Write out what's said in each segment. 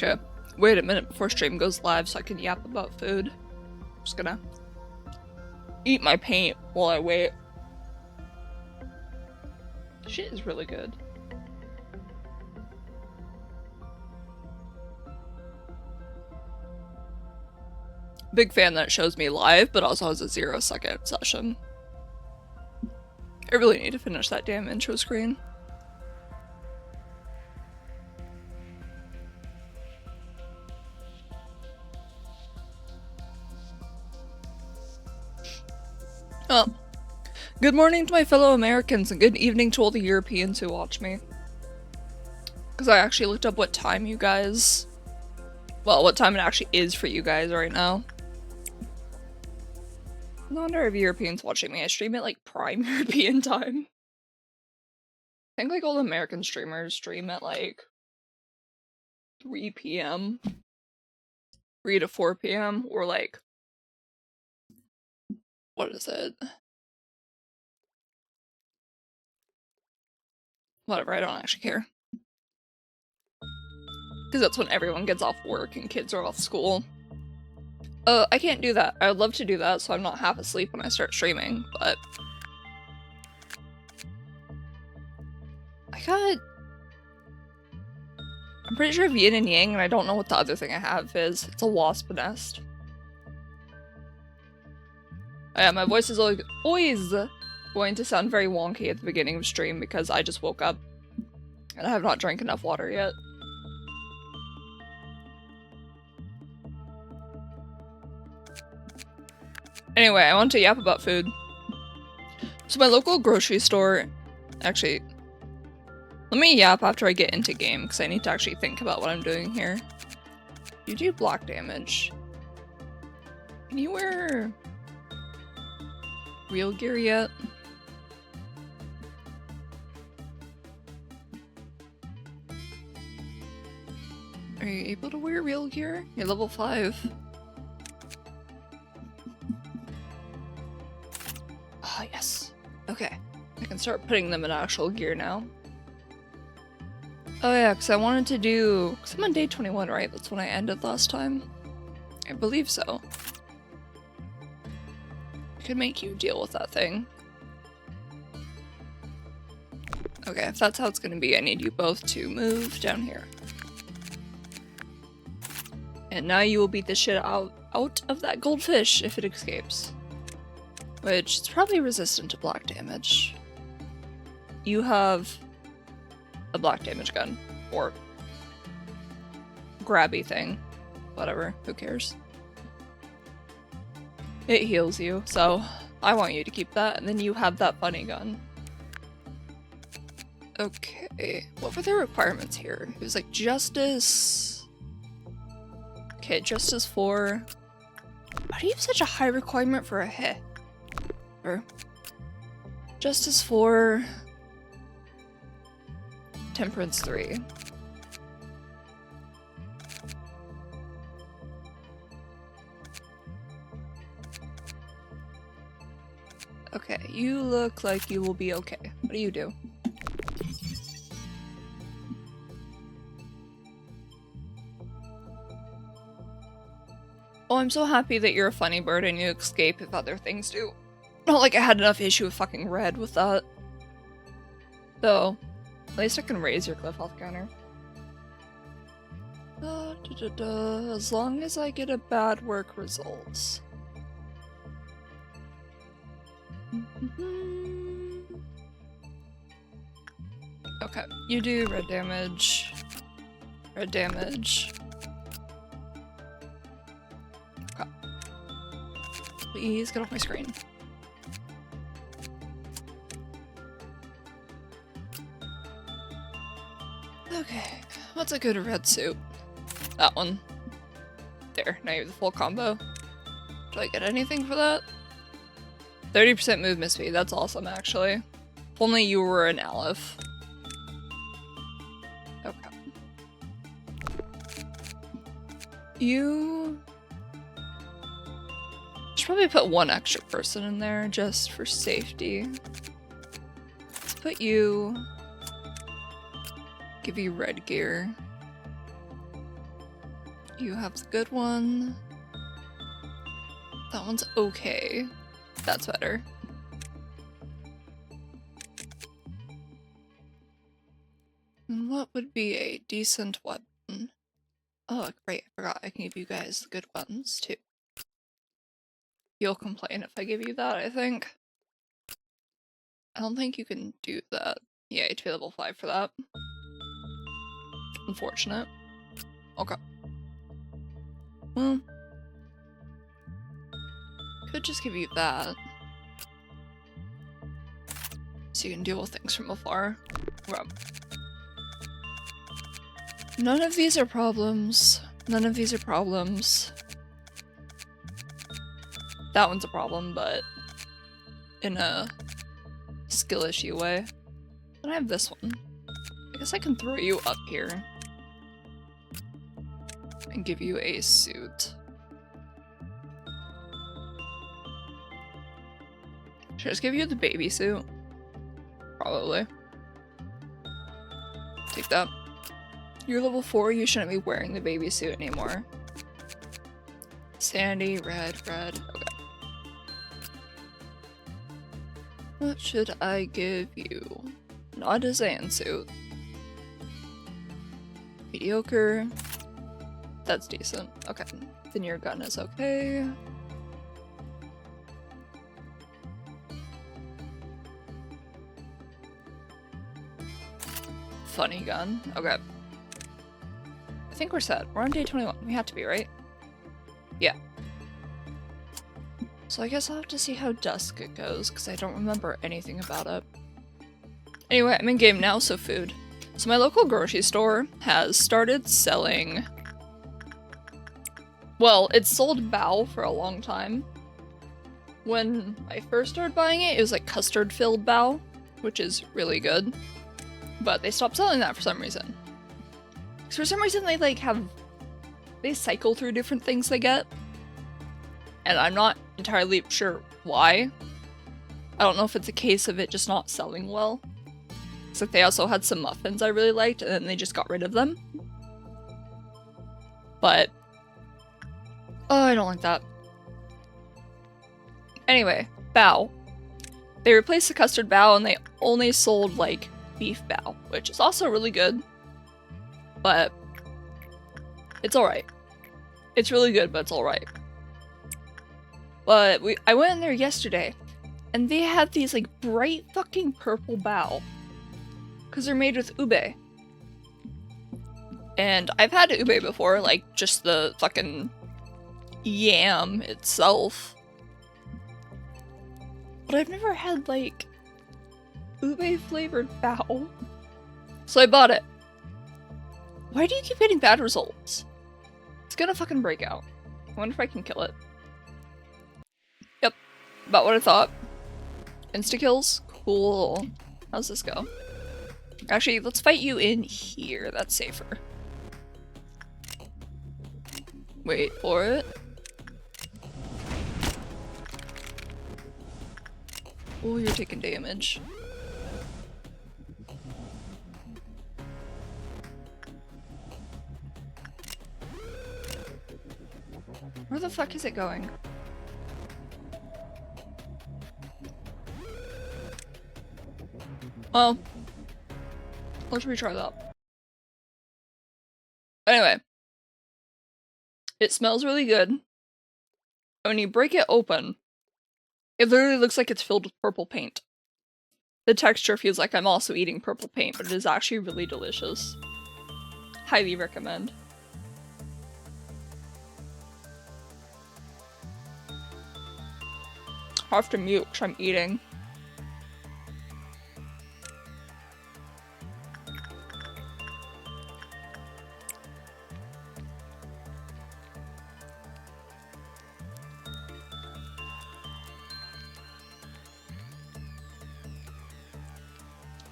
Okay, wait a minute before stream goes live so I can yap about food. I'm just gonna eat my paint while I wait. Shit is really good. Big fan that it shows me live, but also has a 0-second session. I really need to finish that damn intro screen. Oh. Good morning to my fellow Americans and good evening to all the Europeans who watch me. Because I actually looked up what time you guys... Well, what time it actually is for you guys right now. No wonder if Europeans watching me. I stream at like prime European time. I think like all the American streamers stream at like 3 p.m. 3 to 4 p.m. or like... What is it? Whatever, I don't actually care. Because that's when everyone gets off work and kids are off school. I can't do that. I would love to do that so I'm not half asleep when I start streaming, but... I'm pretty sure I have yin and yang, and I don't know what the other thing I have is. It's a wasp nest. Yeah, my voice is always going to sound very wonky at the beginning of stream because I just woke up and I have not drank enough water yet. Anyway, I want to yap about food. So my local grocery store... Actually, let me yap after I get into game because I need to actually think about what I'm doing here. You do block damage. Can you wear real gear yet? Are you able to wear real gear? You're level 5. Ah, yes. Okay. I can start putting them in actual gear now. Oh yeah, because I wanted to do... Because I'm on day 21, right? That's when I ended last time. I believe so. I could make you deal with that thing. Okay, if that's how it's gonna be, I need you both to move down here. And now you will beat the shit out of that goldfish if it escapes. Which is probably resistant to black damage. You have a black damage gun. Or grabby thing. Whatever, who cares? It heals you, so I want you to keep that, and then you have that funny gun. Okay, what were the requirements here? It was like justice... Okay, justice 4... Why do you have such a high requirement for a hit? Justice 4... Temperance 3. Okay, you look like you will be okay. What do you do? Oh, I'm so happy that you're a funny bird and you escape if other things do. Not like I had enough issue with fucking red with that. So, at least I can raise your cliff health counter. As long as I get a bad work results. Okay, you do red damage. Red damage. Okay. Please get off my screen. Okay, what's a good red suit? That one. There, now you have the full combo. Do I get anything for that? 30% movement speed, that's awesome actually. If only you were an Aleph. Okay. You... should probably put one extra person in there just for safety. Let's put you... give you red gear. You have the good one. That one's okay. That's better. And what would be a decent weapon? Oh, great, I forgot I can give you guys the good ones, too. You'll complain if I give you that, I think. I don't think you can do that. Yeah, you have to be level 5 for that. Unfortunate. Okay. Well, could just give you that. So you can deal with things from afar. Well, none of these are problems. None of these are problems. That one's a problem, but in a skill issue way. Then I have this one. I guess I can throw you up here and give you a suit. Should I just give you the baby suit? Probably. Take that. You're level 4, you shouldn't be wearing the baby suit anymore. Sandy, red. Okay. What should I give you? Not a Zan suit. Mediocre. That's decent. Okay. Then your gun is okay. Funny gun. Okay. I think we're set. We're on day 21. We have to be, right? Yeah. So I guess I'll have to see how dusk it goes, because I don't remember anything about it. Anyway, I'm in game now, so food. So my local grocery store has started selling... Well, it sold bao for a long time. When I first started buying it, it was like custard-filled bao, which is really good. But they stopped selling that for some reason. Because for some reason they like have... They cycle through different things they get. And I'm not entirely sure why. I don't know if it's a case of it just not selling well. Except they also had some muffins I really liked, and then they just got rid of them. But... Oh, I don't like that. Anyway, bao. They replaced the custard bao, and they only sold, like, beef bao, which is also really good. But... It's alright. It's really good, but it's alright. But I went in there yesterday, and they had these, like, bright fucking purple bao. Because they're made with ube. And I've had ube before, like, just the fucking yam itself. But I've never had, like, ube-flavored bao. So I bought it. Why do you keep getting bad results? It's gonna fucking break out. I wonder if I can kill it. Yep. About what I thought. Insta-kills? Cool. How's this go? Actually, let's fight you in here. That's safer. Wait for it. Oh, you're taking damage. Where the fuck is it going? Well, let's retry that. Anyway. It smells really good. When you break it open, it literally looks like it's filled with purple paint. The texture feels like I'm also eating purple paint, but it is actually really delicious. Highly recommend. I have to mute because I'm eating.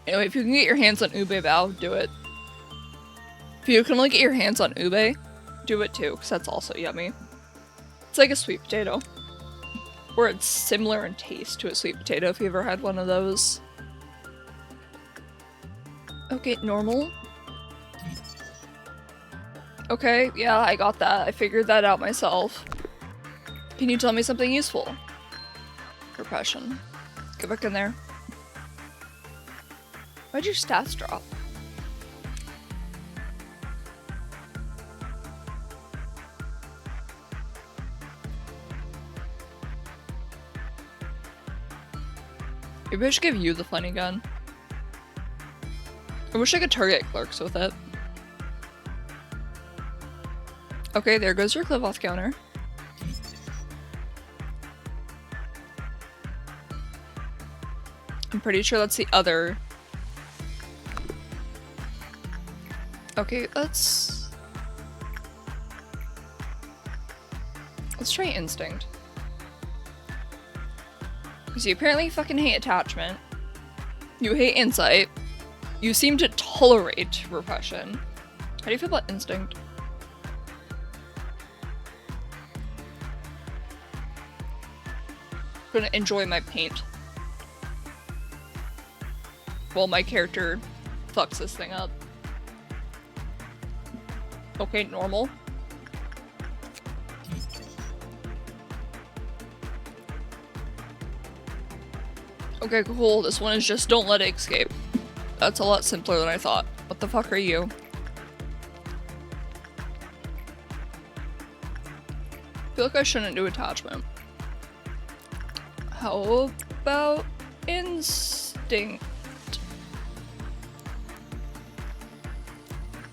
Anyway, if you can get your hands on ube bao, do it. If you can only get your hands on ube, do it too, because that's also yummy. It's like a sweet potato. Or it's similar in taste to a sweet potato if you ever had one of those. Okay, normal. Okay, yeah, I got that. I figured that out myself. Can you tell me something useful? Repression. Get back in there. Why'd your stats drop? Maybe I should give you the funny gun. I wish I could target clerks with it. Okay, there goes your clip-off counter. I'm pretty sure that's the other. Okay, let's try instinct. Because you apparently fucking hate attachment. You hate insight. You seem to tolerate repression. How do you feel about instinct? I'm gonna enjoy my paint. While my character fucks this thing up. Okay, normal. Okay, cool. This one is just don't let it escape. That's a lot simpler than I thought. What the fuck are you? I feel like I shouldn't do attachment. How about instinct?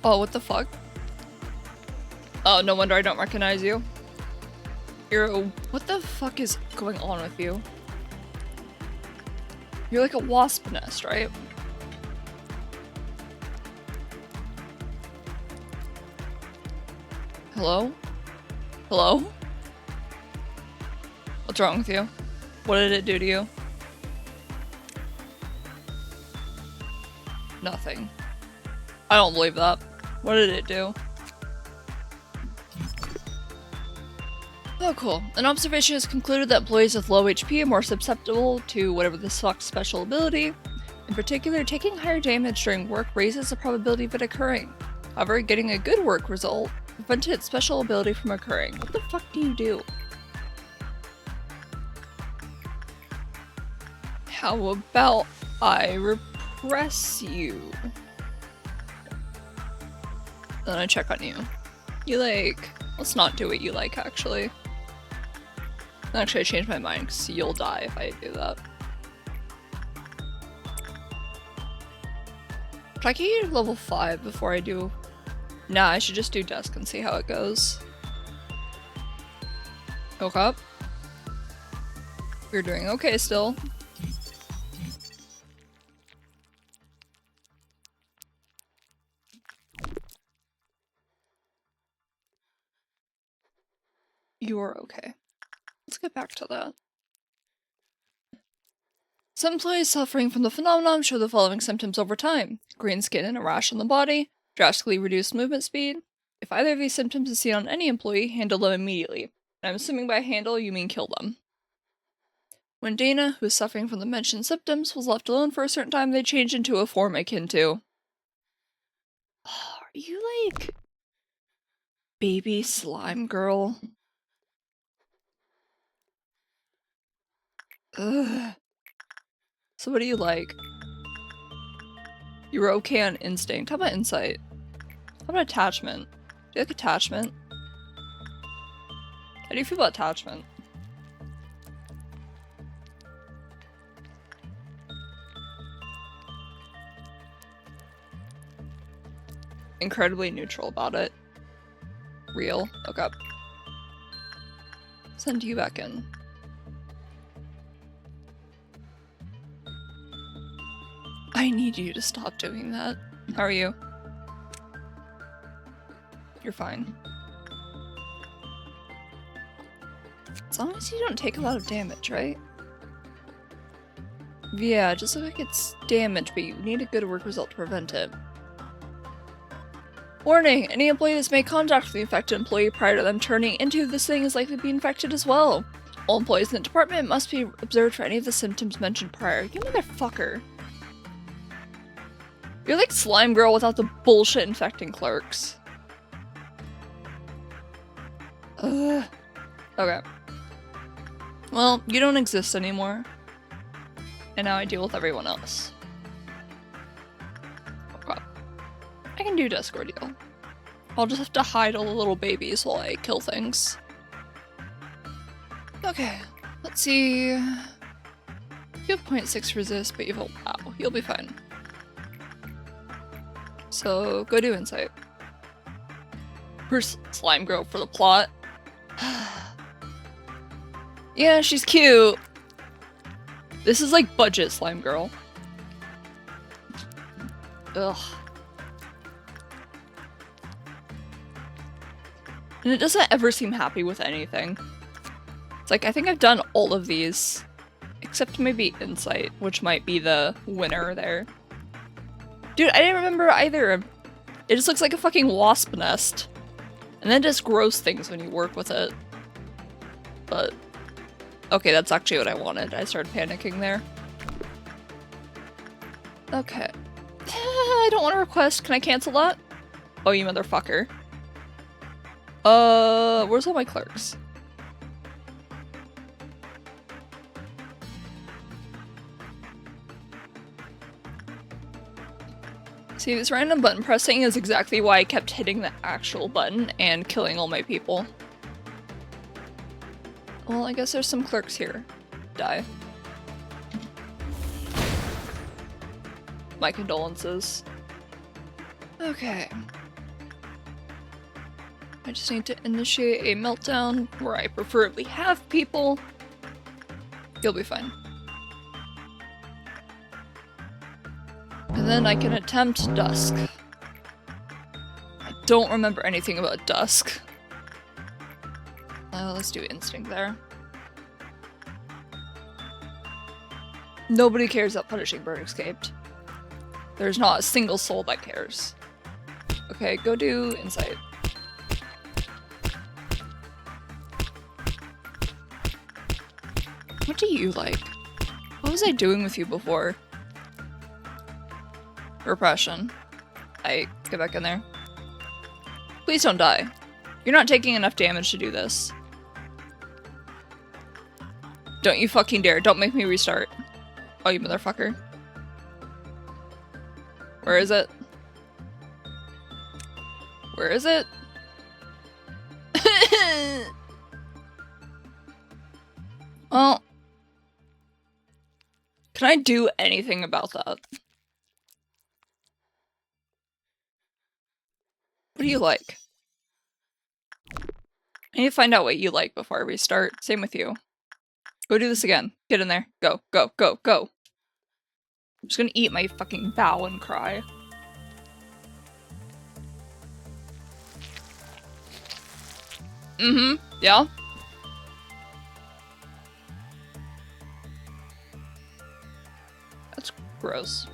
Oh, what the fuck? Oh, no wonder I don't recognize you. What the fuck is going on with you? You're like a wasp nest, right? Hello? Hello? What's wrong with you? What did it do to you? Nothing. I don't believe that. What did it do? Oh, cool. An observation has concluded that employees with low HP are more susceptible to whatever this fuck's special ability. In particular, taking higher damage during work raises the probability of it occurring. However, getting a good work result prevented its special ability from occurring. What the fuck do you do? How about I repress you? Then I check on you. You like... Let's not do what you like, actually. Actually, I changed my mind, because you'll die if I do that. Should I get you to level 5 before I do... Nah, I should just do desk and see how it goes. Okay. You're doing okay still. You're okay. Let's get back to that. Some employees suffering from the phenomenon show the following symptoms over time. Green skin and a rash on the body, drastically reduced movement speed. If either of these symptoms is seen on any employee, handle them immediately. And I'm assuming by handle, you mean kill them. When Dana, who is suffering from the mentioned symptoms, was left alone for a certain time, they changed into a form akin to... Oh, are you like... baby slime girl? Ugh. So what do you like? You were okay on instinct. How about insight? How about attachment? Do you like attachment? How do you feel about attachment? Incredibly neutral about it. Real. Okay. Send you back in. I need you to stop doing that. How are you? You're fine. As long as you don't take a lot of damage, right? Yeah, just look like it's damage, but you need a good work result to prevent it. Warning! Any employee that's made contact with the infected employee prior to them turning into this thing is likely to be infected as well. All employees in the department must be observed for any of the symptoms mentioned prior. You motherfucker. You're like Slime Girl without the bullshit infecting clerks. Okay. Well, you don't exist anymore. And now I deal with everyone else. Oh crap. I can do Desk Ordeal. I'll just have to hide all the little babies while I kill things. Okay, let's see. You have 0.6 resist, but you have a wow. You'll be fine. So, go do Insight. First slime girl for the plot. Yeah, she's cute. This is like budget slime girl. Ugh. And it doesn't ever seem happy with anything. It's like, I think I've done all of these. Except maybe Insight, which might be the winner there. Dude, I didn't remember either. It just looks like a fucking wasp nest. And then just gross things when you work with it. But... okay, that's actually what I wanted. I started panicking there. Okay. I don't want to request. Can I cancel that? Oh, you motherfucker. Where's all my clerks? See, this random button pressing is exactly why I kept hitting the actual button and killing all my people. Well, I guess there's some clerks here. Die. My condolences. Okay. I just need to initiate a meltdown where I preferably have people. You'll be fine. And then I can attempt Dusk. I don't remember anything about Dusk. Let's do Instinct there. Nobody cares that Punishing Bird escaped. There's not a single soul that cares. Okay, go do Insight. What do you like? What was I doing with you before? Repression. Get back in there. Please don't die. You're not taking enough damage to do this. Don't you fucking dare. Don't make me restart. Oh, you motherfucker. Where is it? Where is it? Well, can I do anything about that? What do you like? I need to find out what you like before I restart. Same with you. Go do this again. Get in there. Go, go, go, go. I'm just gonna eat my fucking bow and cry. Mm-hmm. Yeah? That's gross.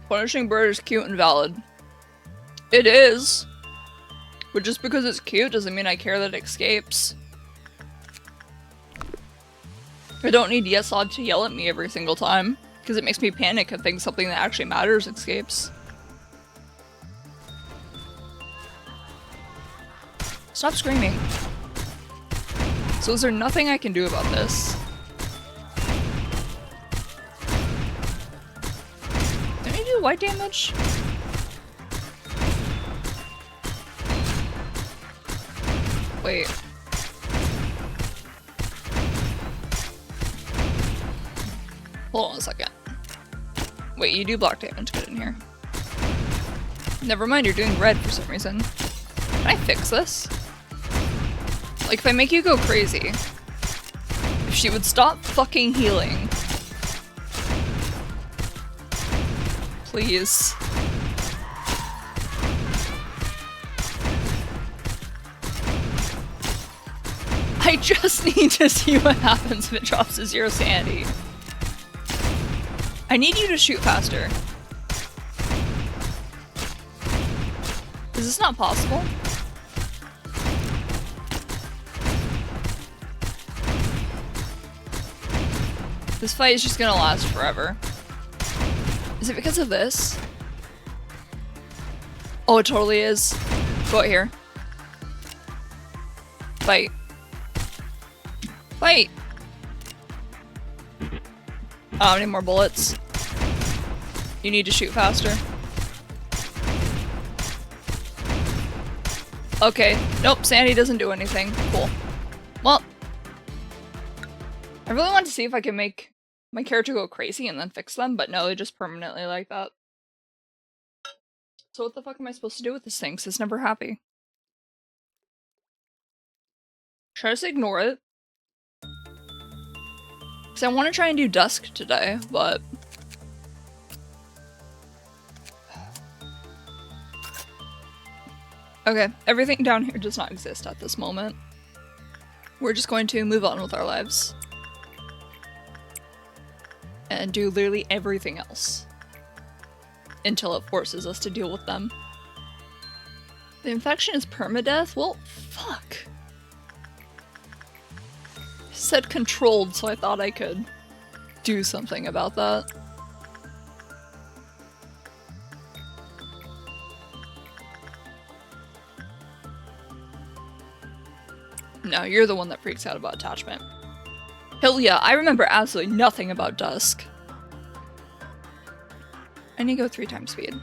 Punishing Bird is cute and valid. It is. But just because it's cute doesn't mean I care that it escapes. I don't need Yesod to yell at me every single time, because it makes me panic and think something that actually matters escapes. Stop screaming. So is there nothing I can do about this? Did I do white damage? Wait. Hold on a second. Wait, you do block damage. Get in here. Never mind, you're doing red for some reason. Can I fix this? Like, if I make you go crazy, if she would stop fucking healing. Please. I just need to see what happens if it drops to 0 sanity. I need you to shoot faster. Is this not possible? This fight is just gonna last forever. Is it because of this? Oh, it totally is. Go out here. Fight. Fight! I don't have any more bullets. You need to shoot faster. Okay. Nope, Sandy doesn't do anything. Cool. Well, I really want to see if I can make my character go crazy and then fix them, but no, they just permanently like that. So what the fuck am I supposed to do with this thing? Because it's never happy. Should I just ignore it? Because I want to try and do dusk today, but... Okay, everything down here does not exist at this moment. We're just going to move on with our lives. And do literally everything else. Until it forces us to deal with them. The infection is permadeath? Well, fuck. It said controlled, so I thought I could do something about that. No, you're the one that freaks out about attachment. Hell yeah, I remember absolutely nothing about dusk. I need to go 3 times speed.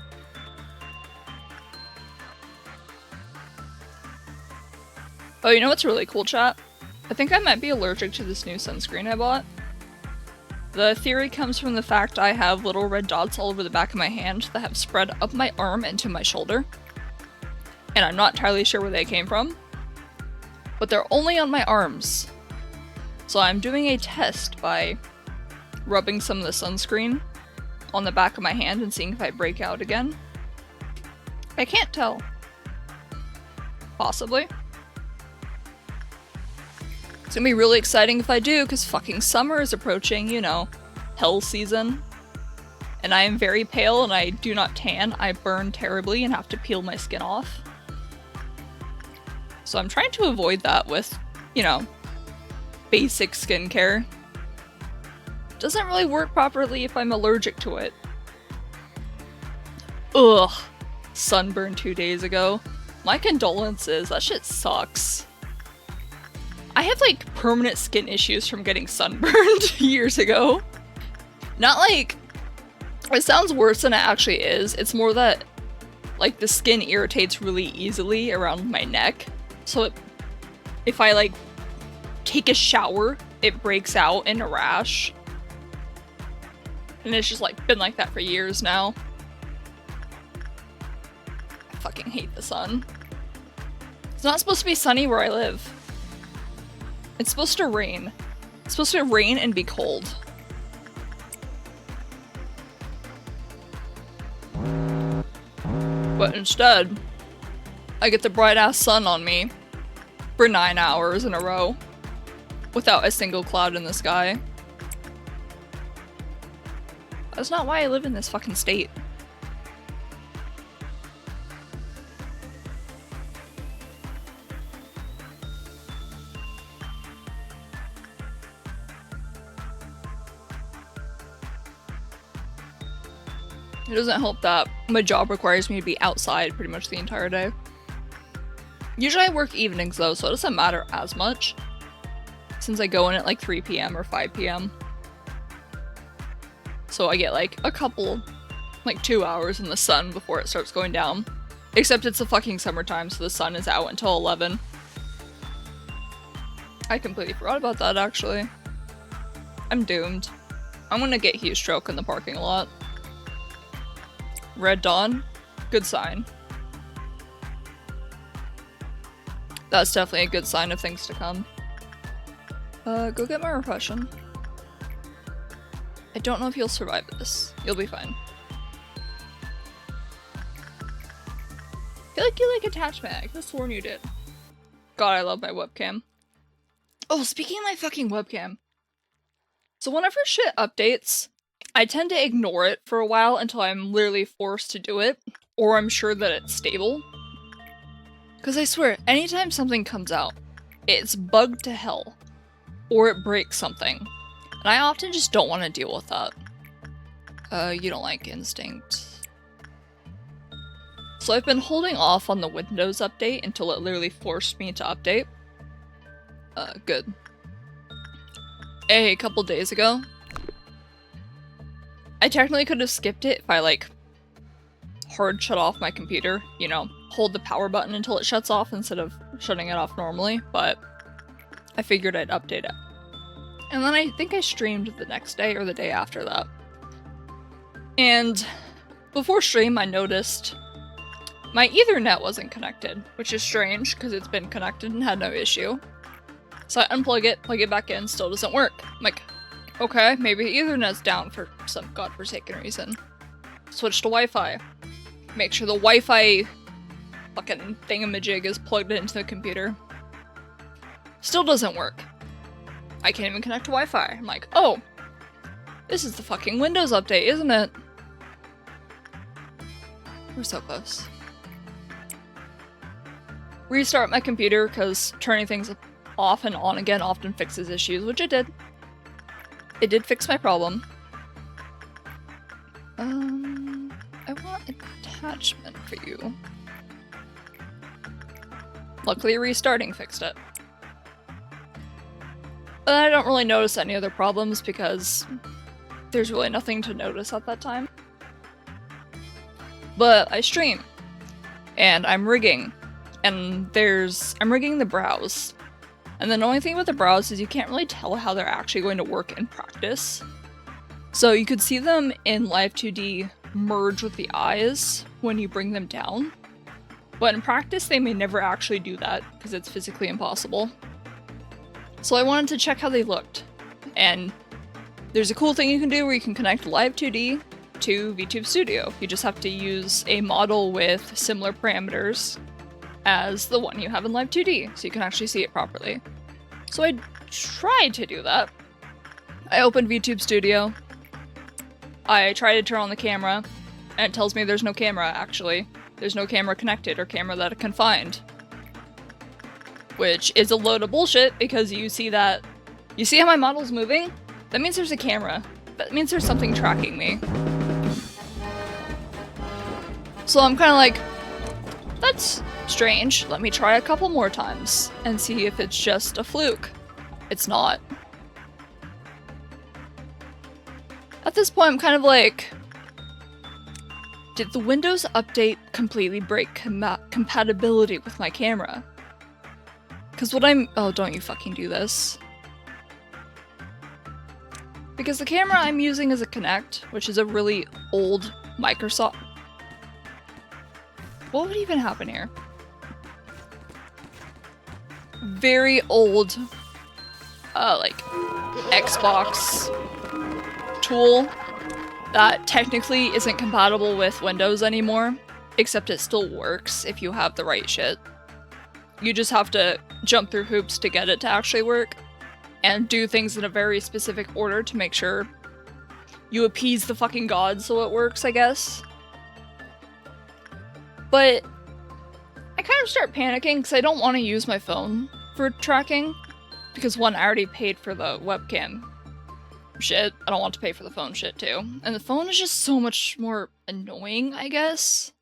Oh, you know what's really cool, chat? I think I might be allergic to this new sunscreen I bought. The theory comes from the fact I have little red dots all over the back of my hand that have spread up my arm into my shoulder. And I'm not entirely sure where they came from. But they're only on my arms. So I'm doing a test by rubbing some of the sunscreen on the back of my hand and seeing if I break out again. I can't tell. Possibly. It's gonna be really exciting if I do, because fucking summer is approaching, you know, hell season. And I am very pale and I do not tan. I burn terribly and have to peel my skin off. So I'm trying to avoid that with, you know, basic skincare. Doesn't really work properly if I'm allergic to it. Ugh. Sunburn 2 days ago. My condolences, that shit sucks. I have like permanent skin issues from getting sunburned years ago. Not like, it sounds worse than it actually is. It's more that like the skin irritates really easily around my neck. So if I like take a shower, it breaks out in a rash. And it's just like been like that for years now. I fucking hate the sun. It's not supposed to be sunny where I live. It's supposed to rain. It's supposed to rain and be cold. But instead, I get the bright-ass sun on me for 9 hours in a row without a single cloud in the sky. That's not why I live in this fucking state. It doesn't help that my job requires me to be outside pretty much the entire day. Usually I work evenings though, so it doesn't matter as much, since I go in at like 3 PM or 5 PM. So I get like a couple, like 2 hours in the sun before it starts going down. Except it's the fucking summertime, so the sun is out until 11. I completely forgot about that actually. I'm doomed. I'm gonna get heat stroke in the parking lot. Red Dawn, good sign. That's definitely a good sign of things to come. Go get my repression. I don't know if you'll survive this. You'll be fine. I feel like you like attachment. I could have sworn you did. God, I love my webcam. Oh, speaking of my fucking webcam. So whenever shit updates, I tend to ignore it for a while until I'm literally forced to do it, or I'm sure that it's stable. Because I swear, anytime something comes out, it's bugged to hell, or it breaks something, and I often just don't want to deal with that. You don't like instinct. So I've been holding off on the Windows update until it literally forced me to update. Good. A couple days ago, I technically could have skipped it if I, like, hard shut off my computer, you know, hold the power button until it shuts off instead of shutting it off normally, but I figured I'd update it. And then I think I streamed the next day or the day after that. And before stream, I noticed my Ethernet wasn't connected, which is strange because it's been connected and had no issue. So I unplug it, plug it back in, still doesn't work. I'm like, okay, maybe Ethernet's down for some godforsaken reason. Switch to Wi-Fi. Make sure the Wi-Fi fucking thingamajig is plugged into the computer. Still doesn't work. I can't even connect to Wi-Fi. I'm like, oh, this is the fucking Windows update, isn't it? We're so close. Restart my computer, because turning things off and on again often fixes issues, which it did. It did fix my problem. I want an attachment for you. Luckily, restarting fixed it. But I don't really notice any other problems because there's really nothing to notice at that time. But I stream, and I'm rigging, and I'm rigging the brows. And the annoying thing about the brows is you can't really tell how they're actually going to work in practice. So you could see them in Live 2D merge with the eyes when you bring them down. But in practice, they may never actually do that because it's physically impossible. So I wanted to check how they looked. And there's a cool thing you can do where you can connect Live 2D to VTube Studio. You just have to use a model with similar parameters as the one you have in Live 2D, so you can actually see it properly. So I tried to do that. I opened VTube Studio. I try to turn on the camera, and it tells me there's no camera, actually. There's no camera connected or camera that it can find. Which is a load of bullshit, because you see how my model's moving? That means there's a camera. That means there's something tracking me. So I'm kind of like, that's strange. Let me try a couple more times and see if it's just a fluke. It's not. At this point, I'm kind of like, did the Windows update completely break compatibility with my camera? Because oh, don't you fucking do this. Because the camera I'm using is a Kinect, which is a really old Microsoft. What would even happen here? Very old, like, Xbox tool that technically isn't compatible with Windows anymore, except it still works if you have the right shit. You just have to jump through hoops to get it to actually work, and do things in a very specific order to make sure you appease the fucking gods so it works, I guess. But I kind of start panicking because I don't want to use my phone for tracking. Because one, I already paid for the webcam shit. I don't want to pay for the phone shit too. And the phone is just so much more annoying, I guess.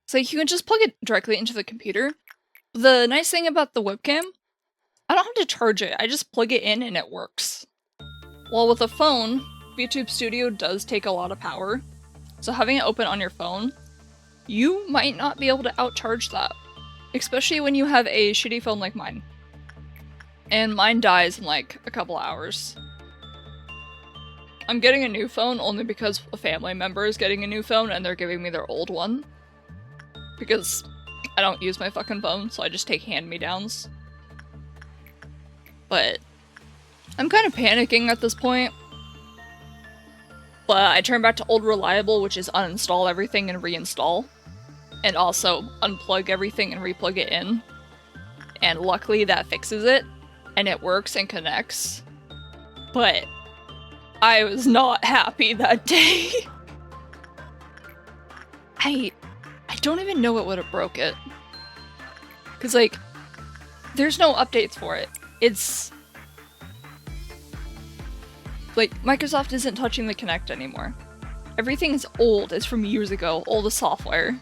It's like you can just plug it directly into the computer. The nice thing about the webcam, I don't have to charge it. I just plug it in and it works. While with a phone, VTube Studio does take a lot of power. So having it open on your phone, you might not be able to outcharge that. Especially when you have a shitty phone like mine. And mine dies in like a couple hours. I'm getting a new phone only because a family member is getting a new phone and they're giving me their old one. Because I don't use my fucking phone, so I just take hand-me-downs. But I'm kind of panicking at this point. But I turn back to old reliable, which is uninstall everything and reinstall. And also unplug everything and replug it in. And luckily that fixes it. And it works and connects. But I was not happy that day. I don't even know what would have broke it. Because, like, there's no updates for it. It's... like, Microsoft isn't touching the Kinect anymore. Everything is old. It's from years ago. Old software.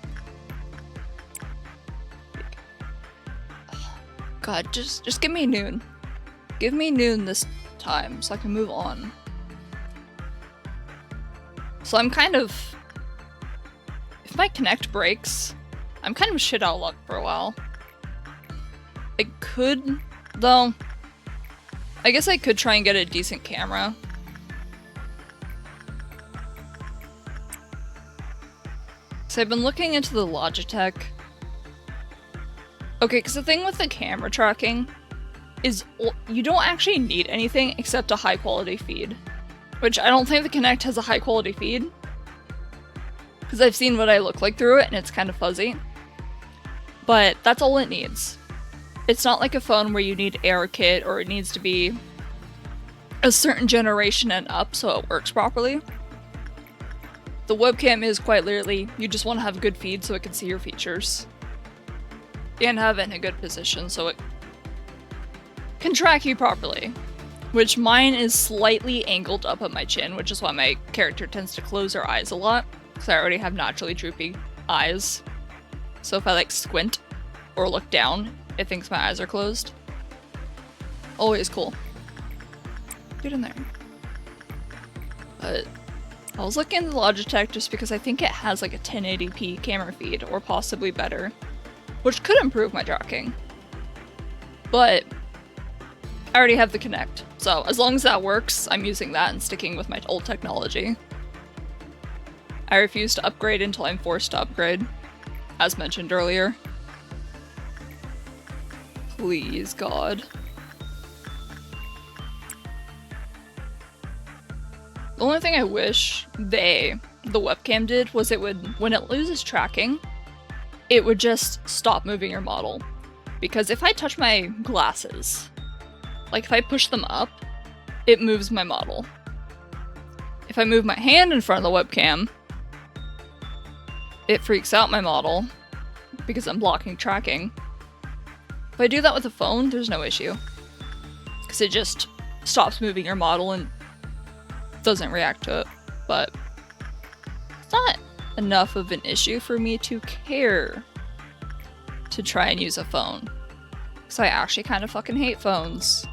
God, just give me noon. Give me noon this time so I can move on. So I'm kind of... If my Kinect breaks, I'm kind of shit out of luck for a while. I could, though. I guess I could try and get a decent camera. So I've been looking into the Logitech. Okay, because the thing with the camera tracking is you don't actually need anything except a high quality feed. Which I don't think the Kinect has a high quality feed. Because I've seen what I look like through it and it's kind of fuzzy. But that's all it needs. It's not like a phone where you need ARKit or it needs to be a certain generation and up so it works properly. The webcam is quite literally, you just want to have a good feed so it can see your features. And have it in a good position so it can track you properly. Which mine is slightly angled up at my chin, which is why my character tends to close her eyes a lot. Because I already have naturally droopy eyes. So if I like squint or look down, it thinks my eyes are closed. Always cool. Get in there. But I was looking at the Logitech just because I think it has like a 1080p camera feed or possibly better. Which could improve my tracking. But I already have the Kinect. So as long as that works, I'm using that and sticking with my old technology. I refuse to upgrade until I'm forced to upgrade, as mentioned earlier. Please, God. The only thing I wish the webcam did was it would, when it loses tracking, it would just stop moving your model. Because if I touch my glasses, like if I push them up, it moves my model. If I move my hand in front of the webcam, it freaks out my model because I'm blocking tracking. If I do that with a phone, there's no issue. Because it just stops moving your model and doesn't react to it. But it's not enough of an issue for me to care to try and use a phone. Because I actually kind of fucking hate phones.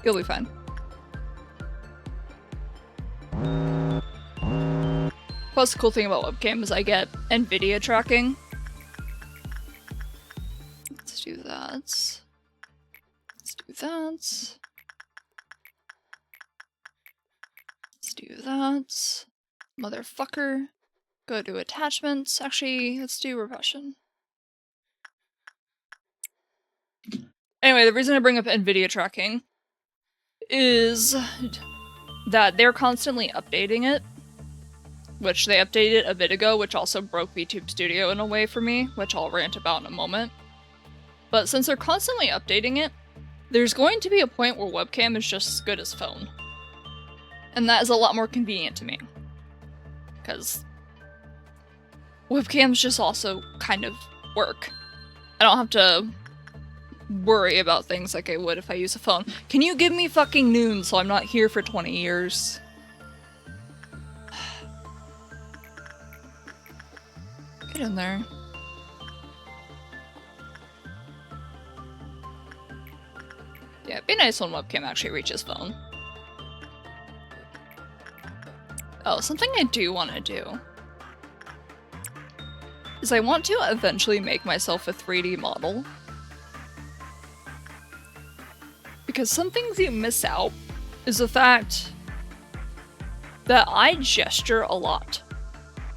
You'll be fine. Plus, the cool thing about webcam is I get NVIDIA tracking. Let's do that. Let's do that. Let's do that. Motherfucker. Go to attachments. Actually, let's do repression. Anyway, the reason I bring up NVIDIA tracking is that they're constantly updating it. Which they updated a bit ago, which also broke VTube Studio in a way for me, which I'll rant about in a moment. But since they're constantly updating it, there's going to be a point where webcam is just as good as phone. And that is a lot more convenient to me. Because webcams just also kind of work. I don't have to worry about things like I would if I use a phone. Can you give me fucking noon so I'm not here for 20 years? Get in there. Yeah, it'd be nice when webcam actually reaches phone. Oh, something I do want to do is I want to eventually make myself a 3D model. Because some things you miss out is the fact that I gesture a lot.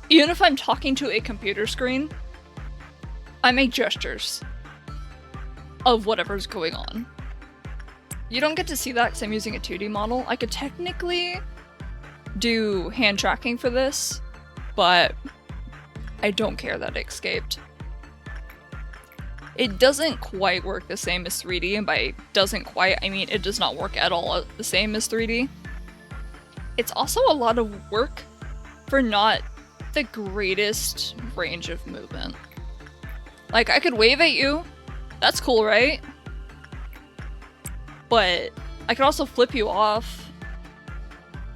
Even if I'm talking to a computer screen, I make gestures of whatever's going on. You don't get to see that because I'm using a 2D model. I could technically do hand tracking for this, but I don't care that it escaped. It doesn't quite work the same as 3D, and by doesn't quite, I mean it does not work at all the same as 3D. It's also a lot of work for not the greatest range of movement. Like, I could wave at you. That's cool, right? But I could also flip you off.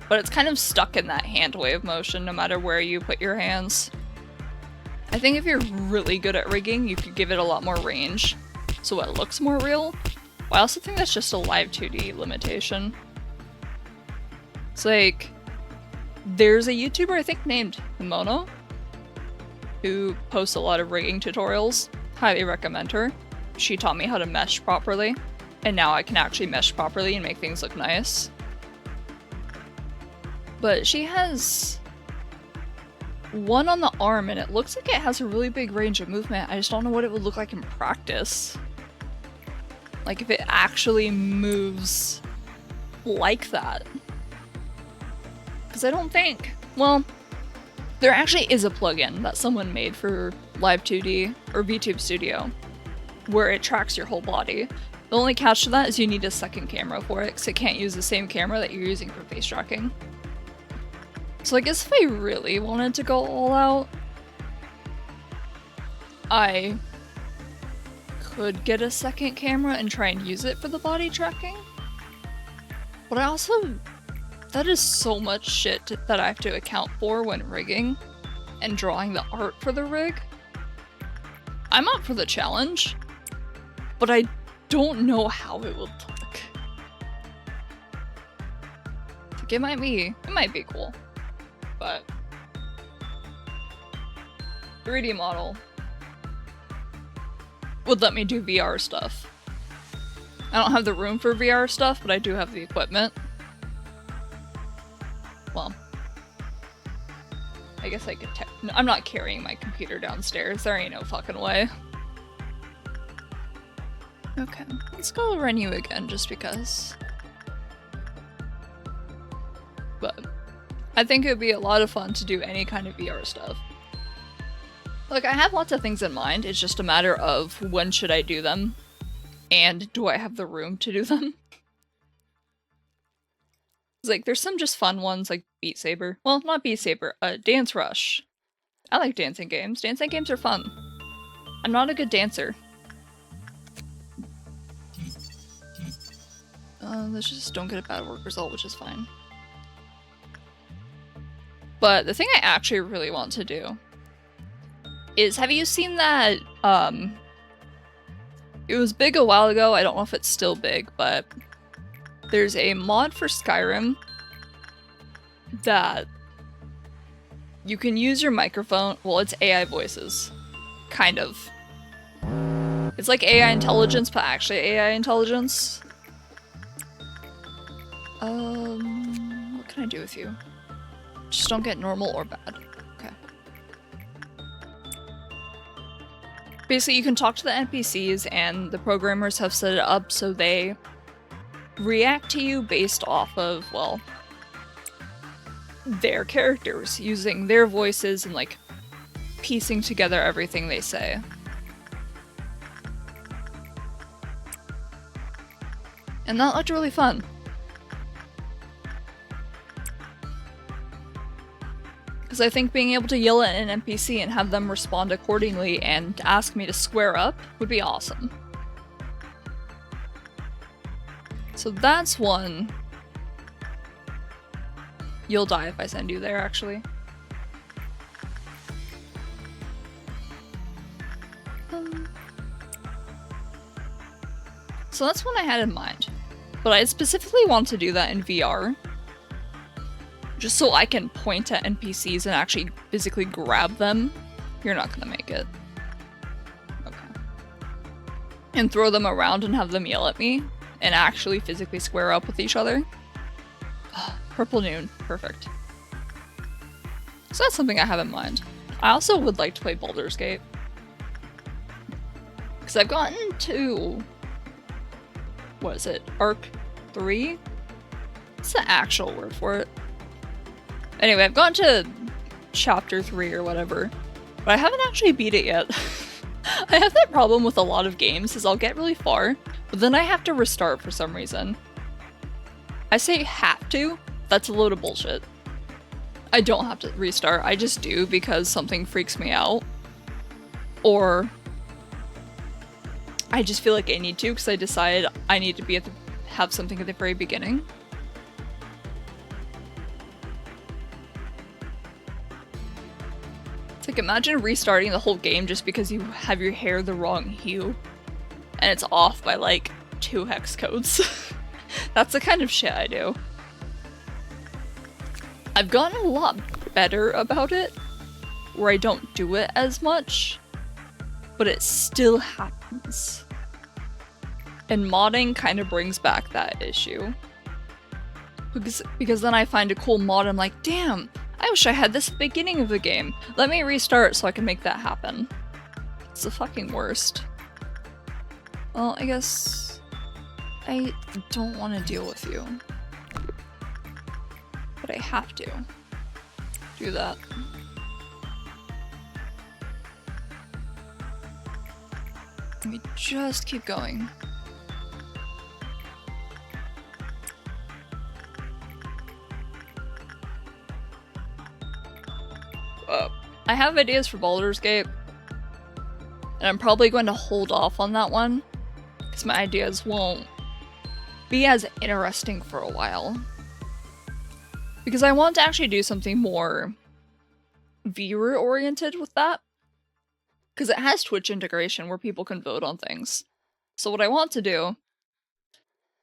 but it's kind of stuck in that hand wave motion no matter where you put your hands. I think if you're really good at rigging, you could give it a lot more range, so it looks more real. But I also think that's just a live 2D limitation. It's like, there's a YouTuber I think named Mono, who posts a lot of rigging tutorials. Highly recommend her. She taught me how to mesh properly, and now I can actually mesh properly and make things look nice. But she has one on the arm, and it looks like it has a really big range of movement. I just don't know what it would look like in practice. Like if it actually moves like that. Because I don't think... Well, there actually is a plugin that someone made for Live 2D or VTube Studio where it tracks your whole body. The only catch to that is you need a second camera for it, because it can't use the same camera that you're using for face tracking. So I guess if I really wanted to go all out, I could get a second camera and try and use it for the body tracking. But I also... that is so much shit that I have to account for when rigging and drawing the art for the rig. I'm up for the challenge, but I don't know how it will look. Like it might be cool, but 3D model would let me do VR stuff. I don't have the room for VR stuff, but I do have the equipment. Well, I guess I could no, I'm not carrying my computer downstairs. There ain't no fucking way. Okay, let's go run you again just because. But I think it would be a lot of fun to do any kind of VR stuff. Like, I have lots of things in mind. It's just a matter of when should I do them, and do I have the room to do them? Like, there's some just fun ones like Beat Saber. Well, not Beat Saber, Dance Rush. I like dancing games. Dancing games are fun. I'm not a good dancer. Let's just don't get a bad work result, which is fine. But the thing I actually really want to do is, have you seen that, it was big a while ago, I don't know if it's still big, but there's a mod for Skyrim that you can use your microphone. Well, it's AI voices. Kind of. It's like AI intelligence, but actually AI intelligence. What can I do with you? Just don't get normal or bad. Okay. Basically, you can talk to the NPCs, and the programmers have set it up so they react to you based off of, well, their characters, using their voices and, like, piecing together everything they say. And that looked really fun. Because I think being able to yell at an NPC and have them respond accordingly and ask me to square up would be awesome. So that's one. You'll die if I send you there, actually. So that's one I had in mind. But I specifically want to do that in VR. Just so I can point at NPCs and actually physically grab them. You're not gonna make it. Okay. And throw them around and have them yell at me. And actually physically square up with each other. Purple Noon. Perfect. So that's something I have in mind. I also would like to play Baldur's Gate. Because I've gotten to... what is it? Arc 3? What's the actual word for it? Anyway, I've gotten to chapter 3 or whatever. But I haven't actually beat it yet. I have that problem with a lot of games, is I'll get really far, but then I have to restart for some reason. I say have to, that's a load of bullshit. I don't have to restart, I just do because something freaks me out. Or I just feel like I need to because I decide I need to be have something at the very beginning. It's like, imagine restarting the whole game just because you have your hair the wrong hue. And it's off by like 2 hex codes. That's the kind of shit I do. I've gotten a lot better about it, where I don't do it as much, but it still happens. And modding kind of brings back that issue. Because then I find a cool mod, I'm like, damn, I wish I had this at the beginning of the game. Let me restart so I can make that happen. It's the fucking worst. Well, I guess I don't want to deal with you. But I have to do that. Let me just keep going. I have ideas for Baldur's Gate, and I'm probably going to hold off on that one, because my ideas won't be as interesting for a while. Because I want to actually do something more viewer-oriented with that, because it has Twitch integration where people can vote on things. So what I want to do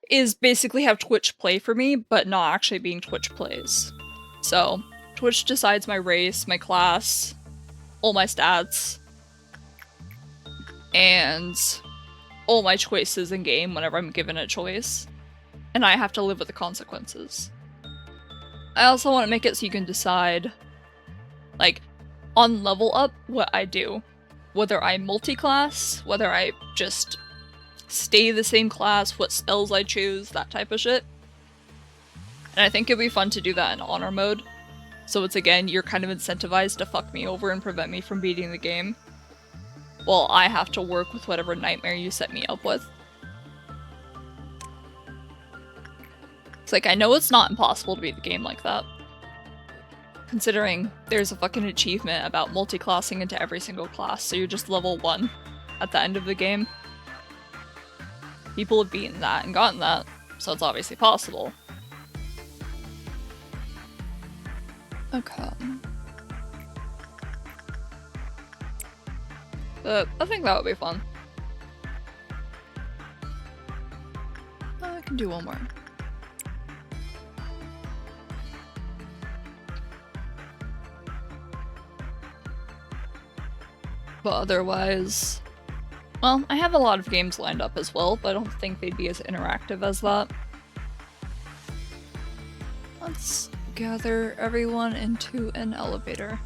is basically have Twitch play for me, but not actually being Twitch plays. So Twitch decides my race, my class, all my stats, and all my choices in game whenever I'm given a choice. And I have to live with the consequences. I also want to make it so you can decide, like, on level up, what I do. Whether I multi-class, whether I just stay the same class, what spells I choose, that type of shit. And I think it'd be fun to do that in honor mode. So it's again, you're kind of incentivized to fuck me over and prevent me from beating the game. Well, I have to work with whatever nightmare you set me up with. It's like, I know it's not impossible to beat the game like that. Considering there's a fucking achievement about multi-classing into every single class, so you're just level 1 at the end of the game. People have beaten that and gotten that, so it's obviously possible. Okay. But I think that would be fun. I can do one more. But otherwise, well, I have a lot of games lined up as well, but I don't think they'd be as interactive as that. Let's gather everyone into an elevator.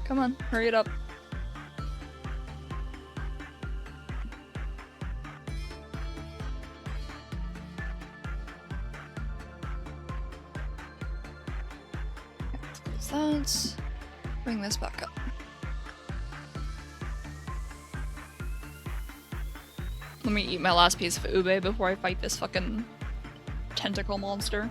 Come on, hurry it up. Let's bring this back up. Let me eat my last piece of ube before I fight this fucking tentacle monster.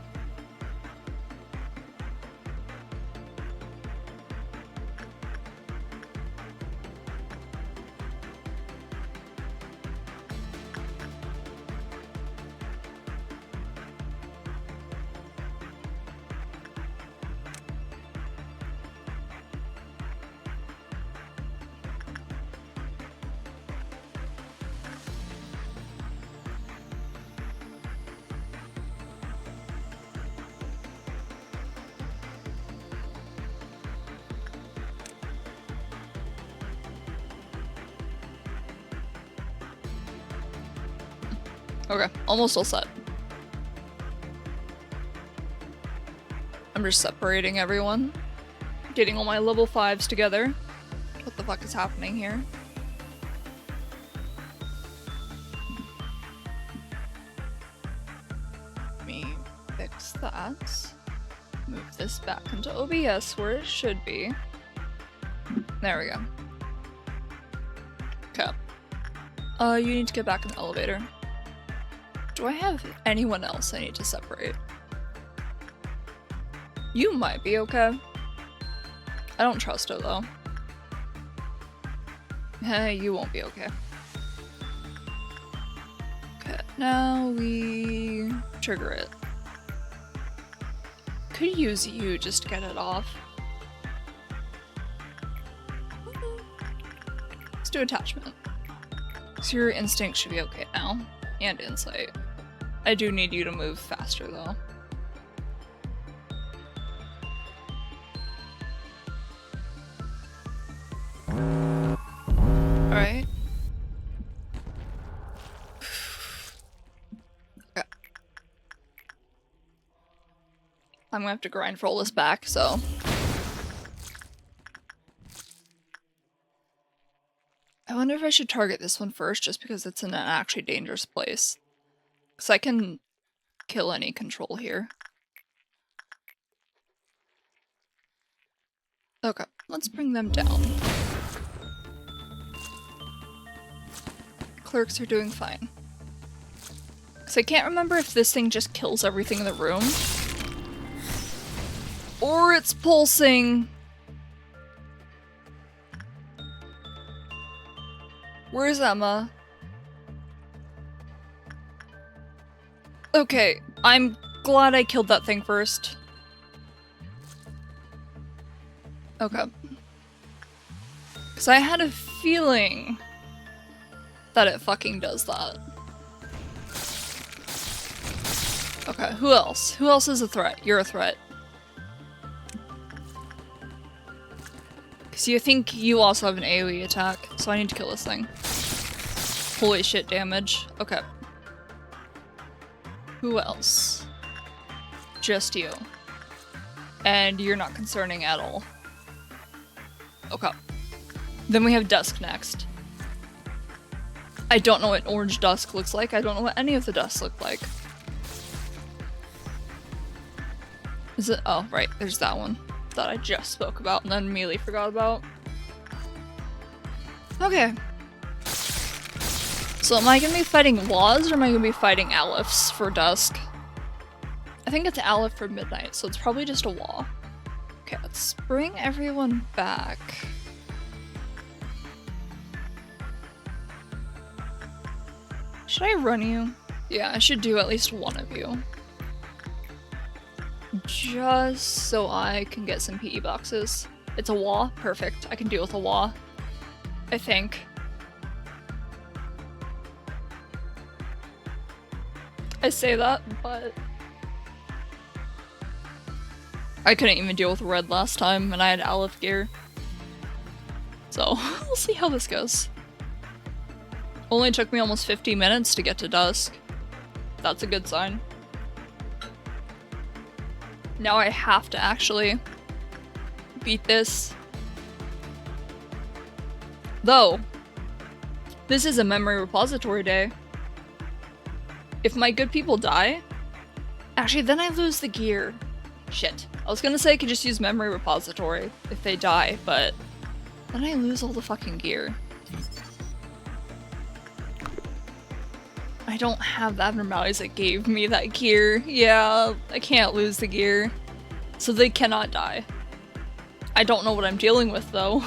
Okay, almost all set. I'm just separating everyone. Getting all my level 5s together. What the fuck is happening here? Let me fix that. Move this back into OBS where it should be. There we go. Okay. You need to get back in the elevator. Do I have anyone else I need to separate? You might be okay. I don't trust her though. Hey, you won't be okay. Okay, now we trigger it. Could use you just to get it off. Let's do attachment. So your instinct should be okay now. And insight. I do need you to move faster though. Alright. Okay. I'm gonna have to grind for all this back, so. I wonder if I should target this one first just because it's in an actually dangerous place. Because I can kill any control here. Okay, let's bring them down. Clerks are doing fine. Because I can't remember if this thing just kills everything in the room. Or it's pulsing. Where's Emma? Okay, I'm glad I killed that thing first. Okay. Because I had a feeling that it fucking does that. Okay, who else? Who else is a threat? You're a threat. Because you think you also have an AoE attack, so I need to kill this thing. Holy shit damage. Okay. Who else? Just you. And you're not concerning at all. Okay. Then we have Dusk next. I don't know what orange dusk looks like. I don't know what any of the dusks look like. Is it? Oh, right. There's that one that I just spoke about and then immediately forgot about. Okay. So am I gonna be fighting Laws or am I gonna be fighting Alephs for Dusk? I think it's Aleph for Midnight, so it's probably just a wall. Okay, let's bring everyone back. Should I run you? Yeah, I should do at least one of you. Just so I can get some PE boxes. It's a wall? Perfect. I can deal with a wall. I think. I say that, but I couldn't even deal with red last time, and I had Aleph gear. So, we'll see how this goes. Only took me almost 50 minutes to get to Dusk. That's a good sign. Now I have to actually beat this. Though, this is a memory repository day. If my good people die, actually then I lose the gear. Shit. I was gonna say I could just use memory repository if they die, but then I lose all the fucking gear. I don't have the abnormalities that gave me that gear. Yeah, I can't lose the gear. So they cannot die. I don't know what I'm dealing with though.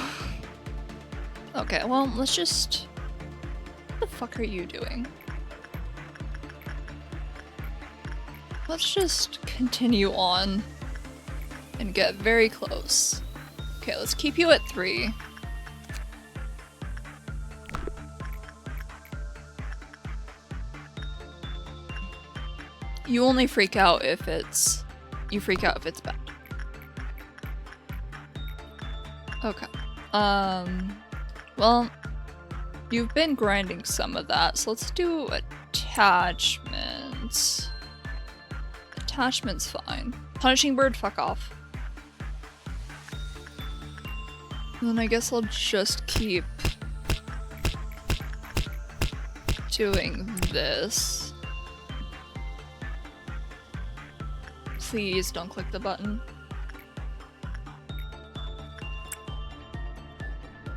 Okay, well, let's just... What the fuck are you doing? Let's just continue on and get very close. Okay, let's keep you at 3. You only freak out if it's... You freak out if it's bad. Okay. Well, you've been grinding some of that, so let's do attachments. Attachment's fine. Punishing bird, fuck off. Then I guess I'll just keep doing this. Please don't click the button.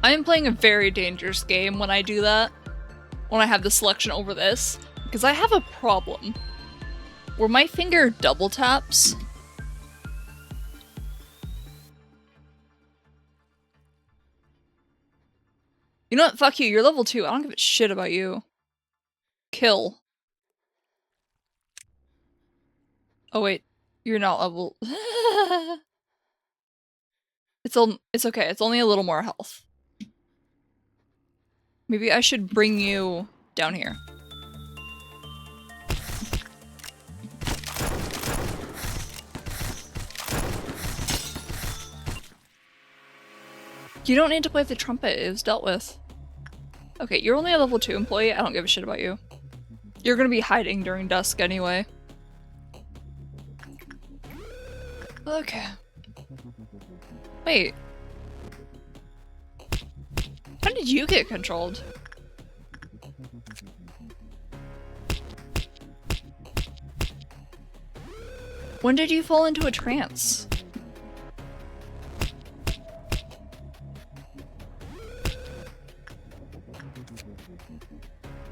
I am playing a very dangerous game when I do that. When I have the selection over this. Because I have a problem. Where my finger double taps. You know what? Fuck you. You're level 2. I don't give a shit about you. Kill. Oh wait. You're not level... It's okay. It's only a little more health. Maybe I should bring you down here. You don't need to play the trumpet. It was dealt with. Okay, you're only a level 2 employee. I don't give a shit about you. You're gonna be hiding during dusk anyway. Okay. Wait. How did you get controlled? When did you fall into a trance?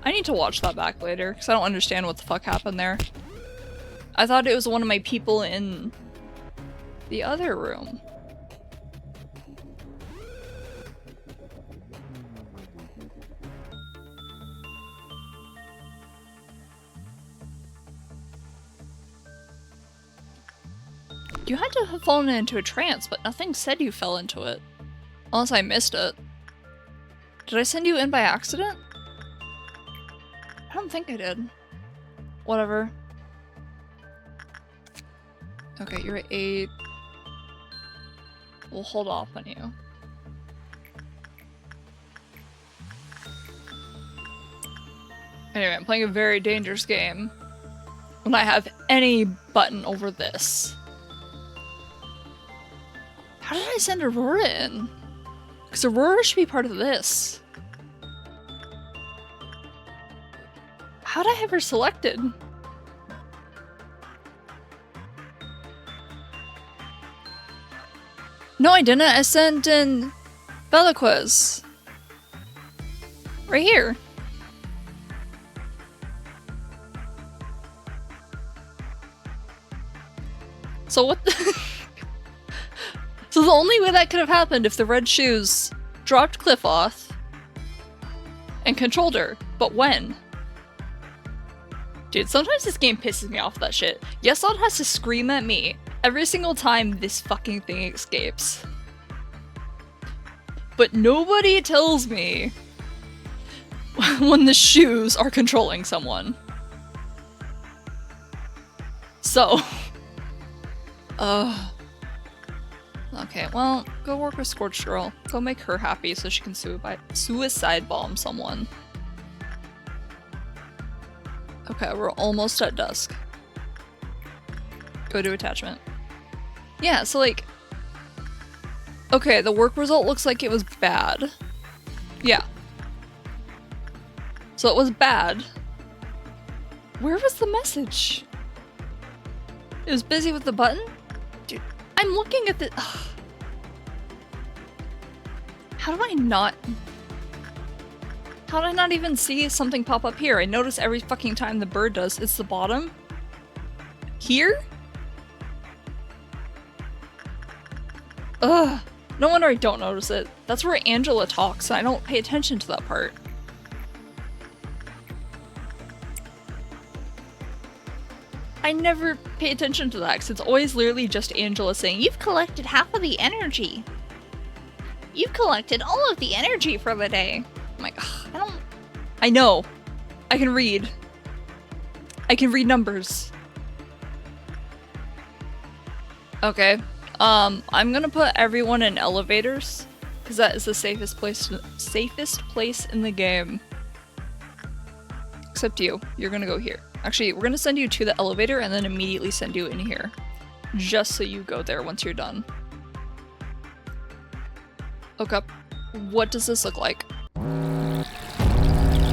I need to watch that back later, because I don't understand what the fuck happened there. I thought it was one of my people in the other room. You had to have fallen into a trance, but nothing said you fell into it. Unless I missed it. Did I send you in by accident? I don't think I did. Whatever. Okay, you're at 8. We'll hold off on you. Anyway, I'm playing a very dangerous game when I have any button over this. How did I send Aurora in? Because Aurora should be part of this. How did I have her selected? No, I didn't. I sent in Veloquez. Right here. So what the- So the only way that could have happened if the red shoes dropped Cliff off and controlled her. But when? Dude, sometimes this game pisses me off with that shit. Yesod has to scream at me every single time this fucking thing escapes. But nobody tells me when the shoes are controlling someone. So. Okay, well, go work with Scorched Girl. Go make her happy so she can suicide bomb someone. Okay, we're almost at dusk. Go to attachment. Yeah, so like... Okay, the work result looks like it was bad. Yeah. So it was bad. Where was the message? It was busy with the button? Dude, I'm looking at the... Ugh. How do I not... How did I not even see something pop up here? I notice every fucking time the bird does. It's the bottom. Here? Ugh. No wonder I don't notice it. That's where Angela talks, and I don't pay attention to that part. I never pay attention to that, because it's always literally just Angela saying, "You've collected half of the energy. You've collected all of the energy for the day." I'm like, ugh, I know. I can read. I can read numbers. Okay. I'm gonna put everyone in elevators, because that is the safest place in the game. Except you. You're gonna go here. Actually, we're gonna send you to the elevator and then immediately send you in here. Just so you go there once you're done. Okay. What does this look like?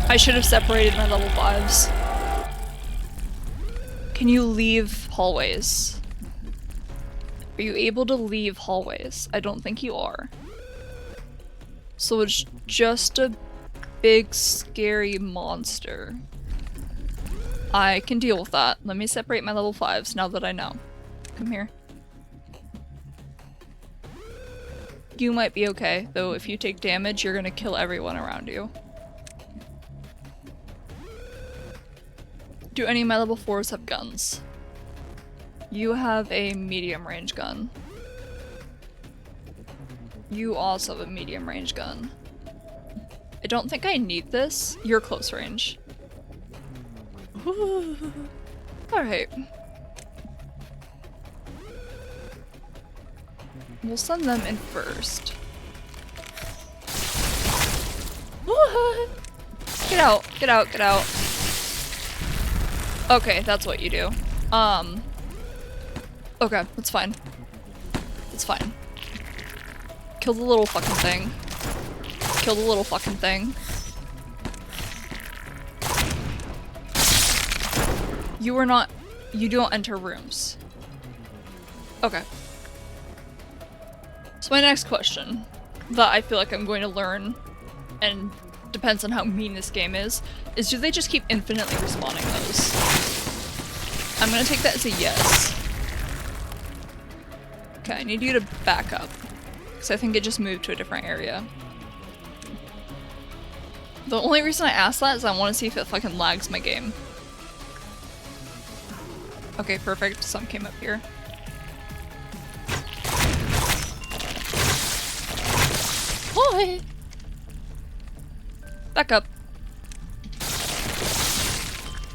I should have separated my level 5s. Can you leave hallways? Are you able to leave hallways? I don't think you are. So it's just a big scary monster. I can deal with that. Let me separate my level 5s now that I know. Come here. You might be okay, though if you take damage, you're gonna kill everyone around you. Do any of my level 4s have guns? You have a medium range gun. You also have a medium range gun. I don't think I need this. You're close range. Alright. We'll send them in first. Get out, get out, get out. Okay, that's what you do. Okay, that's fine. It's fine. Kill the little fucking thing. Kill the little fucking thing. You are not- you don't enter rooms. Okay. So my next question, that I feel like I'm going to learn, and depends on how mean this game is do they just keep infinitely respawning those? I'm gonna take that as a yes. Okay, I need you to back up, because I think it just moved to a different area. The only reason I asked that is I want to see if it fucking lags my game. Okay, perfect. Some came up here. Boy! Back up.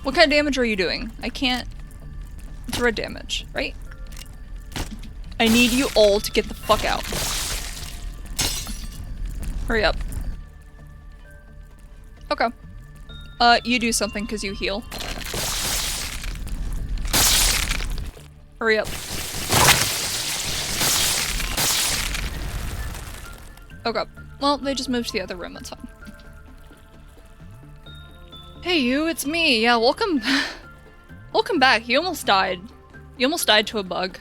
What kind of damage are you doing? I can't... It's red damage, right? I need you all to get the fuck out. Hurry up. Okay. You do something because you heal. Hurry up. Okay. Well, they just moved to the other room, that's fine. Hey you, it's me. Yeah, welcome. Welcome back. You almost died. You almost died to a bug.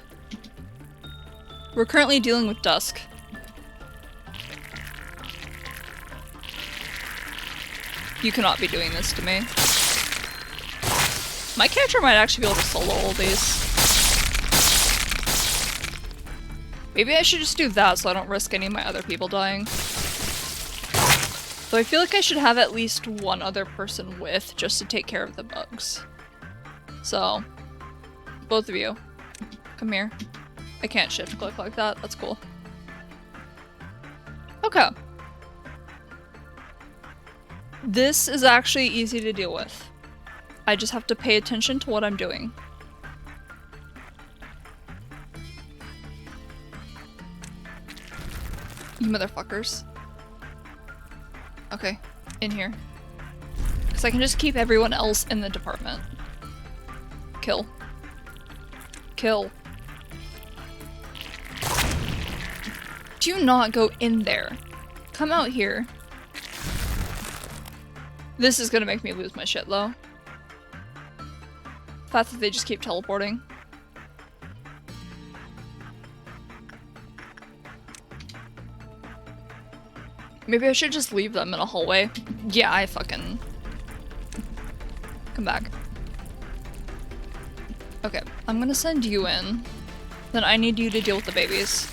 We're currently dealing with Dusk. You cannot be doing this to me. My character might actually be able to solo all these. Maybe I should just do that so I don't risk any of my other people dying. Though I feel like I should have at least one other person with, just to take care of the bugs. So, both of you, come here. I can't shift click like that, that's cool. Okay. This is actually easy to deal with. I just have to pay attention to what I'm doing. You motherfuckers. Okay, in here. Because I can just keep everyone else in the department. Kill. Kill. Do not go in there. Come out here. This is gonna make me lose my shit though. The fact that they just keep teleporting. Maybe I should just leave them in a hallway. Yeah, I fucking... Come back. Okay, I'm gonna send you in. Then I need you to deal with the babies.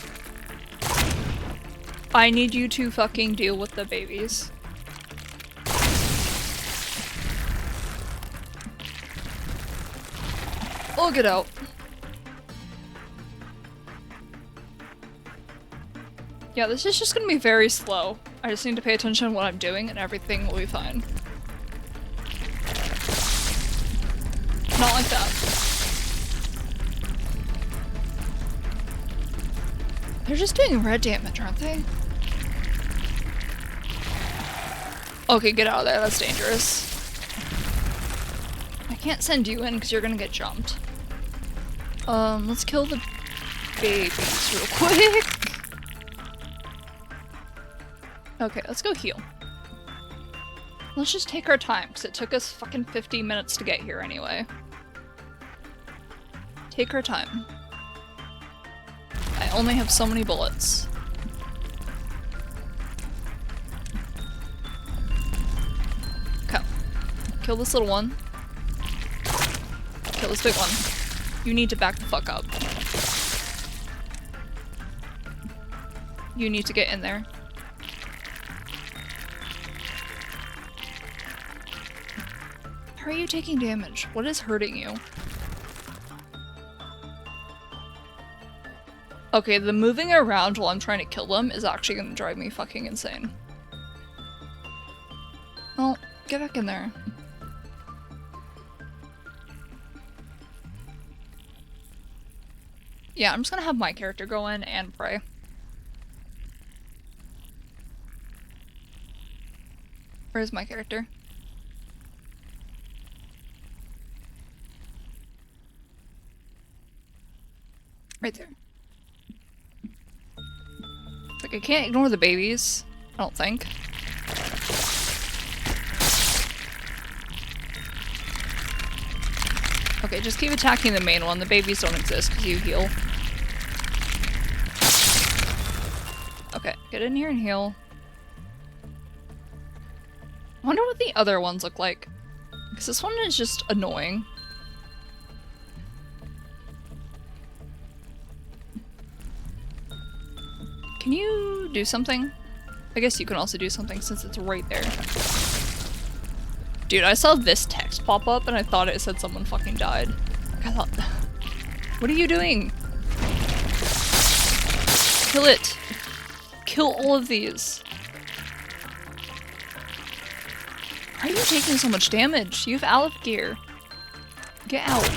I need you to fucking deal with the babies. Oh, get out. Yeah, this is just gonna be very slow. I just need to pay attention to what I'm doing and everything will be fine. Not like that. They're just doing red damage, aren't they? Okay, get out of there, that's dangerous. I can't send you in because you're gonna get jumped. Let's kill the babies real quick. Okay, let's go heal. Let's just take our time, because it took us fucking 50 minutes to get here anyway. Take our time. I only have so many bullets. Okay. Kill this little one. Kill this big one. You need to back the fuck up. You need to get in there. How are you taking damage? What is hurting you? Okay, the moving around while I'm trying to kill them is actually gonna drive me fucking insane. Well, get back in there. Yeah, I'm just gonna have my character go in and pray. Where's my character? Right there. Like, I can't ignore the babies, I don't think. Okay, just keep attacking the main one. The babies don't exist because you heal. Okay, get in here and heal. I wonder what the other ones look like. Because this one is just annoying. Can you do something? I guess you can also do something since it's right there. Dude, I saw this text pop up and I thought it said someone fucking died. I thought, what are you doing? Kill it. Kill all of these. Why are you taking so much damage? You have Aleph gear. Get out.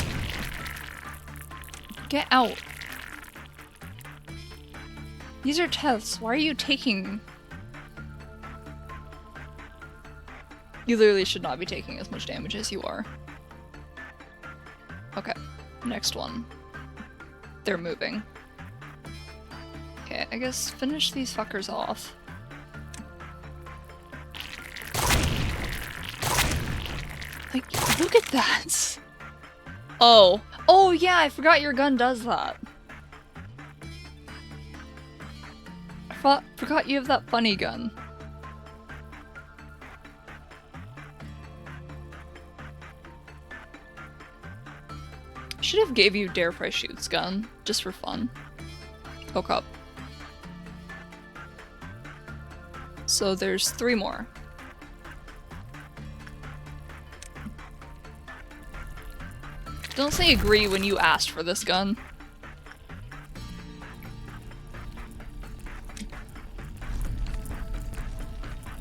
Get out. These are tests. Why are you taking... You literally should not be taking as much damage as you are. Okay, next one. They're moving. Okay, I guess finish these fuckers off. Like, look at that! Oh. Oh yeah, I forgot your gun does that. I forgot you have that funny gun. I should have gave you Dare Price Shoot's gun, just for fun. Hook up. So there's 3 more. Don't say agree when you asked for this gun.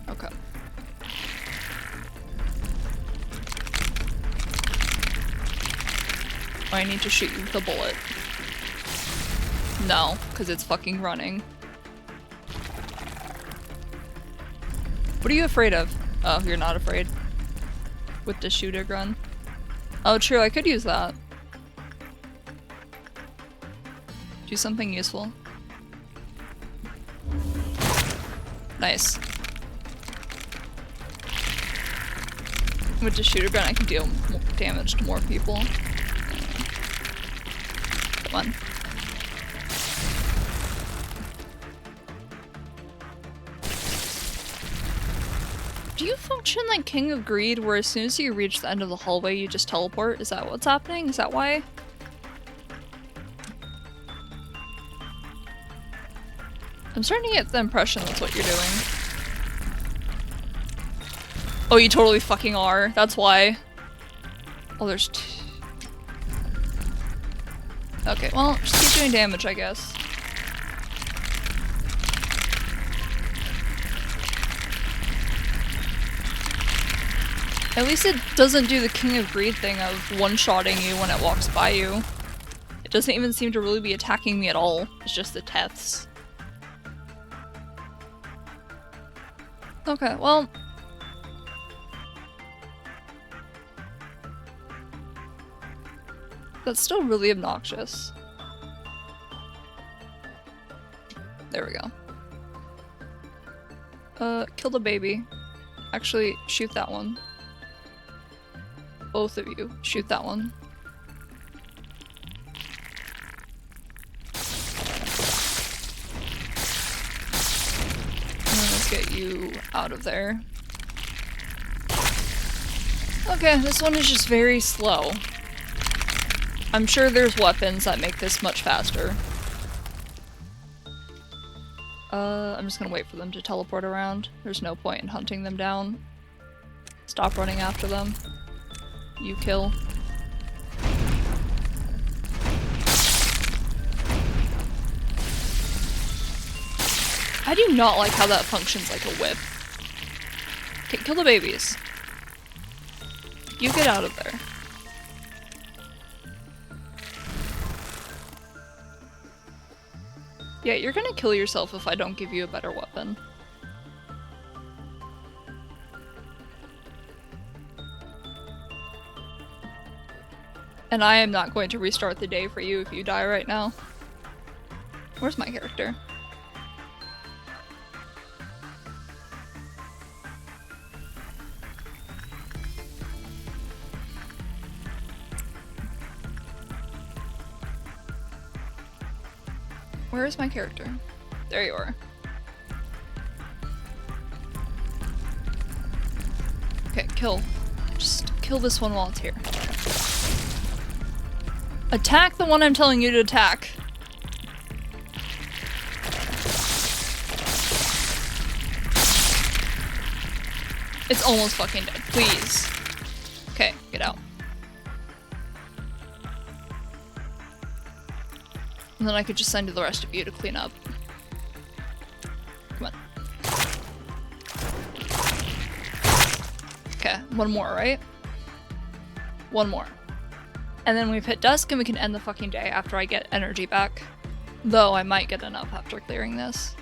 Okay. I need to shoot you with a bullet. No, because it's fucking running. What are you afraid of? Oh, you're not afraid. With the shooter gun. Oh, true, I could use that. Do something useful. Nice. With the shooter gun, I can deal damage to more people. Come on. Do you function like King of Greed, where as soon as you reach the end of the hallway, you just teleport? Is that what's happening? Is that why? I'm starting to get the impression that's what you're doing. Oh, you totally fucking are. That's why. Oh, there's okay, well, just keep doing damage, I guess. At least it doesn't do the King of Greed thing of one-shotting you when it walks by you. It doesn't even seem to really be attacking me at all. It's just the teths. Okay, well... That's still really obnoxious. There we go. Kill the baby. Actually, shoot that one. Both of you, shoot that one. And then let's get you out of there. Okay, this one is just very slow. I'm sure there's weapons that make this much faster. I'm just gonna wait for them to teleport around. There's no point in hunting them down. Stop running after them. You kill. I do not like how that functions like a whip. Okay, kill the babies. You get out of there. Yeah, you're gonna kill yourself if I don't give you a better weapon. And I am not going to restart the day for you if you die right now. Where's my character? Where is my character? There you are. Okay, kill. Just kill this one while it's here. Attack the one I'm telling you to attack. It's almost fucking dead. Please. Okay, get out. And then I could just send the rest of you to clean up. Come on. Okay, one more, right? One more. And then we've hit dusk and we can end the fucking day after I get energy back. Though I might get enough after clearing this.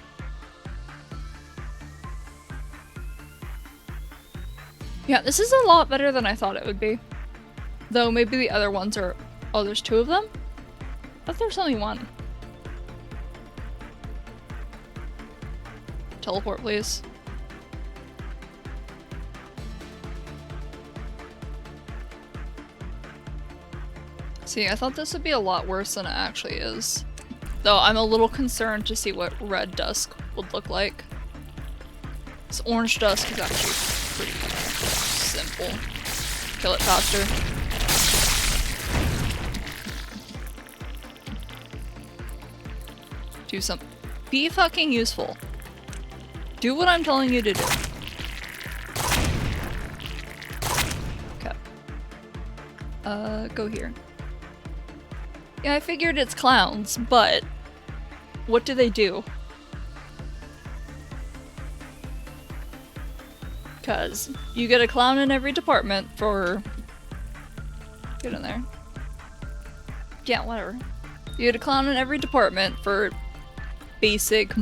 Yeah, this is a lot better than I thought it would be. Though maybe the other ones are... Oh, there's 2 of them? I thought there's only 1. Teleport, please. See, I thought this would be a lot worse than it actually is. Though I'm a little concerned to see what red dusk would look like. This orange dusk is actually pretty simple. Kill it faster. Do something. Be fucking useful. Do what I'm telling you to do. Okay. Go here. Yeah, I figured it's clowns, but what do they do? Because you get a clown in every department for... Get in there. Yeah, whatever. You get a clown in every department for basic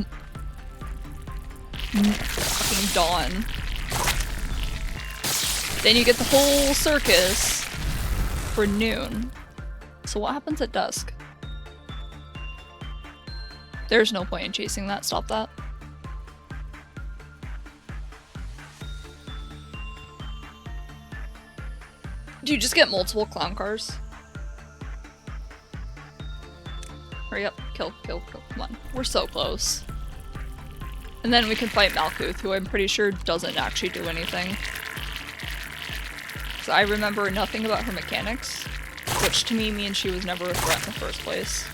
fucking dawn. Then you get the whole circus for noon. So what happens at dusk? There's no point in chasing that. Stop that. Do you just get multiple clown cars? Hurry up. Kill, kill, kill. Come on. We're so close. And then we can fight Malkuth, who I'm pretty sure doesn't actually do anything. So I remember nothing about her mechanics, which to me means she was never a threat in the first place.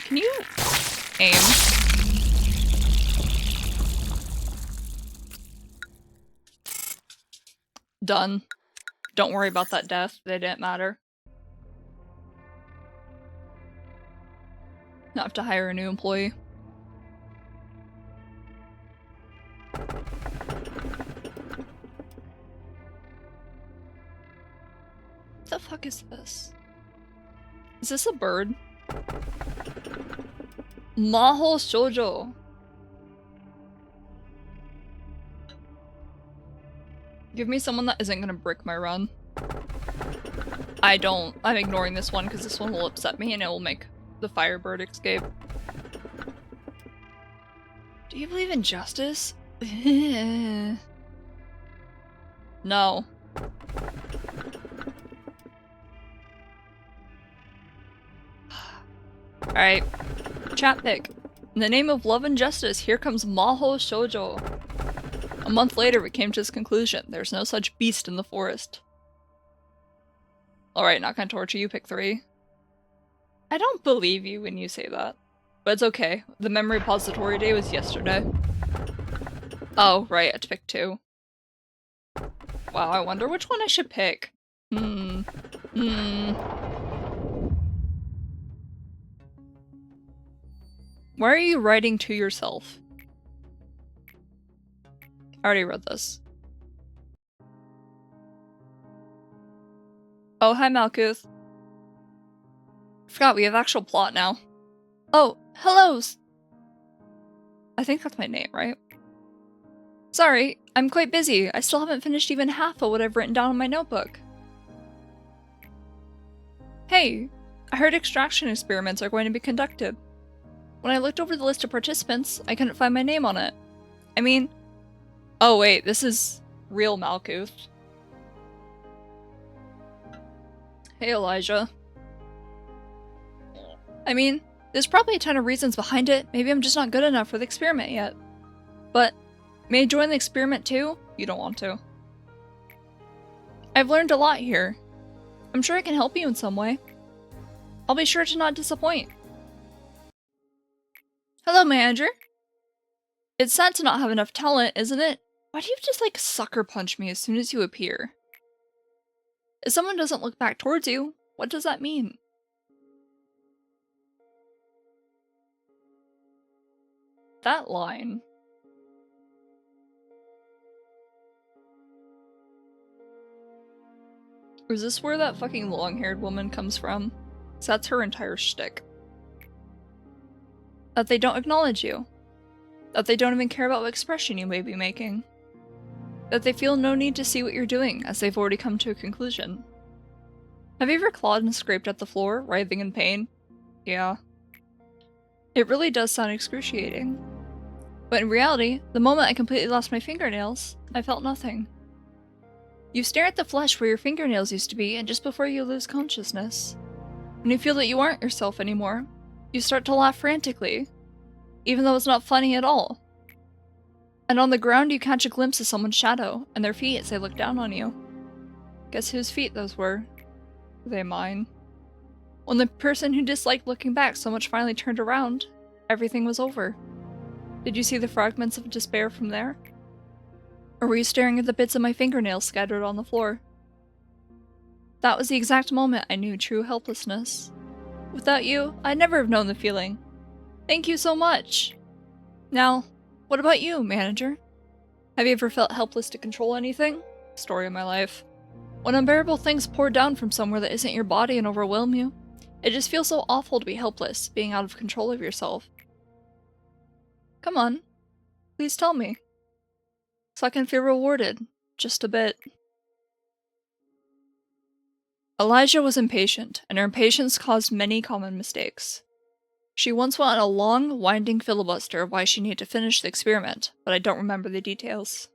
Can you aim? Done. Don't worry about that death. They didn't matter. Not have to hire a new employee. What the fuck is this? Is this a bird? Maho Shoujo. Give me someone that isn't gonna brick my run. I'm ignoring this one because this one will upset me and it will make the Firebird escape. Do you believe in justice? No. Alright. Chat pick. In the name of love and justice, here comes Maho Shoujo. A month later, we came to this conclusion. There's no such beast in the forest. Alright, not gonna torture you, pick 3. I don't believe you when you say that. But it's okay. The memory repository day was yesterday. Oh, right, I had to pick 2. Wow, I wonder which one I should pick. Why are you writing to yourself? I already read this. Oh, hi Malkuth. Forgot we have actual plot now. Oh, hello! I think that's my name, right? Sorry, I'm quite busy. I still haven't finished even half of what I've written down in my notebook. Hey, I heard extraction experiments are going to be conducted. When I looked over the list of participants, I couldn't find my name on it. I mean... Oh wait, this is real Malkuth. Hey Elijah. I mean, there's probably a ton of reasons behind it. Maybe I'm just not good enough for the experiment yet. But, may I join the experiment too? You don't want to. I've learned a lot here. I'm sure I can help you in some way. I'll be sure to not disappoint. Hello, manager. It's sad to not have enough talent, isn't it? Why do you just like sucker punch me as soon as you appear? If someone doesn't look back towards you, what does that mean? That line. Is this where that fucking long-haired woman comes from? 'Cause that's her entire shtick. That they don't acknowledge you. That they don't even care about what expression you may be making. That they feel no need to see what you're doing, as they've already come to a conclusion. Have you ever clawed and scraped at the floor, writhing in pain? Yeah. It really does sound excruciating. But in reality, the moment I completely lost my fingernails, I felt nothing. You stare at the flesh where your fingernails used to be, and just before you lose consciousness. When you feel that you aren't yourself anymore, you start to laugh frantically, even though it's not funny at all. And on the ground you catch a glimpse of someone's shadow, and their feet as they look down on you. Guess whose feet those were? Were they mine? When the person who disliked looking back so much finally turned around, everything was over. Did you see the fragments of despair from there? Or were you staring at the bits of my fingernails scattered on the floor? That was the exact moment I knew true helplessness. Without you, I'd never have known the feeling. Thank you so much! Now, what about you, manager? Have you ever felt helpless to control anything? Story of my life. When unbearable things pour down from somewhere that isn't your body and overwhelm you, it just feels so awful to be helpless, being out of control of yourself. Come on, please tell me. So I can feel rewarded, just a bit. Elijah was impatient, and her impatience caused many common mistakes. She once went on a long, winding filibuster of why she needed to finish the experiment, but I don't remember the details.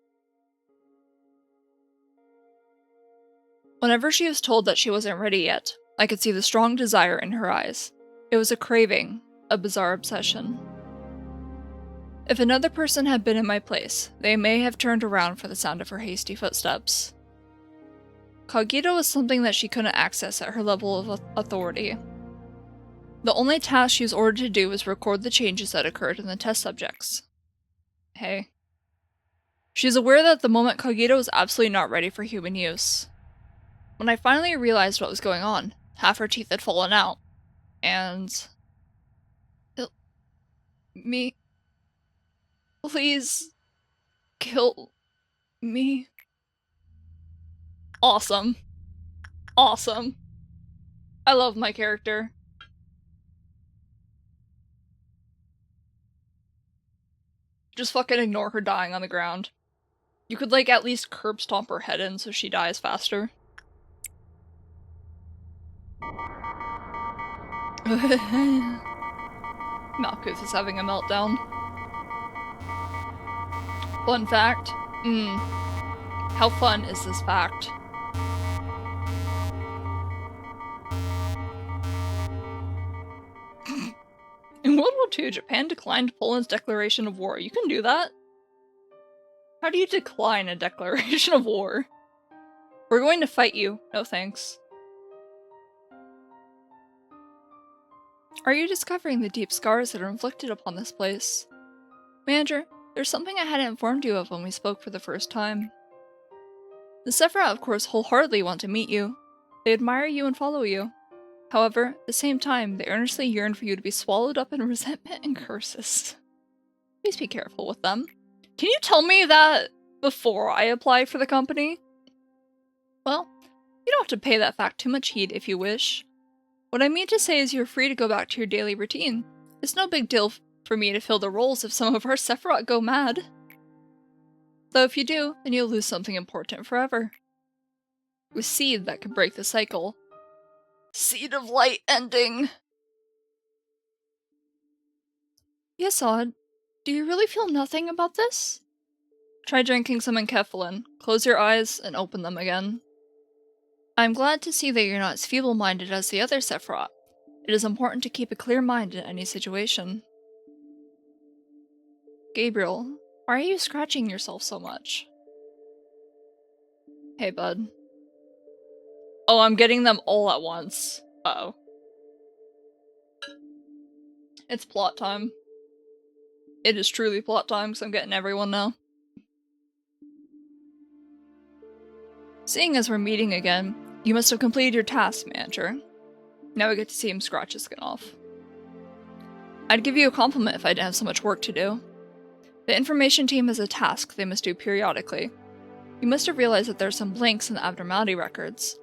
Whenever she was told that she wasn't ready yet, I could see the strong desire in her eyes. It was a craving, a bizarre obsession. If another person had been in my place, they may have turned around for the sound of her hasty footsteps. Cogito was something that she couldn't access at her level of authority. The only task she was ordered to do was record the changes that occurred in the test subjects. Hey. She was aware that at the moment Cogito was absolutely not ready for human use. When I finally realized what was going on, half her teeth had fallen out, and... Me... Please... kill... me... Awesome. Awesome. I love my character. Just fucking ignore her dying on the ground. You could, like, at least curb stomp her head in so she dies faster. Malkuth is having a meltdown. Fun fact. How fun is this fact? In World War II, Japan declined Poland's declaration of war. You can do that? How do you decline a declaration of war? We're going to fight you. No thanks. Are you discovering the deep scars that are inflicted upon this place? Manager, there's something I hadn't informed you of when we spoke for the first time. The Sephiroth, of course, wholeheartedly want to meet you. They admire you and follow you. However, at the same time, they earnestly yearn for you to be swallowed up in resentment and curses. Please be careful with them. Can you tell me that before I apply for the company? Well, you don't have to pay that fact too much heed if you wish. What I mean to say is you're free to go back to your daily routine. It's no big deal for me to fill the roles if some of our Sephiroth go mad. Though if you do, then you'll lose something important forever. A seed that could break the cycle. Seed of light ending! Yesod, do you really feel nothing about this? Try drinking some enkephalin. Close your eyes and open them again. I'm glad to see that you're not as feeble-minded as the other Sephiroth. It is important to keep a clear mind in any situation. Gabriel, why are you scratching yourself so much? Hey, bud. Oh, I'm getting them all at once. Uh-oh. It's plot time. It is truly plot time because I'm getting everyone now. Seeing as we're meeting again, you must have completed your task, manager. Now we get to see him scratch his skin off. I'd give you a compliment if I didn't have so much work to do. The information team has a task they must do periodically. You must have realized that there are some blanks in the abnormality records.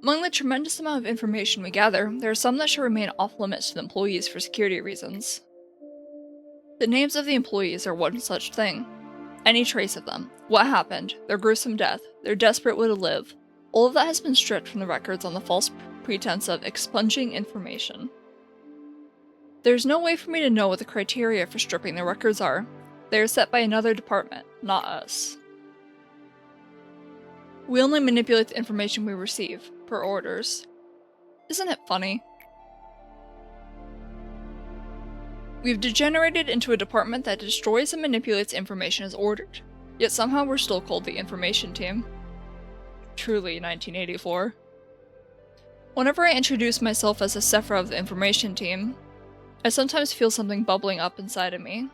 Among the tremendous amount of information we gather, there are some that should remain off-limits to the employees for security reasons. The names of the employees are one such thing. Any trace of them, what happened, their gruesome death, their desperate will to live, all of that has been stripped from the records on the false pretense of expunging information. There's no way for me to know what the criteria for stripping the records are. They are set by another department, not us. We only manipulate the information we receive, per orders. Isn't it funny? We've degenerated into a department that destroys and manipulates information as ordered, yet somehow we're still called the Information Team. Truly 1984. Whenever I introduce myself as a Sephiroth of the Information Team, I sometimes feel something bubbling up inside of me.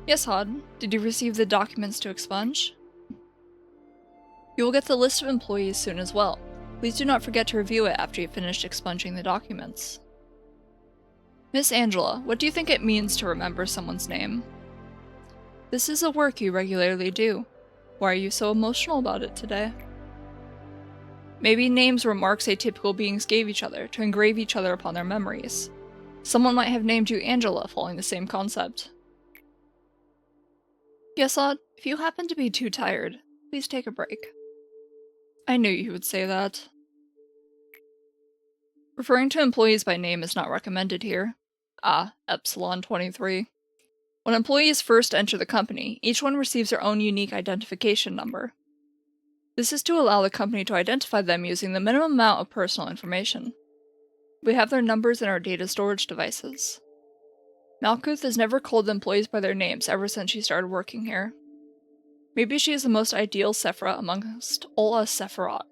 Yesod, did you receive the documents to expunge? You will get the list of employees soon as well. Please do not forget to review it after you've finished expunging the documents. Miss Angela, what do you think it means to remember someone's name? This is a work you regularly do. Why are you so emotional about it today? Maybe names were marks atypical beings gave each other to engrave each other upon their memories. Someone might have named you Angela following the same concept. Yesod, if you happen to be too tired, please take a break. I knew you would say that. Referring to employees by name is not recommended here. Epsilon 23. When employees first enter the company, each one receives their own unique identification number. This is to allow the company to identify them using the minimum amount of personal information. We have their numbers in our data storage devices. Malkuth has never called the employees by their names ever since she started working here. Maybe she is the most ideal Sephiroth amongst all us Sephiroth.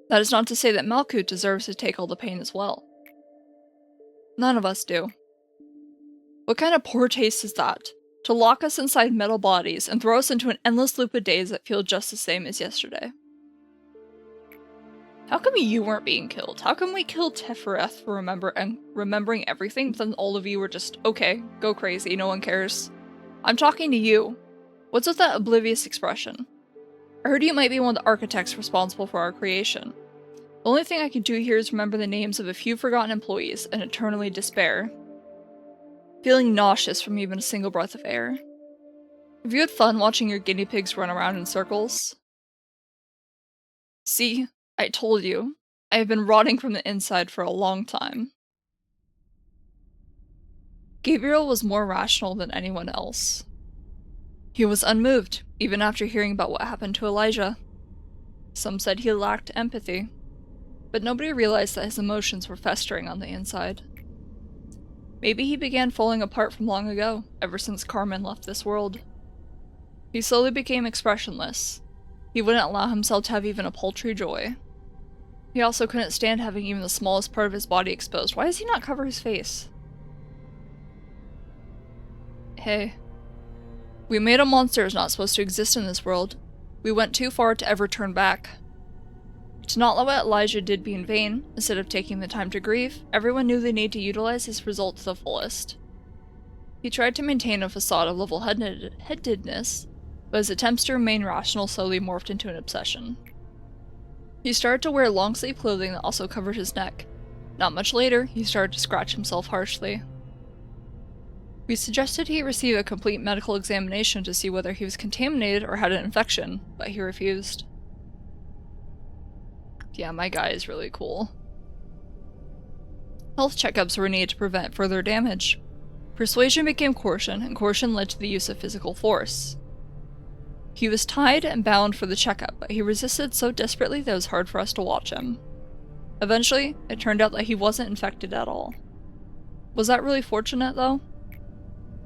That is not to say that Malkuth deserves to take all the pain as well. None of us do. What kind of poor taste is that? To lock us inside metal bodies and throw us into an endless loop of days that feel just the same as yesterday. How come you weren't being killed? How come we killed Teferet for remembering everything, but then all of you were just, okay, go crazy, no one cares? I'm talking to you. What's with that oblivious expression? I heard you might be one of the architects responsible for our creation. The only thing I can do here is remember the names of a few forgotten employees and eternally despair. Feeling nauseous from even a single breath of air. Have you had fun watching your guinea pigs run around in circles? See, I told you. I have been rotting from the inside for a long time. Gabriel was more rational than anyone else. He was unmoved, even after hearing about what happened to Elijah. Some said he lacked empathy, but nobody realized that his emotions were festering on the inside. Maybe he began falling apart from long ago, ever since Carmen left this world. He slowly became expressionless. He wouldn't allow himself to have even a paltry joy. He also couldn't stand having even the smallest part of his body exposed. Why does he not cover his face? Hey. We made a monster who's not supposed to exist in this world. We went too far to ever turn back. To not let what Elijah did be in vain, instead of taking the time to grieve, everyone knew they needed to utilize his result to the fullest. He tried to maintain a facade of level-headedness, but his attempts to remain rational slowly morphed into an obsession. He started to wear long-sleeve clothing that also covered his neck. Not much later, he started to scratch himself harshly. We suggested he receive a complete medical examination to see whether he was contaminated or had an infection, but he refused. Yeah, my guy is really cool. Health checkups were needed to prevent further damage. Persuasion became coercion, and coercion led to the use of physical force. He was tied and bound for the checkup, but he resisted so desperately that it was hard for us to watch him. Eventually, it turned out that he wasn't infected at all. Was that really fortunate, though?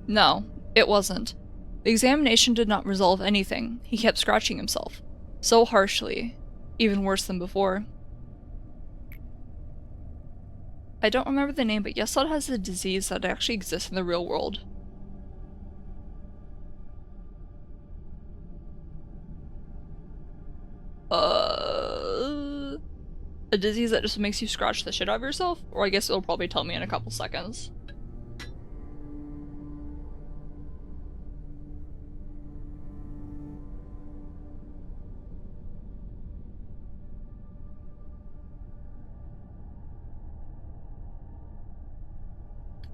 No, it wasn't. The examination did not resolve anything. He kept scratching himself. So harshly. Even worse than before. I don't remember the name, but Yesod has a disease that actually exists in the real world. A disease that just makes you scratch the shit out of yourself? Or I guess it'll probably tell me in a couple seconds.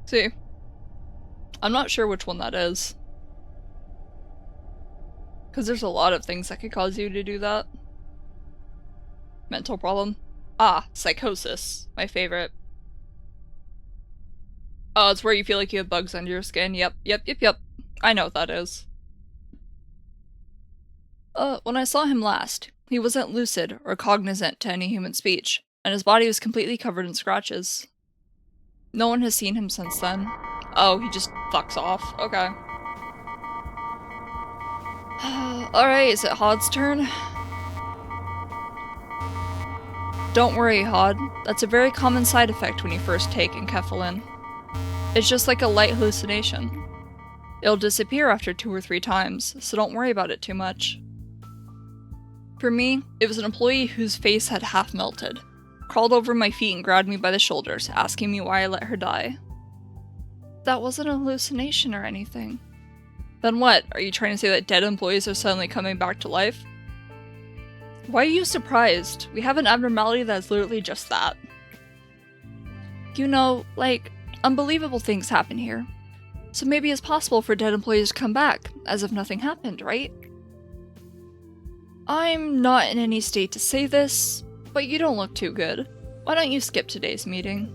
See, I'm not sure which one that is. Because there's a lot of things that could cause you to do that. Mental problem. Ah, psychosis. My favorite. Oh, it's where you feel like you have bugs under your skin. Yep. I know what that is. When I saw him last, he wasn't lucid or cognizant to any human speech, and his body was completely covered in scratches. No one has seen him since then. Oh, he just fucks off. Okay. Alright, is it Hod's turn? Don't worry, Hod. That's a very common side effect when you first take enkephalin. It's just like a light hallucination. It'll disappear after 2 or 3 times, so don't worry about it too much. For me, it was an employee whose face had half melted. Crawled over my feet and grabbed me by the shoulders, asking me why I let her die. That wasn't a hallucination or anything. Then what? Are you trying to say that dead employees are suddenly coming back to life? Why are you surprised? We have an abnormality that is literally just that. You know, like, unbelievable things happen here. So maybe it's possible for dead employees to come back, as if nothing happened, right? I'm not in any state to say this, but you don't look too good. Why don't you skip today's meeting?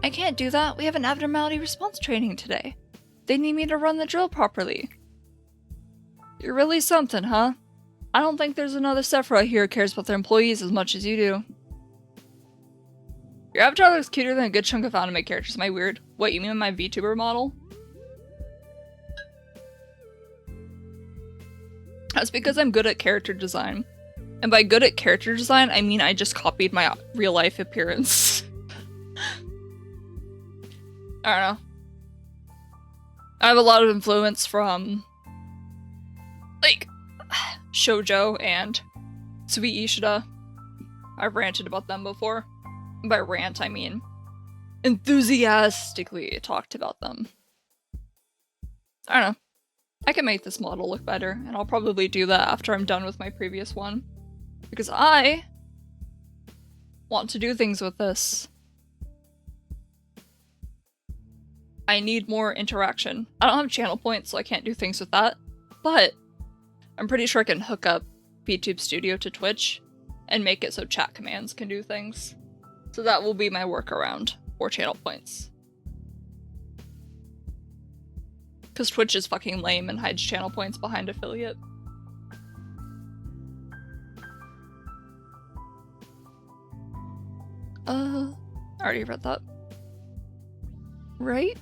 I can't do that. We have an abnormality response training today. They need me to run the drill properly. You're really something, huh? I don't think there's another Sephora here who cares about their employees as much as you do. Your avatar looks cuter than a good chunk of anime characters. Am I weird? What, you mean my VTuber model? That's because I'm good at character design. And by good at character design, I mean I just copied my real-life appearance. I don't know. I have a lot of influence from, like, shoujo and Sweet Ishida. I've ranted about them before. By rant, I mean enthusiastically talked about them. I don't know. I can make this model look better, and I'll probably do that after I'm done with my previous one. Because I want to do things with this. I need more interaction. I don't have channel points, so I can't do things with that. But I'm pretty sure I can hook up VTube Studio to Twitch and make it so chat commands can do things. So that will be my workaround for channel points. Because Twitch is fucking lame and hides channel points behind affiliate. I already read that. Right?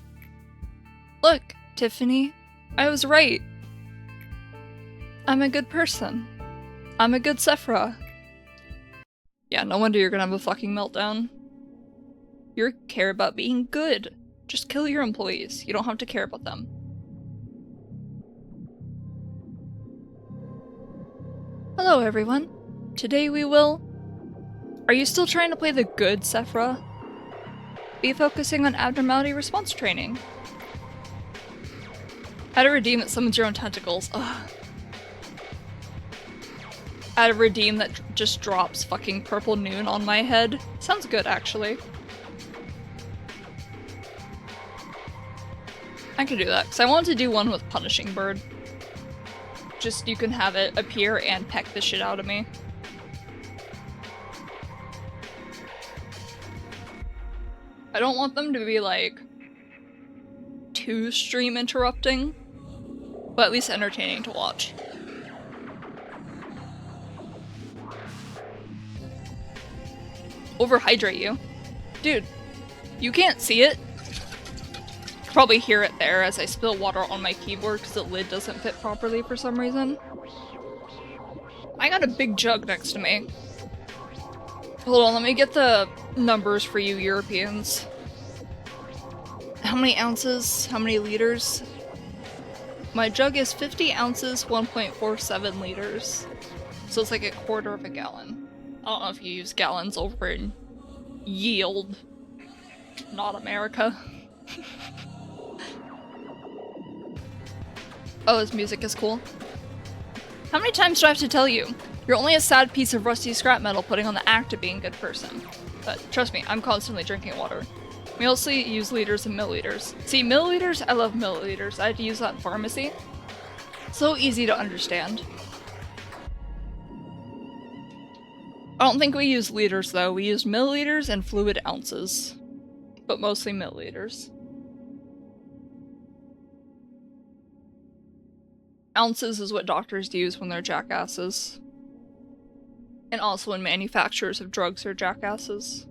Look, Tiffany, I was right. I'm a good person. I'm a good Sephora. Yeah, no wonder you're gonna have a fucking meltdown. You care about being good. Just kill your employees. You don't have to care about them. Hello everyone. Today we will... Are you still trying to play the good Sephra? Be focusing on abnormality response training. How to redeem that summons your own tentacles. Ugh. How to redeem that just drops fucking purple noon on my head. Sounds good, actually. I can do that, because I wanted to do one with Punishing Bird. Just you can have it appear and peck the shit out of me. I don't want them to be like too stream interrupting, but at least entertaining to watch. Overhydrate you. Dude, you can't see it. Probably hear it there as I spill water on my keyboard because the lid doesn't fit properly for some reason. I got a big jug next to me. Hold on, let me get the numbers for you Europeans. How many ounces? How many liters? My jug is 50 ounces, 1.47 liters. So it's like a quarter of a gallon. I don't know if you use gallons over in Yield. Not America. Oh, his music is cool. How many times do I have to tell you? You're only a sad piece of rusty scrap metal putting on the act of being a good person. But trust me, I'm constantly drinking water. We also use liters and milliliters. See, milliliters? I love milliliters. I had to use that in pharmacy. So easy to understand. I don't think we use liters though. We use milliliters and fluid ounces. But mostly milliliters. Ounces is what doctors use when they're jackasses. And also when manufacturers of drugs are jackasses.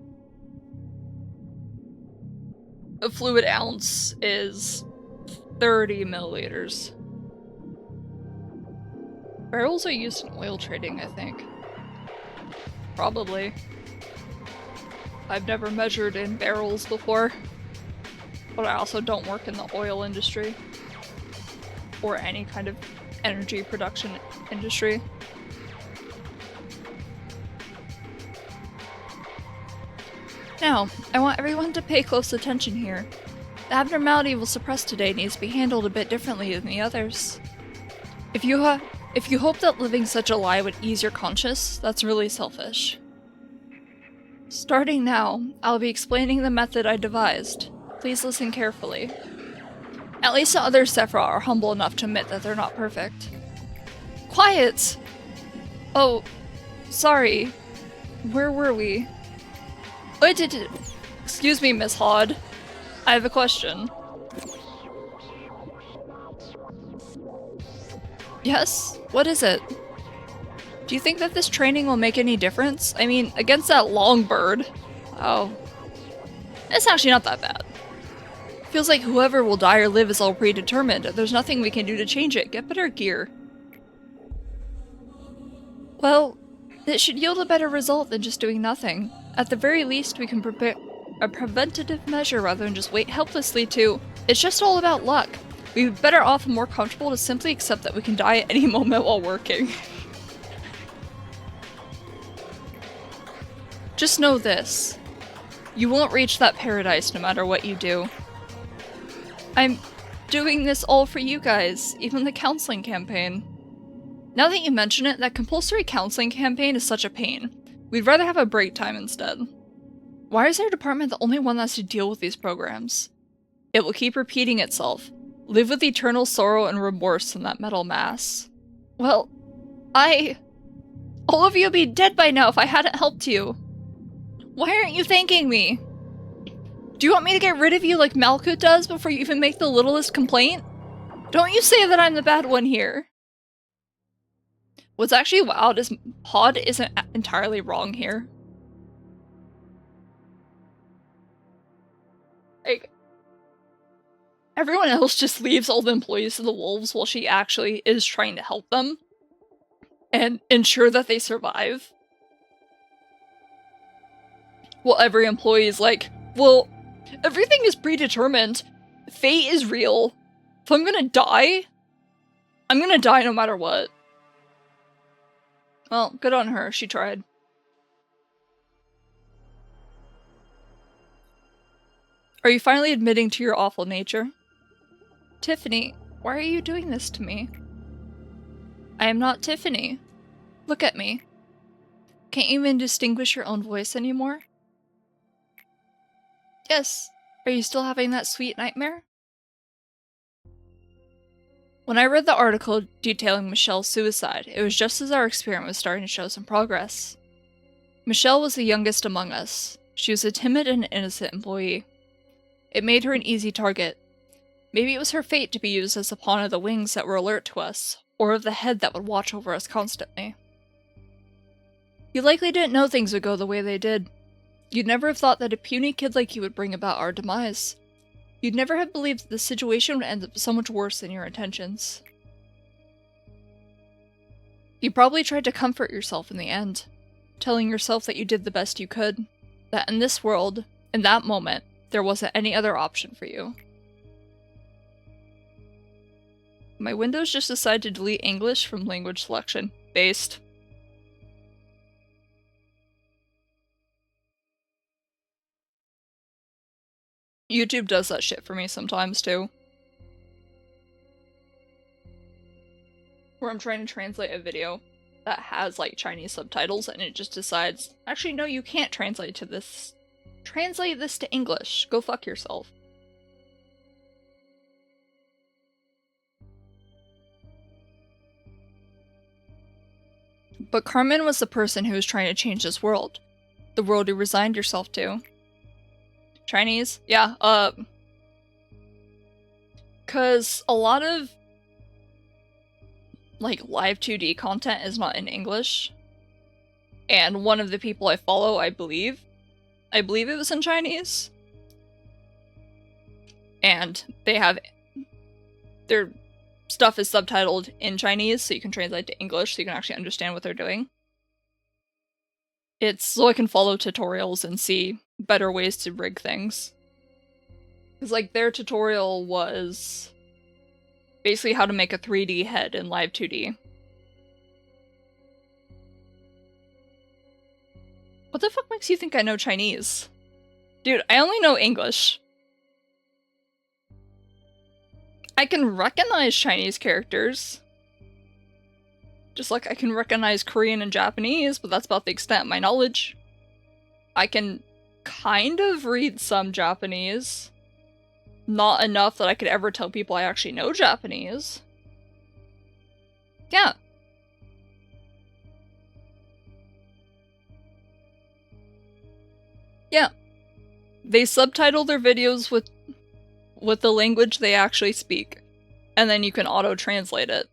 A fluid ounce is 30 milliliters. Barrels are used in oil trading, I think. Probably. I've never measured in barrels before. But I also don't work in the oil industry. Or any kind of energy production industry. Now, I want everyone to pay close attention here. The abnormality we'll suppress today needs to be handled a bit differently than the others. If you hope that living such a lie would ease your conscience, that's really selfish. Starting now, I'll be explaining the method I devised. Please listen carefully. At least the other Sephra are humble enough to admit that they're not perfect. Quiet! Oh, sorry. Where were we? Wait, excuse me, Miss Hod. I have a question. Yes? What is it? Do you think that this training will make any difference? I mean, against that long bird. Oh. It's actually not that bad. Feels like whoever will die or live is all predetermined. There's nothing we can do to change it. Get better gear. Well, it should yield a better result than just doing nothing. At the very least, we can prepare a preventative measure rather than just wait helplessly to... It's just all about luck. We'd be better off and more comfortable to simply accept that we can die at any moment while working. Just know this. You won't reach that paradise no matter what you do. I'm doing this all for you guys, even the counseling campaign. Now that you mention it, that compulsory counseling campaign is such a pain. We'd rather have a break time instead. Why is our department the only one that has to deal with these programs? It will keep repeating itself. Live with eternal sorrow and remorse in that metal mass. Well, all of you would be dead by now if I hadn't helped you. Why aren't you thanking me? Do you want me to get rid of you like Malkuth does before you even make the littlest complaint? Don't you say that I'm the bad one here. What's actually wild is Pod isn't entirely wrong here. Like, everyone else just leaves all the employees to the wolves while she actually is trying to help them and ensure that they survive. Well, every employee is like, well, everything is predetermined. Fate is real. If I'm gonna die no matter what. Well, good on her, she tried. Are you finally admitting to your awful nature? Tiffany, why are you doing this to me? I am not Tiffany. Look at me. Can't you even distinguish your own voice anymore? Yes. Are you still having that sweet nightmare? When I read the article detailing Michelle's suicide, it was just as our experiment was starting to show some progress. Michelle was the youngest among us. She was a timid and innocent employee. It made her an easy target. Maybe it was her fate to be used as a pawn of the wings that were alert to us, or of the head that would watch over us constantly. You likely didn't know things would go the way they did. You'd never have thought that a puny kid like you would bring about our demise. You'd never have believed that the situation would end up so much worse than your intentions. You probably tried to comfort yourself in the end, telling yourself that you did the best you could, that in this world, in that moment, there wasn't any other option for you. My Windows just decided to delete English from language selection. Based. YouTube does that shit for me sometimes too. Where I'm trying to translate a video that has like Chinese subtitles and it just decides, actually no, you can't translate to this. Translate this to English. Go fuck yourself. But Carmen was the person who was trying to change this world. The world you resigned yourself to. Chinese? Yeah, cause a lot of like live 2D content is not in English. And one of the people I follow, I believe it was in Chinese. And they have their stuff is subtitled in Chinese, so you can translate to English so you can actually understand what they're doing. It's so I can follow tutorials and see better ways to rig things. Because, like, their tutorial was basically how to make a 3D head in live 2D. What the fuck makes you think I know Chinese? Dude, I only know English. I can recognize Chinese characters. Just like I can recognize Korean and Japanese, but that's about the extent of my knowledge. I can kind of read some Japanese. Not enough that I could ever tell people I actually know Japanese. Yeah. Yeah. They subtitle their videos with the language they actually speak. And then you can auto-translate it.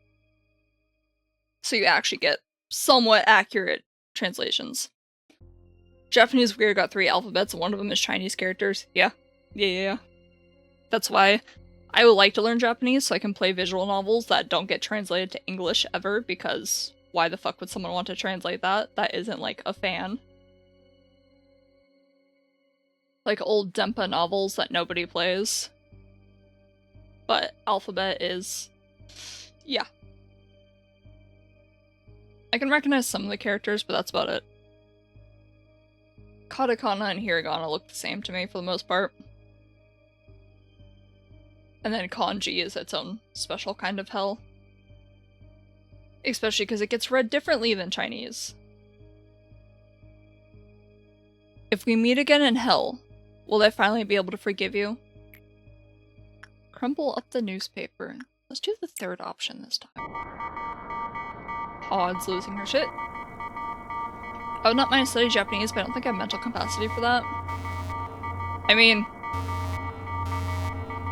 So you actually get somewhat accurate translations. Japanese Weird got 3 alphabets and one of them is Chinese characters. Yeah. Yeah. That's why I would like to learn Japanese so I can play visual novels that don't get translated to English ever, because why the fuck would someone want to translate that? That isn't like a fan. Like old Dempa novels that nobody plays. But alphabet is... yeah. I can recognize some of the characters, but that's about it. Katakana and Hiragana look the same to me for the most part. And then kanji is its own special kind of hell. Especially because it gets read differently than Chinese. If we meet again in hell, will I finally be able to forgive you? Crumple up the newspaper. Let's do the third option this time. Pod's losing her shit. I would not mind studying Japanese, but I don't think I have mental capacity for that. I mean,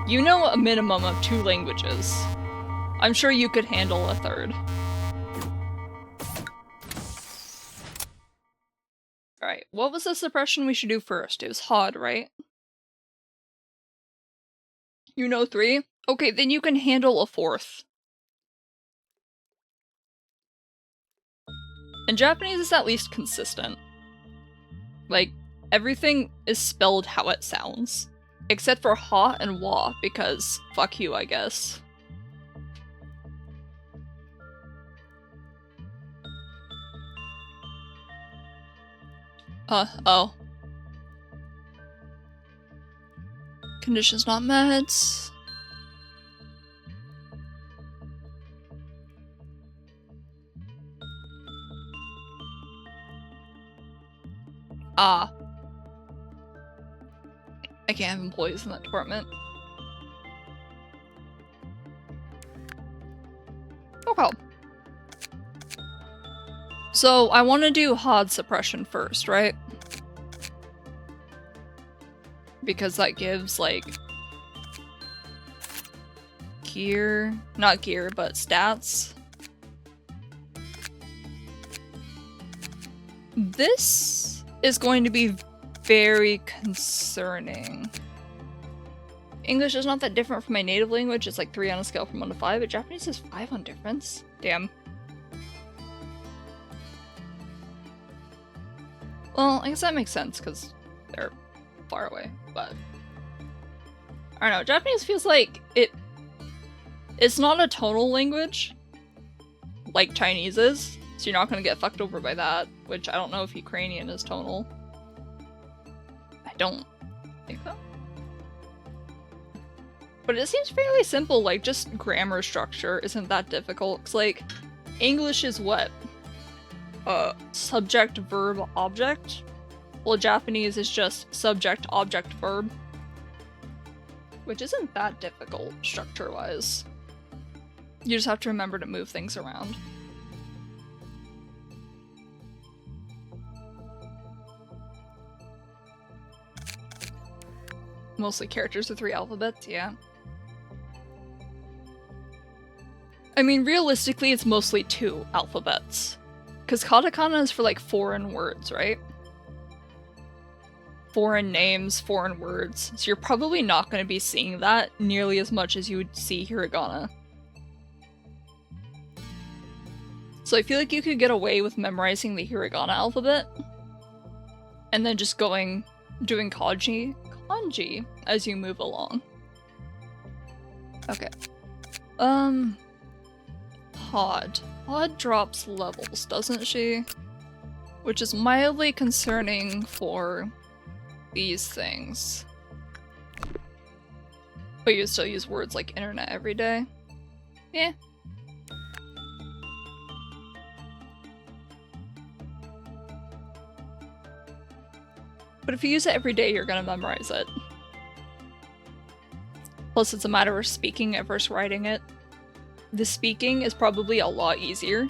you know a minimum of 2 languages. I'm sure you could handle a third. Alright, what was the suppression we should do first? It was HOD, right? You know 3? Okay, then you can handle a 4th. And Japanese is at least consistent. Like, everything is spelled how it sounds. Except for ha and wa, because fuck you, I guess. Oh. Conditions not met. Ah. I can't have employees in that department. Okay. So I want to do HOD suppression first, right? Because that gives, like, gear, not gear, but stats. This is going to be very concerning. English is not that different from my native language. It's like 3 on a scale from 1 to 5, but Japanese is 5 on difference. Damn. Well, I guess that makes sense because they're far away, but I don't know. Japanese feels like it's not a tonal language like Chinese is, so you're not gonna get fucked over by that, which I don't know if Ukrainian is tonal. I don't think so. But it seems fairly simple, like just grammar structure isn't that difficult. Cause like English is what? Subject, verb, object. Well, Japanese is just subject, object, verb. Which isn't that difficult, structure-wise. You just have to remember to move things around. Mostly characters with 3 alphabets, yeah. I mean, realistically, it's mostly 2 alphabets. Because katakana is for, like, foreign words, right? Foreign names, foreign words. So you're probably not going to be seeing that nearly as much as you would see hiragana. So I feel like you could get away with memorizing the hiragana alphabet. And then just doing kanji as you move along. Okay. Hod. Hod drops levels, doesn't she? Which is mildly concerning for these things. But you still use words like internet every day? Yeah. But if you use it every day, you're gonna memorize it. Plus, it's a matter of speaking it versus writing it. The speaking is probably a lot easier.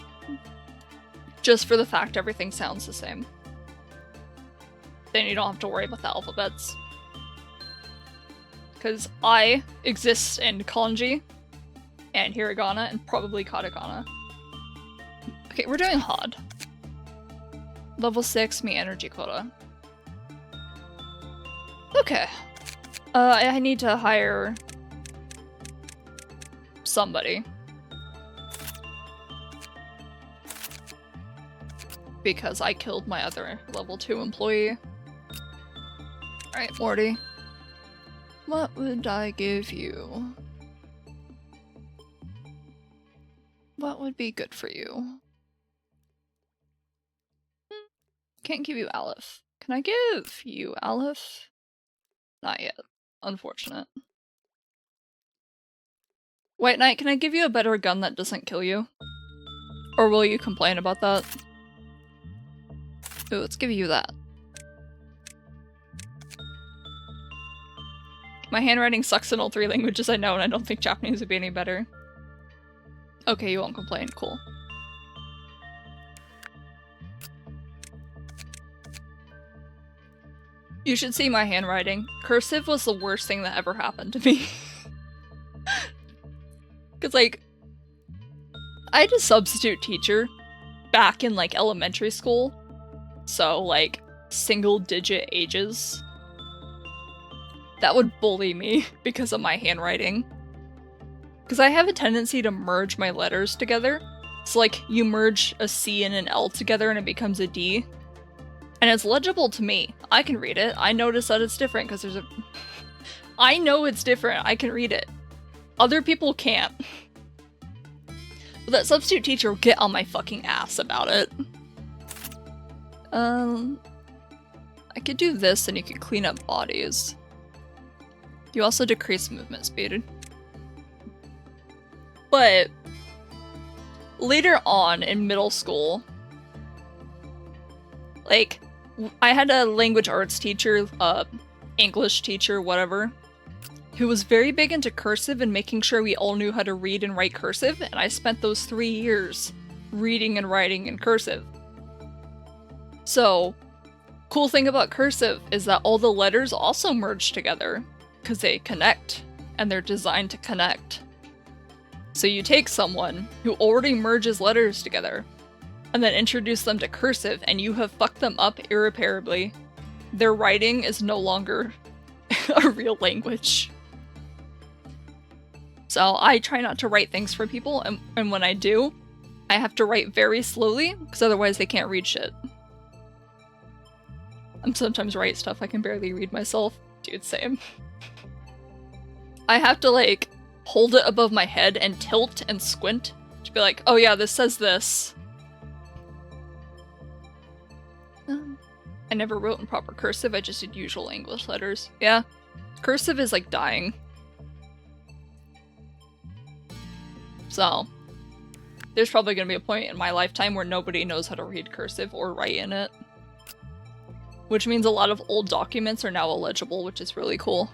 Just for the fact everything sounds the same. Then you don't have to worry about the alphabets. Because I exist in kanji, and hiragana, and probably katakana. Okay, we're doing HOD. Level 6, me energy quota. Okay. I need to hire somebody. Because I killed my other level 2 employee. Alright, Morty. What would I give you? What would be good for you? Can't give you Aleph. Can I give you Aleph? Not yet. Unfortunate. White Knight, can I give you a better gun that doesn't kill you? Or will you complain about that? Ooh, let's give you that. My handwriting sucks in all 3 languages I know, and I don't think Japanese would be any better. Okay, you won't complain. Cool. You should see my handwriting. Cursive was the worst thing that ever happened to me. Cause like, I had a substitute teacher back in like elementary school. So like, single-digit ages. That would bully me because of my handwriting. Because I have a tendency to merge my letters together. So like, you merge a C and an L together and it becomes a D. And it's legible to me. I can read it. I notice that it's different because there's a... I know it's different. I can read it. Other people can't. But that substitute teacher will get on my fucking ass about it. I could do this and you could clean up bodies. You also decrease movement speed. But later on in middle school, like, I had a language arts teacher, English teacher, whatever, who was very big into cursive and making sure we all knew how to read and write cursive, and I spent those 3 years reading and writing in cursive. So, cool thing about cursive is that all the letters also merge together, because they connect, and they're designed to connect. So you take someone who already merges letters together, and then introduce them to cursive, and you have fucked them up irreparably. Their writing is no longer a real language. So I try not to write things for people, and when I do, I have to write very slowly, because otherwise they can't read shit. I sometimes write stuff I can barely read myself. Dude, same. I have to, like, hold it above my head and tilt and squint to be like, oh yeah, this says this. I never wrote in proper cursive, I just did usual English letters. Yeah, cursive is like dying. So, there's probably gonna be a point in my lifetime where nobody knows how to read cursive or write in it. Which means a lot of old documents are now illegible, which is really cool.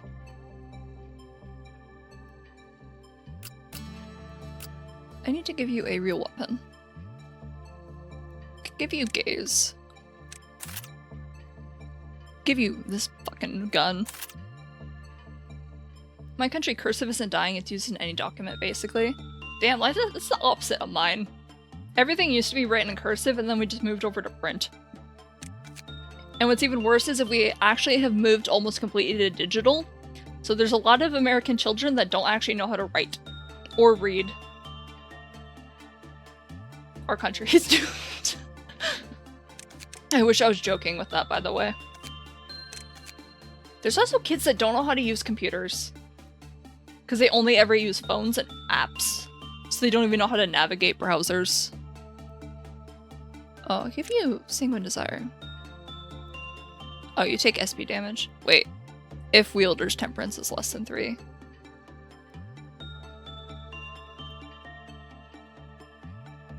I need to give you a real weapon. I could give you gaze. Give you this fucking gun. My country cursive isn't dying, it's used in any document, basically. Damn, that's the opposite of mine. Everything used to be written in cursive, and then we just moved over to print. And what's even worse is if we actually have moved almost completely to digital, so there's a lot of American children that don't actually know how to write or read. Our country is doomed. I wish I was joking with that, by the way. There's also kids that don't know how to use computers. Because they only ever use phones and apps. So they don't even know how to navigate browsers. Oh, I'll give you Sanguine Desire. Oh, you take SP damage? Wait. If Wielder's Temperance is less than 3.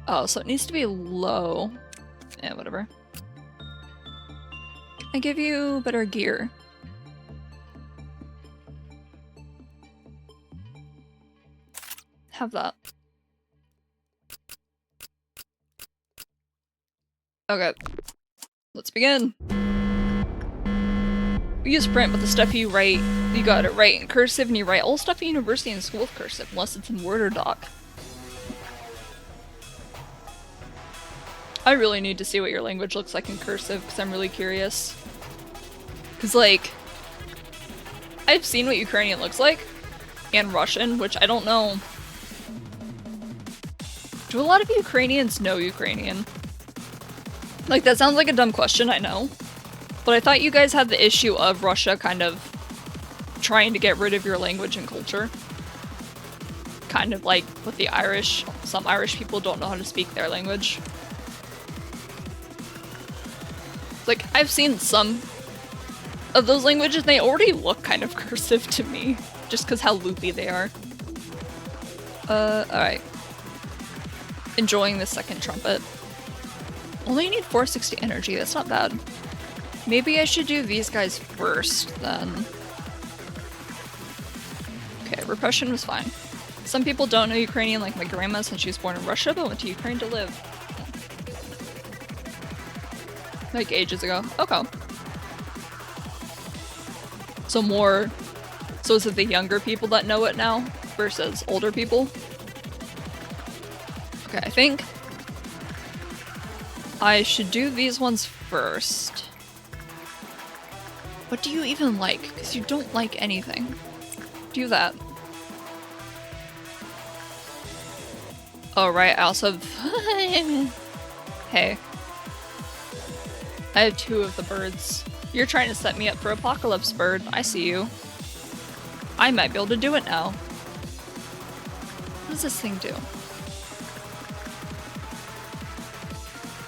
Oh, so it needs to be low. Yeah, whatever. I give you better gear. Have that. Okay. Let's begin. We use print, but the stuff you write, you gotta write in cursive, and you write all stuff at university and school with cursive, unless it's in Word or Doc. I really need to see what your language looks like in cursive, because I'm really curious. Because, like, I've seen what Ukrainian looks like, and Russian, which I don't know. Do a lot of Ukrainians know Ukrainian? Like, that sounds like a dumb question, I know. But I thought you guys had the issue of Russia kind of trying to get rid of your language and culture. Kind of like with the Irish. Some Irish people don't know how to speak their language. Like, I've seen some of those languages, and they already look kind of cursive to me. Just because how loopy they are. Alright. Enjoying the second trumpet. Only need 460 energy, that's not bad. Maybe I should do these guys first, then. Okay, repression was fine. Some people don't know Ukrainian, like my grandma, since she was born in Russia, but went to Ukraine to live. Like ages ago. Okay. So more... So is it the younger people that know it now, versus older people? Okay, I think I should do these ones first. What do you even like? Because you don't like anything. Do that. Oh, right, I also have... Hey. I have 2 of the birds. You're trying to set me up for Apocalypse Bird. I see you. I might be able to do it now. What does this thing do?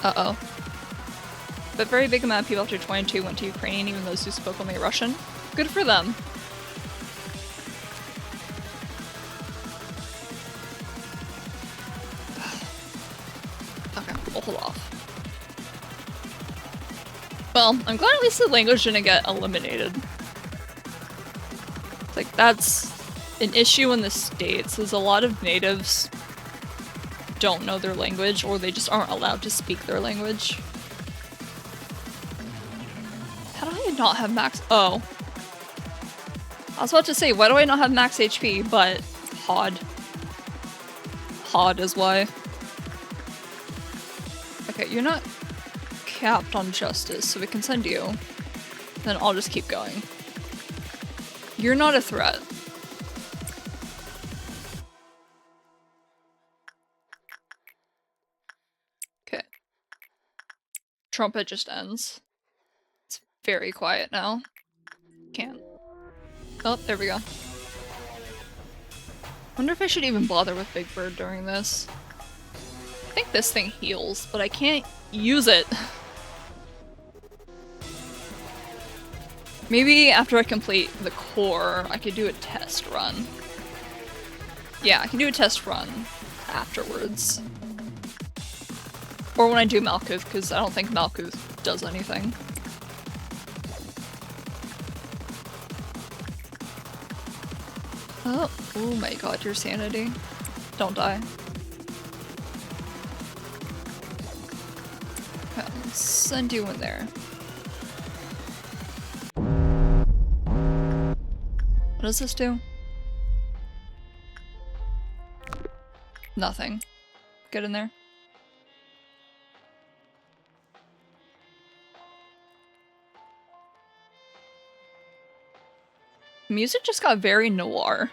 Uh-oh. But very big amount of people after 22 went to Ukrainian, even those who spoke only Russian. Good for them. Okay, we'll hold off. Well, I'm glad at least the language didn't get eliminated. It's like, that's an issue in the States, is a lot of natives don't know their language, or they just aren't allowed to speak their language. How do I not have max- oh. I was about to say, why do I not have max HP, but HOD. HOD is why. Okay, you're not capped on justice, so we can send you. Then I'll just keep going. You're not a threat. Okay. Trumpet just ends. It's very quiet now. Can't. Oh, there we go. Wonder if I should even bother with Big Bird during this. I think this thing heals, but I can't use it. Maybe after I complete the core, I could do a test run. Yeah, I can do a test run afterwards. Or when I do Malkuth, because I don't think Malkuth does anything. Oh my god, your sanity. Don't die. Okay, let's send you in there. What does this do? Nothing. Get in there. Music just got very noir.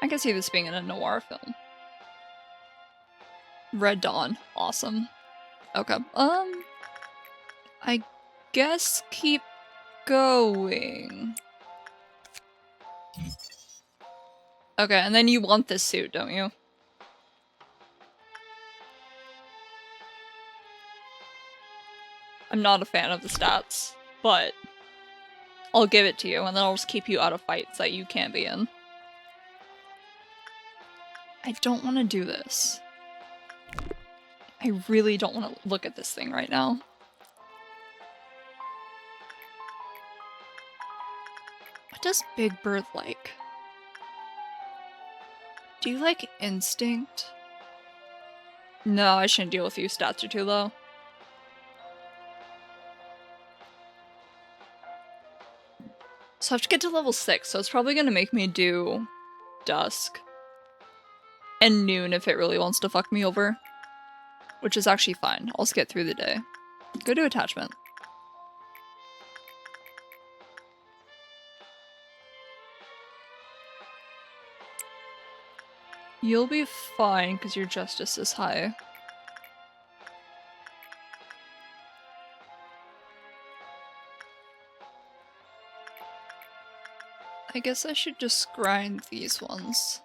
I can see this being in a noir film. Red Dawn. Awesome. Okay. I guess keep going. Okay, and then you want this suit, don't you? I'm not a fan of the stats, but I'll give it to you, and then I'll just keep you out of fights that you can't be in. I don't want to do this. I really don't want to look at this thing right now. What does Big Bird like? Do you like Instinct? No, I shouldn't deal with you. Stats are too low. So I have to get to level 6, so it's probably gonna make me do Dusk. And Noon if it really wants to fuck me over. Which is actually fine. I'll just get through the day. Go to attachment. You'll be fine because your justice is high. I guess I should just grind these ones.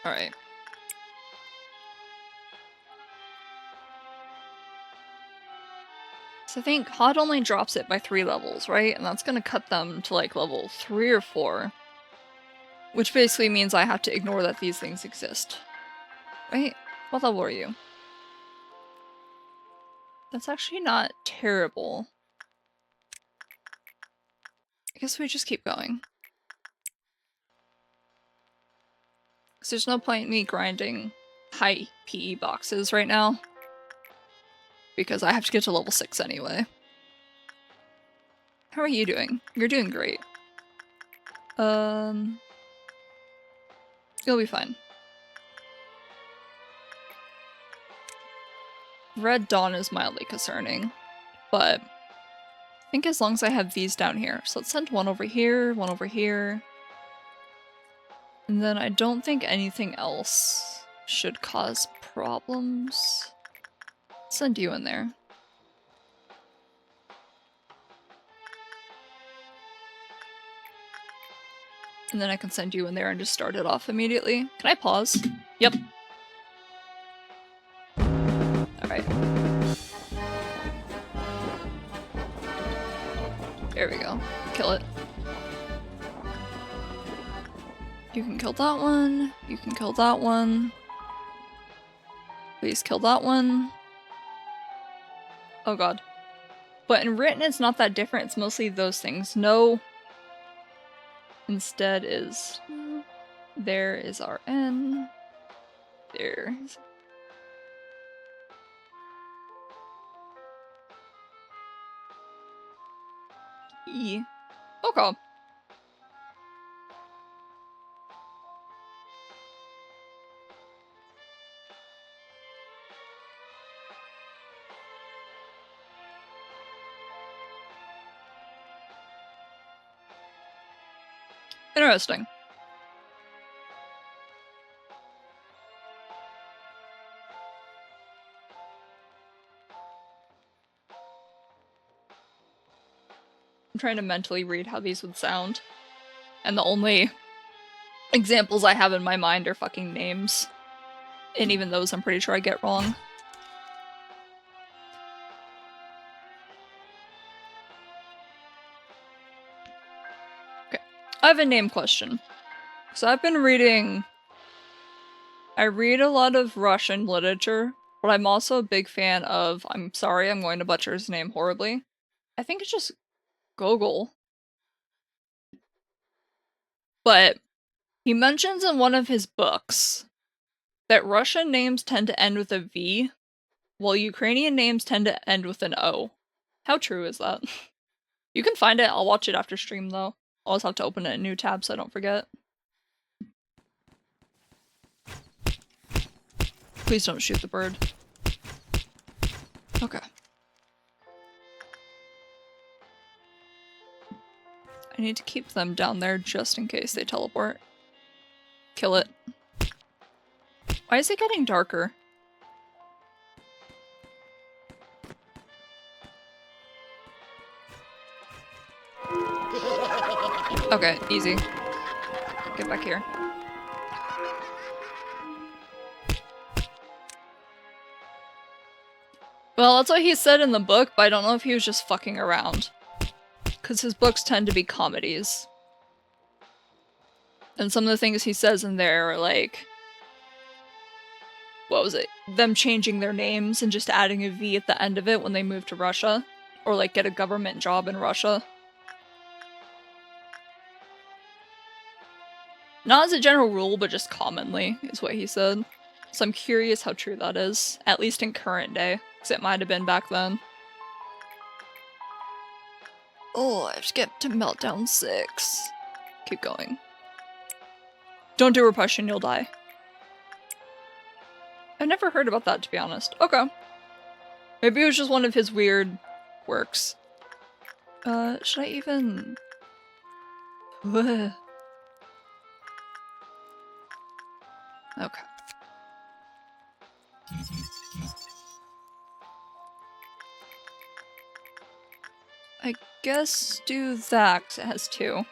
Alright. So I think HOD only drops it by 3 levels, right? And that's gonna cut them to like level 3 or 4. Which basically means I have to ignore that these things exist. Right? What level are you? That's actually not terrible. I guess we just keep going. Because there's no point in me grinding high PE boxes right now. Because I have to get to level 6 anyway. How are you doing? You're doing great. You'll be fine. Red Dawn is mildly concerning, but I think as long as I have these down here. So let's send one over here, one over here. And then I don't think anything else should cause problems. Send you in there. And then I can send you in there and just start it off immediately. Can I pause? Yep. Alright. There we go. Kill it. You can kill that one. You can kill that one. Please kill that one. Oh god. But in written, it's not that different. It's mostly those things. No. Instead is... There is our N. There. E. Okay. Interesting. I'm trying to mentally read how these would sound. And the only examples I have in my mind are fucking names. And even those I'm pretty sure I get wrong. Okay. I have a name question. So I've been reading... I read a lot of Russian literature, but I'm also a big fan of... I'm sorry, I'm going to butcher his name horribly. I think it's just Gogol. But he mentions in one of his books that Russian names tend to end with a V, while Ukrainian names tend to end with an O. How true is that? You can find it, I'll watch it after stream though. I'll always have to open it in a new tab so I don't forget. Please don't shoot the bird. Okay. I need to keep them down there just in case they teleport. Kill it. Why is it getting darker? Okay, easy. Get back here. Well, that's what he said in the book, but I don't know if he was just fucking around. Because his books tend to be comedies. And some of the things he says in there are like... What was it? Them changing their names and just adding a V at the end of it when they move to Russia. Or like get a government job in Russia. Not as a general rule, but just commonly, is what he said. So I'm curious how true that is, at least in current day, because it might have been back then. Oh, I've skipped to Meltdown 6. Keep going. Don't do repression, you'll die. I've never heard about that, to be honest. Okay. Maybe it was just one of his weird works. Should I even... Ugh. Okay. I guess do that, 'cause it has 2.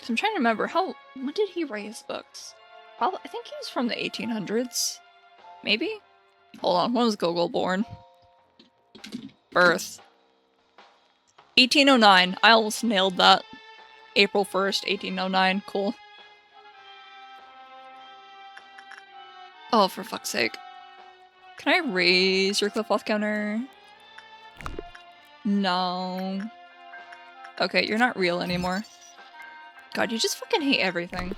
So I'm trying to remember, when did he write his books? Probably, I think he was from the 1800s. Maybe? Hold on, when was Gogol born? Birth. 1809. I almost nailed that. April 1st, 1809. Cool. Oh, for fuck's sake. Can I raise your cliff off counter? No. Okay, you're not real anymore. God, you just fucking hate everything.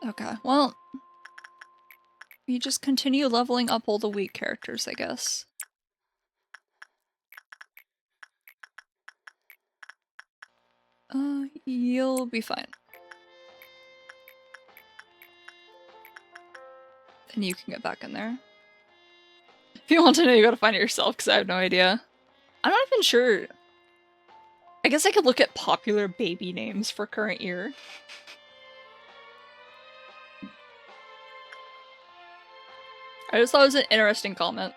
Okay, well... You just continue leveling up all the weak characters, I guess. You'll be fine. And you can get back in there. If you want to know, you gotta find it yourself, because I have no idea. I'm not even sure. I guess I could look at popular baby names for current year. I just thought it was an interesting comment.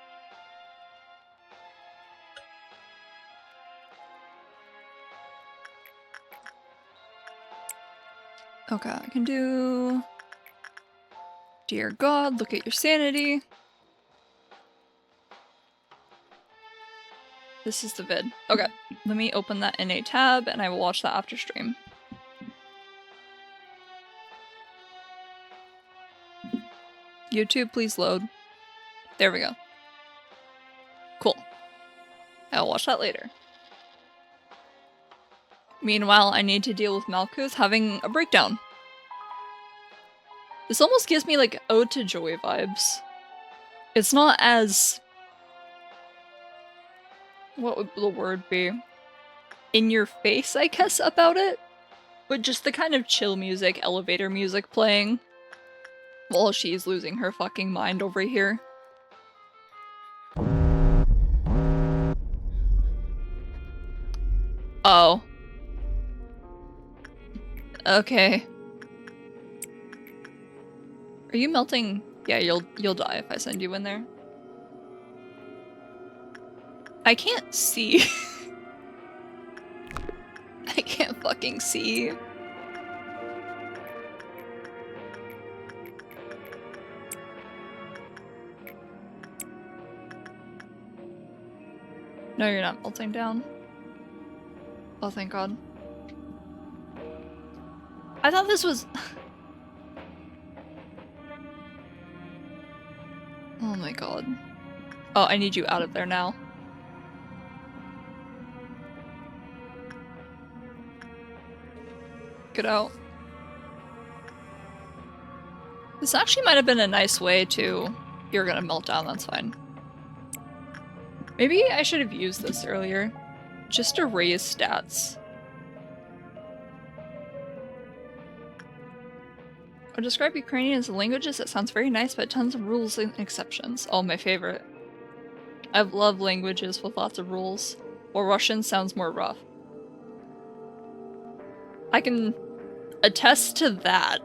Okay, I can do... Dear God, look at your sanity. This is the vid. Okay, let me open that in a tab and I will watch that after stream. YouTube, please load. There we go. Cool. I'll watch that later. Meanwhile, I need to deal with Malkuth having a breakdown. This almost gives me like Ode to Joy vibes. It's not as... what would the word be? In your face, I guess, about it? But just the kind of chill music, elevator music playing while she's losing her fucking mind over here. Oh. Okay. Are you melting? Yeah, you'll die if I send you in there. I can't see. I can't fucking see. No, you're not melting down. Oh, thank God. I thought this was... Oh my God. Oh, I need you out of there now. Get out. This actually might have been a nice way to... You're gonna melt down, that's fine. Maybe I should have used this earlier. Just to raise stats. Or describe Ukrainian as a language that sounds very nice, but tons of rules and exceptions. Oh, my favorite. I love languages with lots of rules. While Russian sounds more rough. I can attest to that.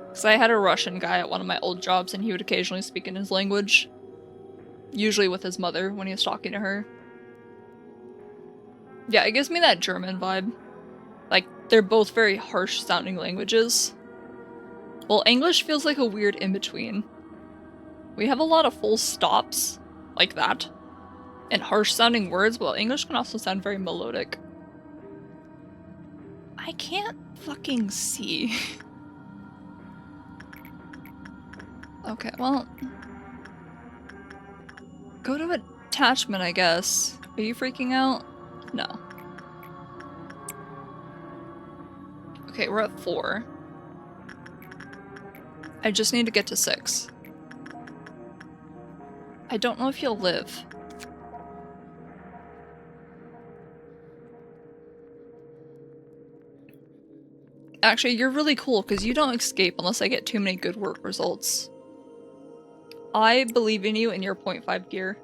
Because I had a Russian guy at one of my old jobs and he would occasionally speak in his language. Usually with his mother when he was talking to her. Yeah, it gives me that German vibe. Like, they're both very harsh sounding languages. Well, English feels like a weird in-between. We have a lot of full stops, like that, and harsh sounding words, while English can also sound very melodic. I can't fucking see. Okay, well... Go to attachment, I guess. Are you freaking out? No. Okay, we're at 4. I just need to get to 6. I don't know if you'll live. Actually, you're really cool because you don't escape unless I get too many good work results. I believe in you and your 0.5 gear.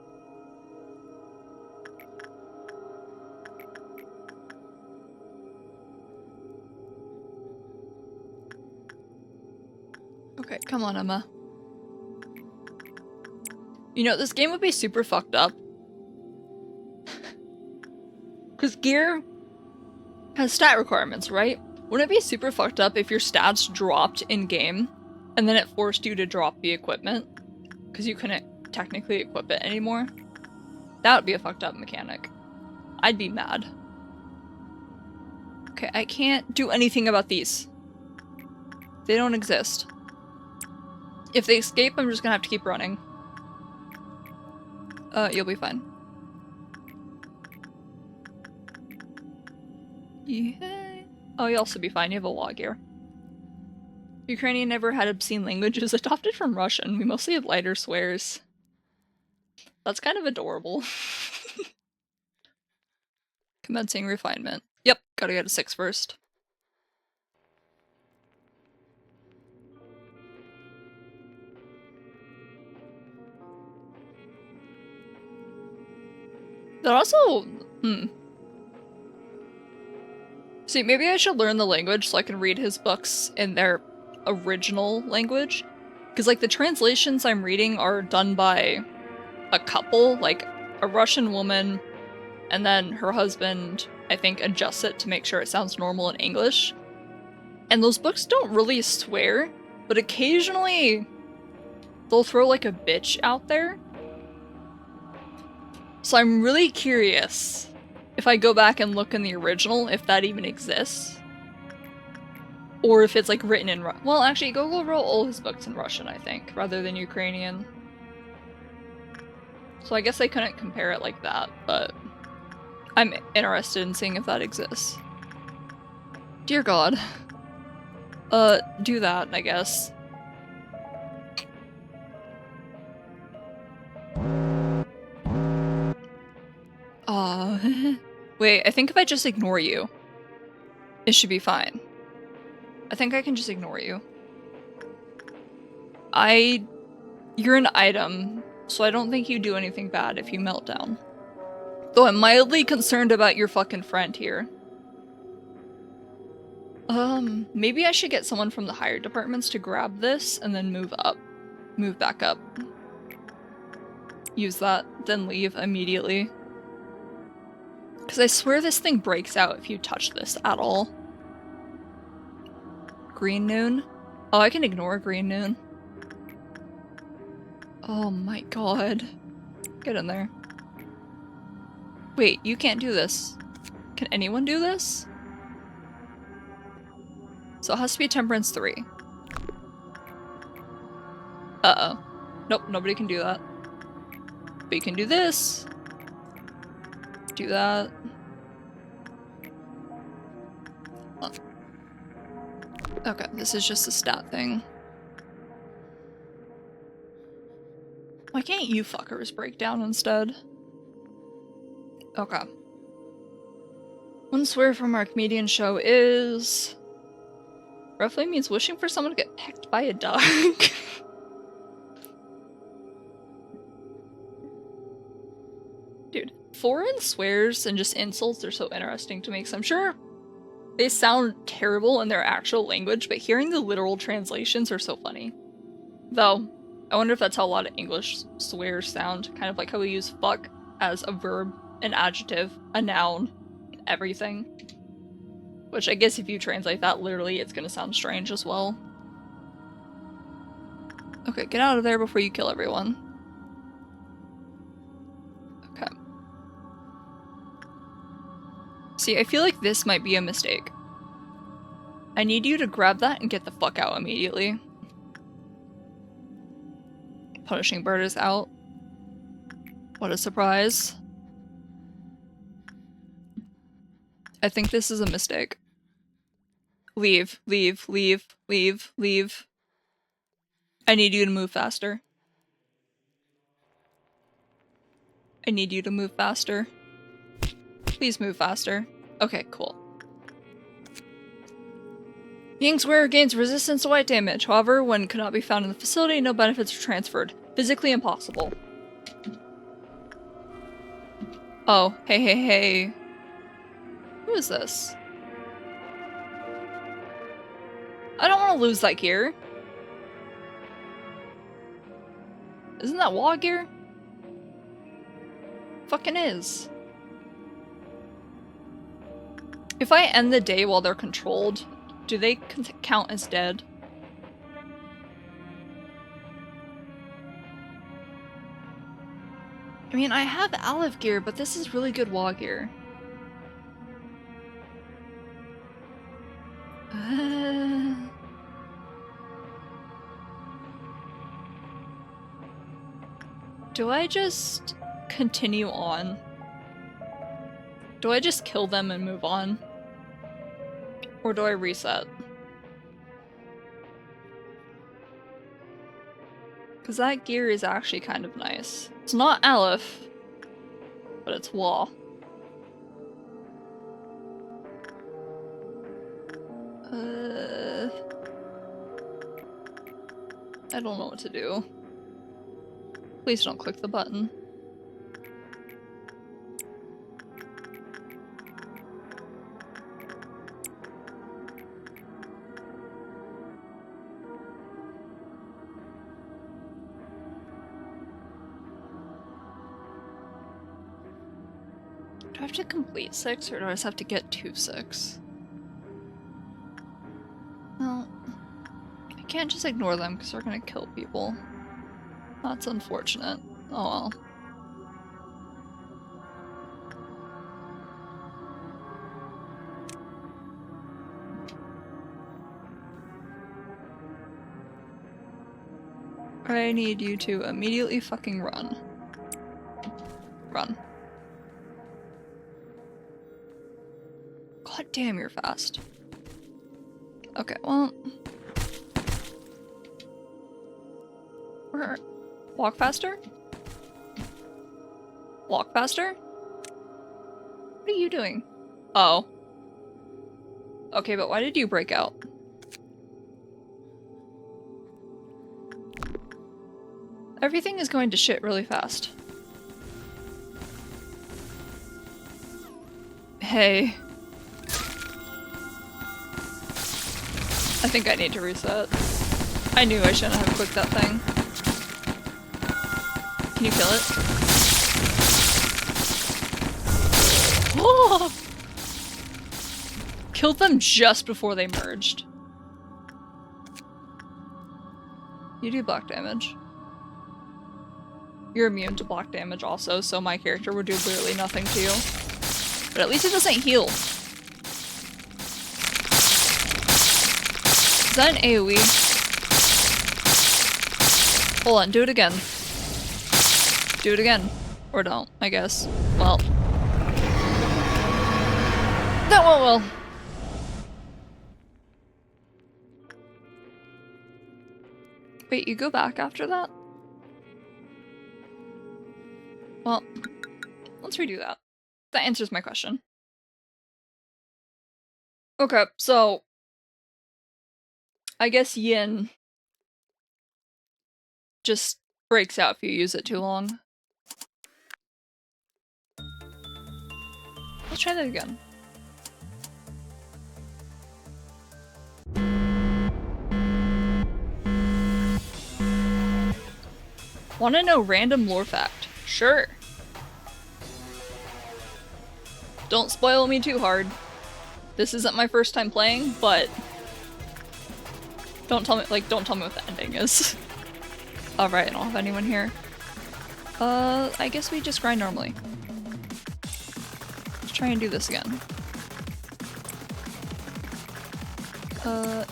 Okay, come on, Emma. You know, this game would be super fucked up. Because gear has stat requirements, right? Wouldn't it be super fucked up if your stats dropped in-game, and then it forced you to drop the equipment? Because you couldn't technically equip it anymore? That would be a fucked up mechanic. I'd be mad. Okay, I can't do anything about these. They don't exist. If they escape, I'm just gonna have to keep running. You'll be fine. Yeah. Oh, you'll also be fine. You have a log here. Ukrainian never had obscene languages adopted from Russian. We mostly have lighter swears. That's kind of adorable. Commencing refinement. Yep, gotta get a 6 first. That also... See, maybe I should learn the language so I can read his books in their original language. Because, like, the translations I'm reading are done by a couple, like a Russian woman, and then her husband, I think, adjusts it to make sure it sounds normal in English. And those books don't really swear, but occasionally they'll throw, like, a bitch out there. So I'm really curious if I go back and look in the original, if that even exists. Or if it's, like, written in well, actually, Gogol wrote all his books in Russian, I think, rather than Ukrainian. So I guess I couldn't compare it like that, but I'm interested in seeing if that exists. Dear God. Do that, I guess. Wait, I think if I just ignore you, it should be fine. I think I can just ignore you. You're an item, so I don't think you do anything bad if you melt down. Though I'm mildly concerned about your fucking friend here. Maybe I should get someone from the higher departments to grab this and then move up. Move back up. Use that, then leave immediately. Because I swear this thing breaks out if you touch this at all. Green noon? Oh, I can ignore green noon. Oh my god. Get in there. Wait, you can't do this. Can anyone do this? So it has to be Temperance 3. Uh-oh. Nope, nobody can do that. But you can do this. Do that. Oh. Okay, this is just a stat thing. Why can't you fuckers break down instead? Okay. One swear from our comedian show is... roughly means wishing for someone to get pecked by a dog. Dude, foreign swears and just insults are so interesting to me, because I'm sure they sound terrible in their actual language, but hearing the literal translations are so funny. Though, I wonder if that's how a lot of English swears sound, kind of like how we use fuck as a verb, an adjective, a noun, everything. Which I guess if you translate that literally, it's gonna sound strange as well. Okay, get out of there before you kill everyone. Okay. See, I feel like this might be a mistake. I need you to grab that and get the fuck out immediately. Punishing Bird is out. What a surprise. I think this is a mistake. Leave, leave, leave, leave, leave. I need you to move faster. I need you to move faster. Please move faster. Okay, cool. Ying's wearer gains resistance to white damage. However, when cannot be found in the facility, no benefits are transferred. Physically impossible. Oh, hey, hey, hey. Who is this? I don't want to lose that gear. Isn't that wall gear? Fucking is. If I end the day while they're controlled, do they count as dead? I mean, I have Olive gear, but this is really good wall gear. Do I just continue on? Do I just kill them and move on? Or do I reset? Because that gear is actually kind of nice. It's not Aleph, but it's Wall. I don't know what to do. Please don't click the button. have to complete 6 or do I just have to get to 6? Well, I can't just ignore them because they're gonna kill people. That's unfortunate. Oh well. I need you to immediately fucking run. Run. God damn, you're fast. Okay, well... Walk faster? Walk faster? What are you doing? Oh. Okay, but why did you break out? Everything is going to shit really fast. Hey. I think I need to reset. I knew I shouldn't have clicked that thing. Can you kill it? Oh! Killed them just before they merged. You do block damage. You're immune to block damage also, so my character would do literally nothing to you. But at least it doesn't heal. Is that an AoE? Hold on, do it again. Do it again. Or don't, I guess. Well. That went well. Wait, you go back after that? Well, let's redo that. That answers my question. Okay, so... I guess Yin just breaks out if you use it too long. Let's try that again. Wanna know random lore fact? Sure. Don't spoil me too hard. This isn't my first time playing, but don't tell me what the ending is. Alright, I don't have anyone here. I guess we just grind normally. Let's try and do this again. No.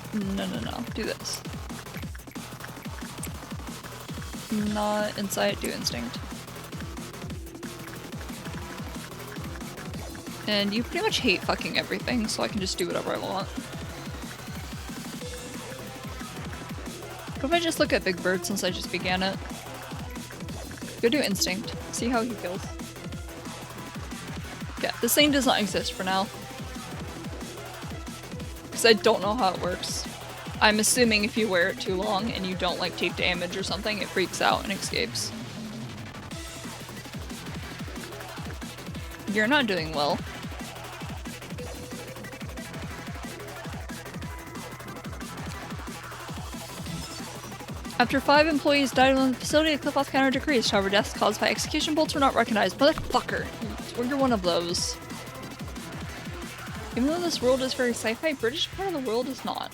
Do this. Not insight, do instinct. And you pretty much hate fucking everything, so I can just do whatever I want. What if I just look at Big Bird since I just began it? Go do instinct. See how he feels. Yeah, this thing does not exist for now. Because I don't know how it works. I'm assuming if you wear it too long and you don't like take damage or something, it freaks out and escapes. You're not doing well. After 5 employees died on the facility, the clip-off counter decreased. However, deaths caused by execution bolts were not recognized. Motherfucker! You're one of those. Even though this world is very sci-fi, British part of the world is not.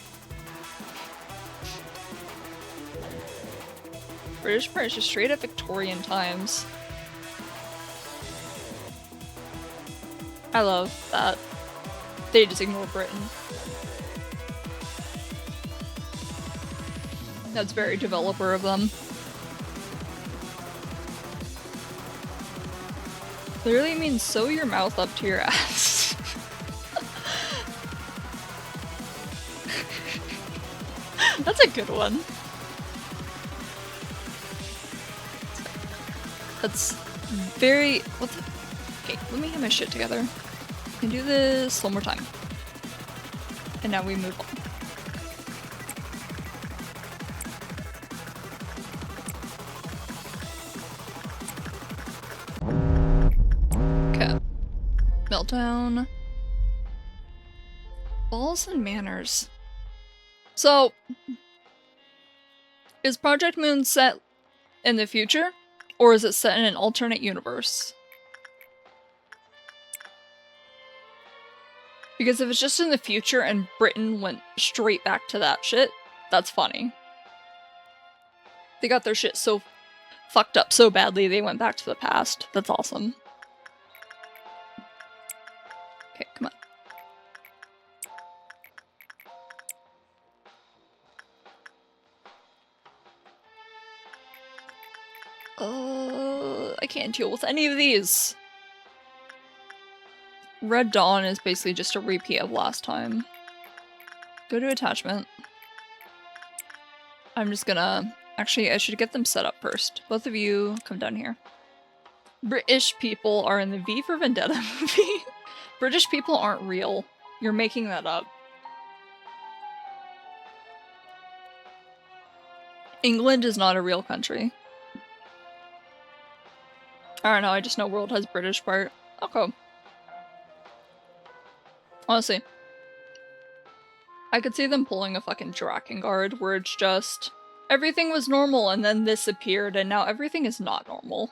British part is just straight up Victorian times. I love that. They just ignore Britain. That's very developer of them. Literally means sew your mouth up to your ass. That's a good one. That's very... what the... Okay, let me get my shit together. I can do this one more time. And now we move on. Okay. Meltdown. Balls and manners. So... is Project Moon set in the future? Or is it set in an alternate universe? Because if it's just in the future and Britain went straight back to that shit, that's funny. They got their shit so fucked up so badly they went back to the past. That's awesome. Okay, come on. I can't deal with any of these. Red Dawn is basically just a repeat of last time. Go to attachment. I'm just gonna... Actually, I should get them set up first. Both of you, come down here. British people are in the V for Vendetta movie. British people aren't real. You're making that up. England is not a real country. I don't know, I just know world has British part. Okay. Honestly. I could see them pulling a fucking Drakengard where it's just... Everything was normal and then this appeared and now everything is not normal.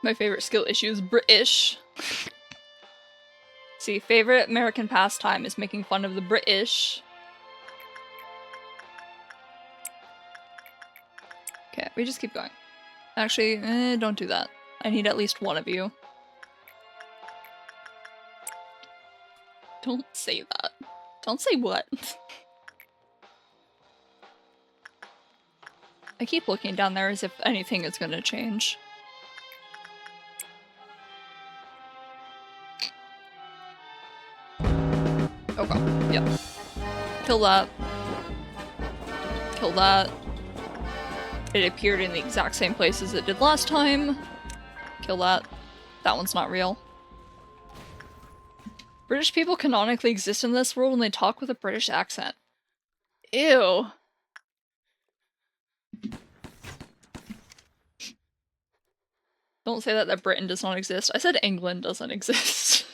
My favorite skill issue is British. See, favorite American pastime is making fun of the British. Okay, we just keep going. Actually, don't do that. I need at least one of you. Don't say that. Don't say what? I keep looking down there as if anything is gonna change. Okay, yep. Kill that. Kill that. It appeared in the exact same place as it did last time. Kill that. That one's not real. British people canonically exist in this world and they talk with a British accent. Ew. Don't say that Britain does not exist. I said England doesn't exist.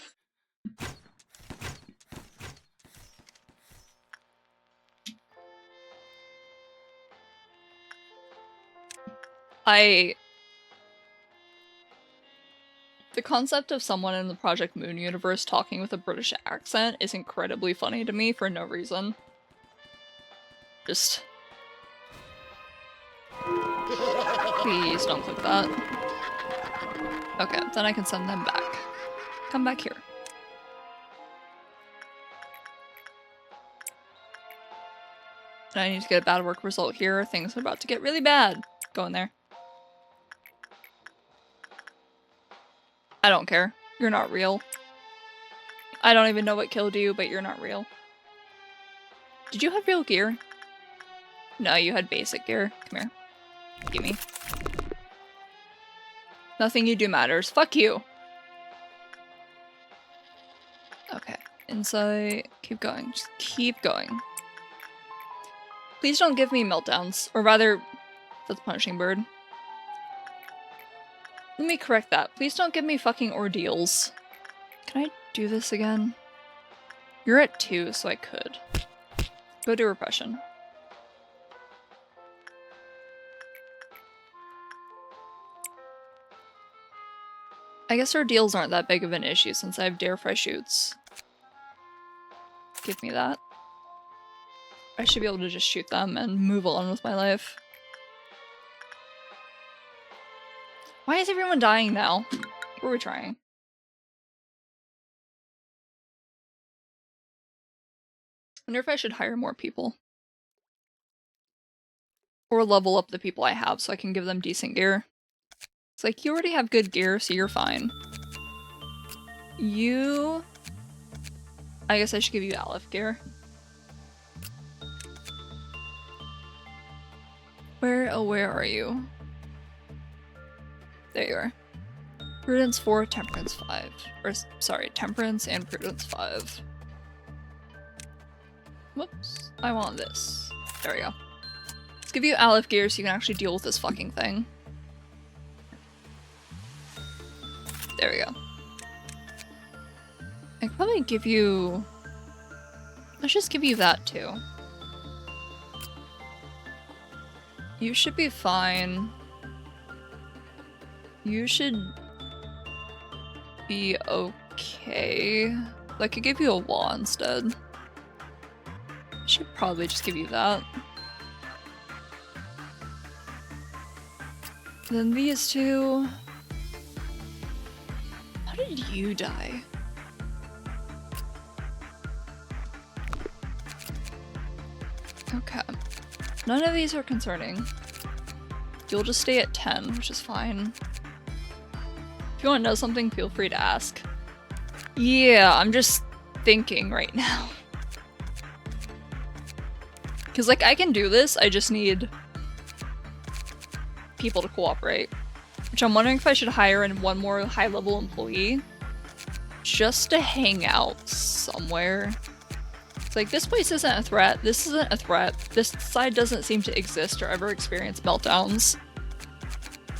The concept of someone in the Project Moon universe talking with a British accent is incredibly funny to me for no reason. Just... Please don't click that. Okay, then I can send them back. Come back here. And I need to get a bad work result here. Things are about to get really bad. Go in there. I don't care. You're not real. I don't even know what killed you, but you're not real. Did you have real gear? No, you had basic gear. Come here. Gimme. Nothing you do matters. Fuck you! Okay. Insight. Keep going. Just keep going. Please don't give me meltdowns. Or rather, that's Punishing Bird. Let me correct that. Please don't give me fucking ordeals. Can I do this again? You're at 2, so I could. Go do repression. I guess ordeals aren't that big of an issue since I have Dare Fresh Shoots. Give me that. I should be able to just shoot them and move on with my life. Why is everyone dying now? What were we trying? I wonder if I should hire more people. Or level up the people I have so I can give them decent gear. It's like, you already have good gear, so you're fine. You... I guess I should give you Aleph gear. Where are you? There you are. Prudence 4, Temperance 5. Or, sorry, Temperance and Prudence 5. Whoops. I want this. There we go. Let's give you Aleph gear so you can actually deal with this fucking thing. There we go. I could probably give you... Let's just give you that too. You should be fine. You should be okay. I could give you a wall instead. I should probably just give you that. Then these two... How did you die? Okay. None of these are concerning. You'll just stay at 10, which is fine. If you want to know something, feel free to ask. Yeah, I'm just thinking right now. Because, like, I can do this, I just need people to cooperate. Which I'm wondering if I should hire in one more high-level employee. Just to hang out somewhere. It's like, this place isn't a threat, this isn't a threat, this side doesn't seem to exist or ever experience meltdowns.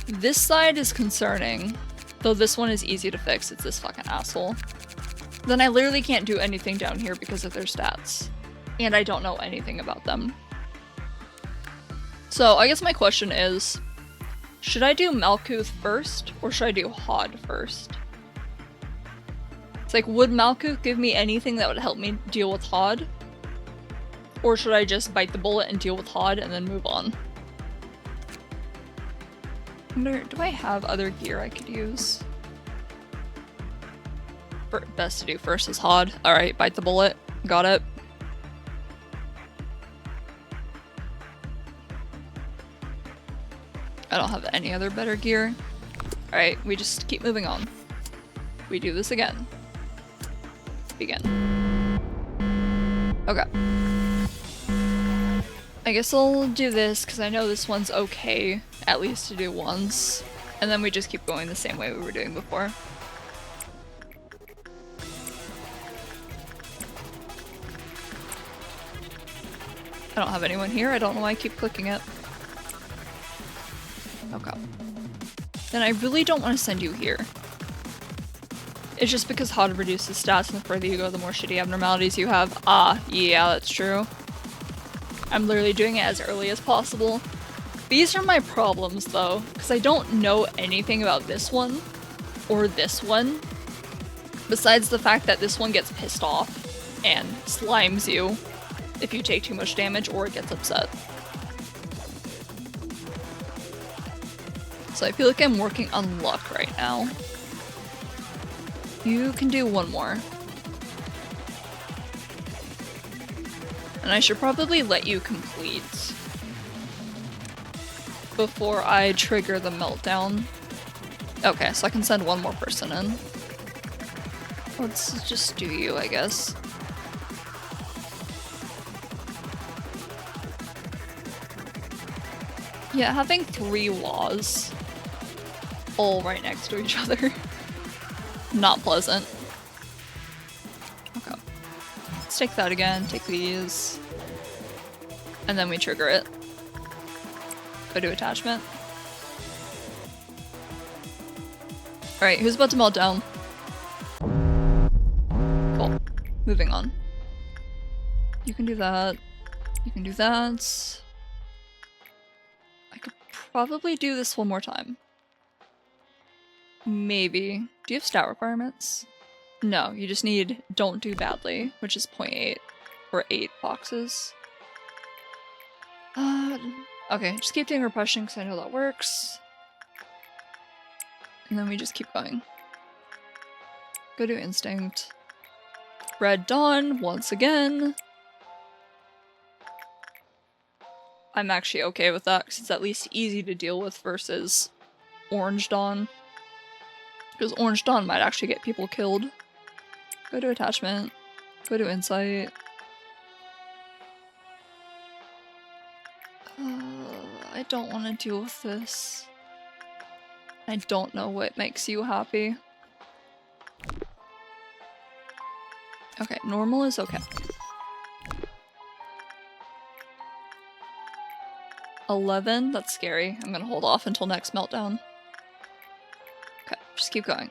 This side is concerning, though this one is easy to fix, it's this fucking asshole. Then I literally can't do anything down here because of their stats. And I don't know anything about them. So I guess my question is, should I do Malkuth first, or should I do Hod first? It's like, would Malkuth give me anything that would help me deal with Hod? Or should I just bite the bullet and deal with Hod and then move on? I wonder, do I have other gear I could use? Best to do first is Hod. Alright, bite the bullet. Got it. I don't have any other better gear. Alright, we just keep moving on. We do this again. Begin. Okay. I guess I'll do this because I know this one's okay, at least to do once. And then we just keep going the same way we were doing before. I don't have anyone here, I don't know why I keep clicking it. Okay. Then I really don't want to send you here. It's just because Hod reduces stats, and the further you go, the more shitty abnormalities you have. Ah, yeah, that's true. I'm literally doing it as early as possible. These are my problems, though, because I don't know anything about this one, or this one, besides the fact that this one gets pissed off and slimes you if you take too much damage or it gets upset. So I feel like I'm working on luck right now. You can do one more. And I should probably let you complete before I trigger the meltdown. Okay, so I can send one more person in. Let's just do you, I guess. Yeah, having 3 laws all right next to each other. Not pleasant. Okay. Let's take that again, take these. And then we trigger it. Go to attachment. Alright, who's about to melt down? Cool. Moving on. You can do that. You can do that. I could probably do this one more time. Maybe. Do you have stat requirements? No, you just need don't do badly, which is 0.8 or 8 boxes. Okay, just keep doing repression because I know that works. And then we just keep going. Go to instinct. Red Dawn once again. I'm actually okay with that because it's at least easy to deal with versus Orange Dawn. Because Orange Dawn might actually get people killed. Go to attachment. Go to insight. I don't want to deal with this. I don't know what makes you happy. Okay, normal is okay. 11, that's scary. I'm gonna hold off until next meltdown. Okay, just keep going.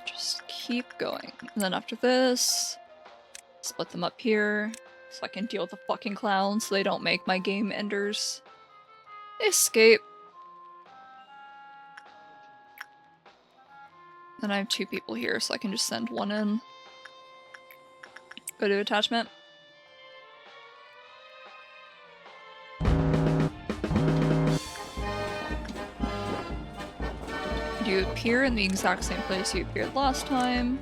Just keep going. And then after this, split them up here so I can deal with the fucking clowns so they don't make my game enders. Escape. Then I have 2 people here, so I can just send one in. Go to attachment. You appear in the exact same place you appeared last time.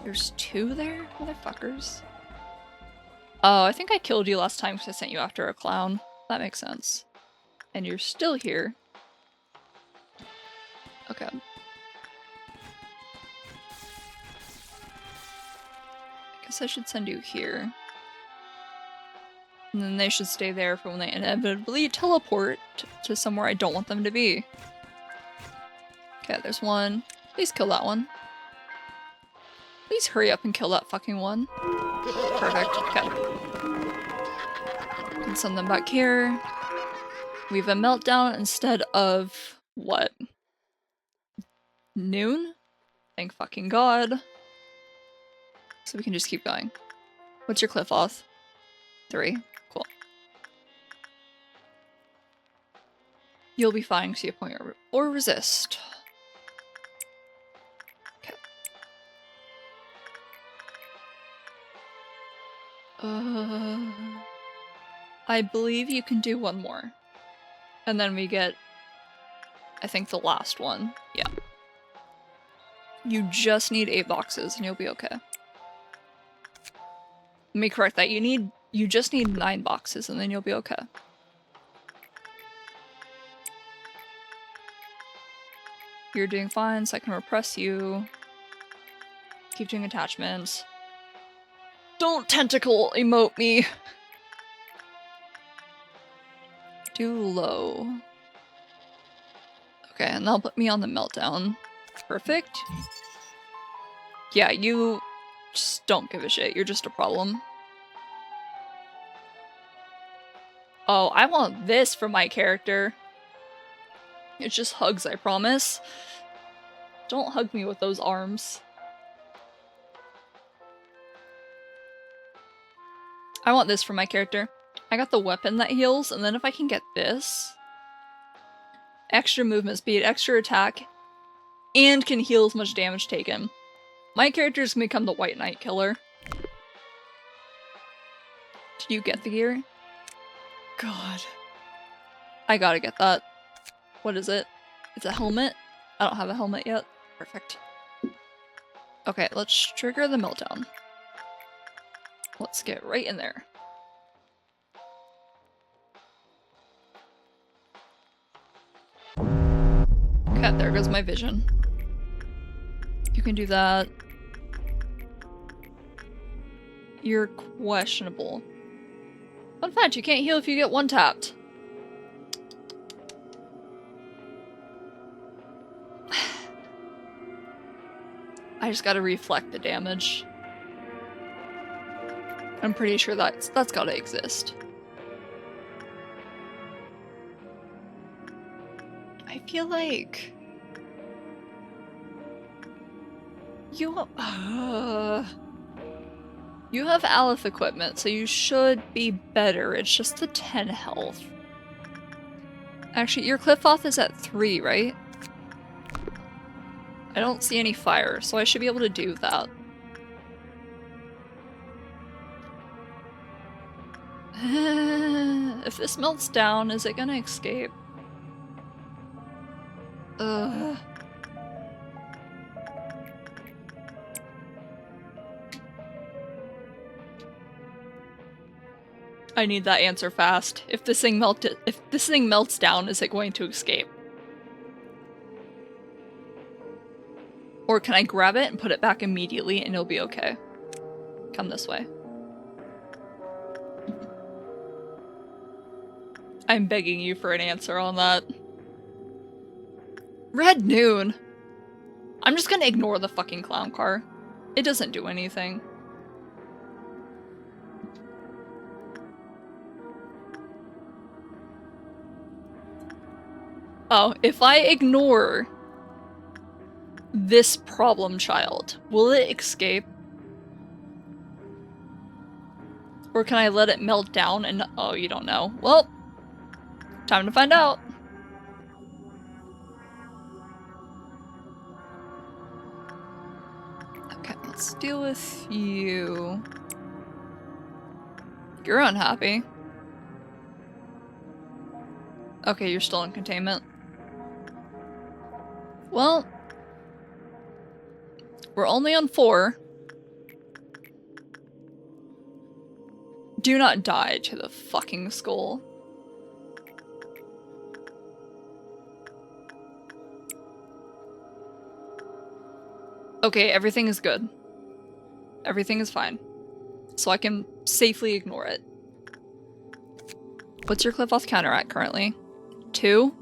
There's 2 there? Motherfuckers. Oh, I think I killed you last time because I sent you after a clown. That makes sense. And you're still here. Okay. I guess I should send you here. And then they should stay there for when they inevitably teleport to somewhere I don't want them to be. Okay, there's one. Please kill that one. Please hurry up and kill that fucking one. Perfect. Okay. Can send them back here. We have a meltdown instead of what? Noon? Thank fucking god. So we can just keep going. What's your cliff off? 3. Cool. You'll be fine because you have point or resist. Okay. I believe you can do one more. And then we get, I think, the last one. Yeah. You just need 8 boxes and you'll be okay. Let me correct that. You just need 9 boxes and then you'll be okay. You're doing fine, so I can repress you. Keep doing attachments. Don't tentacle emote me! Do low. Okay, and that'll put me on the meltdown. Perfect. Yeah, you just don't give a shit. You're just a problem. Oh, I want this for my character. It's just hugs, I promise. Don't hug me with those arms. I want this for my character. I got the weapon that heals, and then if I can get this... Extra movement speed, extra attack, and can heal as much damage taken. My character is gonna become the White Knight Killer. Did you get the gear? God. I gotta get that. What is it? It's a helmet? I don't have a helmet yet. Perfect. Okay, let's trigger the meltdown. Let's get right in there. Okay, there goes my vision. You can do that. You're questionable. Fun fact, you can't heal if you get 1 tapped. I just gotta reflect the damage. I'm pretty sure that's gotta exist. I feel like... You have Aleph equipment, so you should be better. It's just the 10 health. Actually, your Cliff-Off is at 3, right? I don't see any fire, so I should be able to do that. If this melts down, is it gonna escape? Ugh. I need that answer fast. If this thing melts down, is it going to escape? Or can I grab it and put it back immediately and it'll be okay? Come this way. I'm begging you for an answer on that. Red Noon! I'm just gonna ignore the fucking clown car. It doesn't do anything. Oh, if I ignore this problem child, will it escape? Or can I let it melt down and- oh, you don't know. Well, time to find out. let's deal with you. You're unhappy. Okay, you're still in containment. Well, we're only on 4. Do not die to the fucking skull. Okay, everything is good. Everything is fine. So I can safely ignore it. What's your cliff off counter at currently? 2?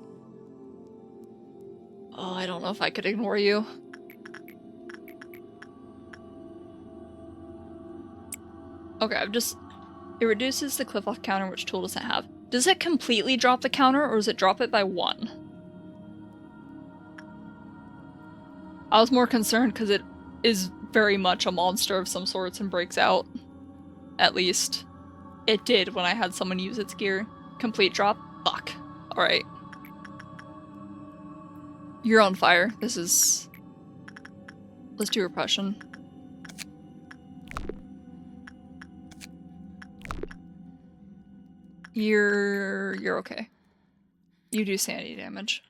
Oh, I don't know if I could ignore you. Okay, it reduces the cliff off counter, which tool doesn't have. Does it completely drop the counter, or does it drop it by 1? I was more concerned because it is very much a monster of some sorts and breaks out. At least, it did when I had someone use its gear. Complete drop? Fuck. Alright. You're on fire. This is... Let's do repression. You're okay. You do sanity damage.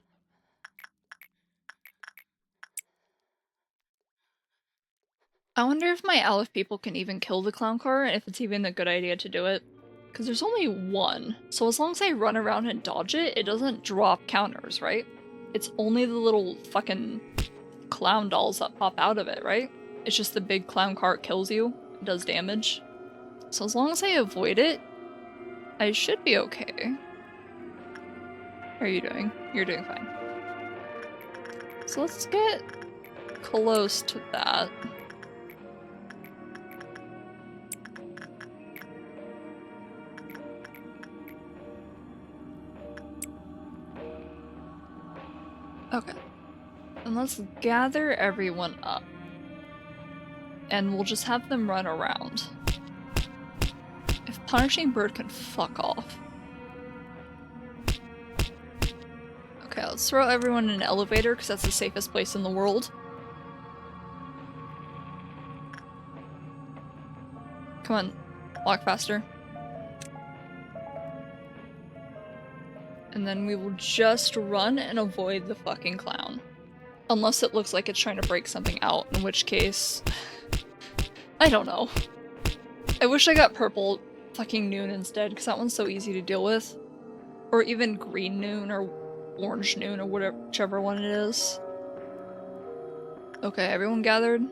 I wonder if my Aleph people can even kill the clown car, and if it's even a good idea to do it. Because there's only 1, so as long as I run around and dodge it, it doesn't drop counters, right? It's only the little fucking clown dolls that pop out of it, right? It's just the big clown cart kills you, it does damage. So as long as I avoid it, I should be okay. How are you doing? You're doing fine. So let's get close to that. Okay. And let's gather everyone up. And we'll just have them run around. If Punishing Bird can fuck off. Okay, let's throw everyone in an elevator because that's the safest place in the world. Come on, walk faster. And then we will just run and avoid the fucking clown. Unless it looks like it's trying to break something out, in which case... I don't know. I wish I got purple fucking noon instead, because that one's so easy to deal with. Or even green noon, or orange noon, or whatever, whichever one it is. Okay, everyone gathered?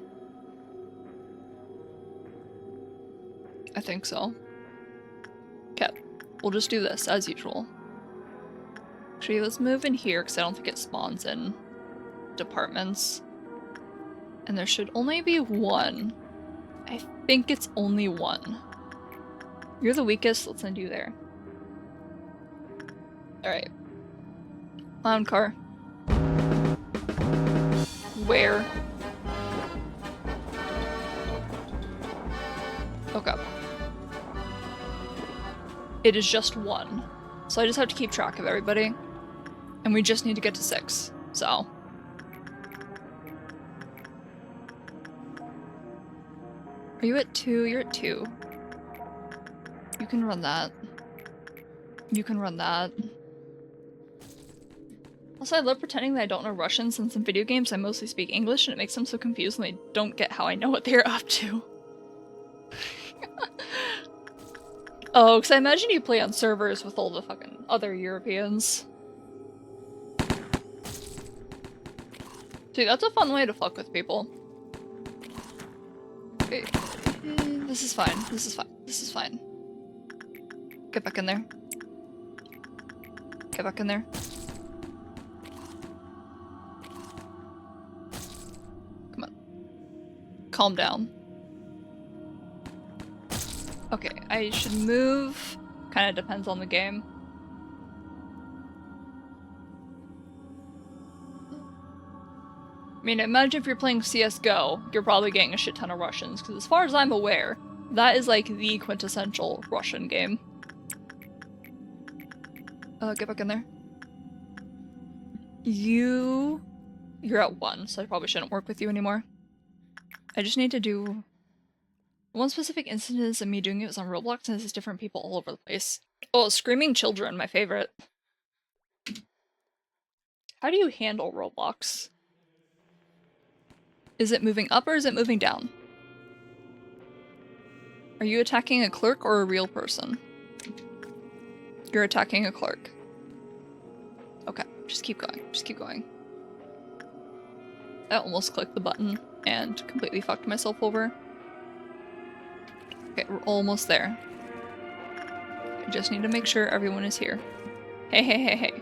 I think so. Okay, we'll just do this, as usual. Actually, let's move in here, because I don't think it spawns in departments. And there should only be 1. I think it's only 1. You're the weakest, let's send you there. Alright. Clown car. Where? Okay. It is just 1. So I just have to keep track of everybody. And we just need to get to 6, so. Are you at 2? You're at 2. You can run that. You can run that. Also, I love pretending that I don't know Russian since in video games I mostly speak English and it makes them so confused when they don't get how I know what they're up to. Oh, because I imagine you play on servers with all the fucking other Europeans. See, that's a fun way to fuck with people. Okay. This is fine. This is fine. This is fine. Get back in there. Get back in there. Come on. Calm down. Okay, I should move. Kinda depends on the game. I mean, imagine if you're playing CSGO, you're probably getting a shit ton of Russians, because as far as I'm aware, that is like the quintessential Russian game. Get back in there. You're at 1, so I probably shouldn't work with you anymore. I just need to do... One specific instance of me doing it was on Roblox, and this is different people all over the place. Oh, screaming children, my favorite. How do you handle Roblox? Is it moving up or is it moving down? Are you attacking a clerk or a real person? You're attacking a clerk. Okay, just keep going. Just keep going. I almost clicked the button and completely fucked myself over. Okay, we're almost there. I just need to make sure everyone is here. Hey, hey, hey, hey.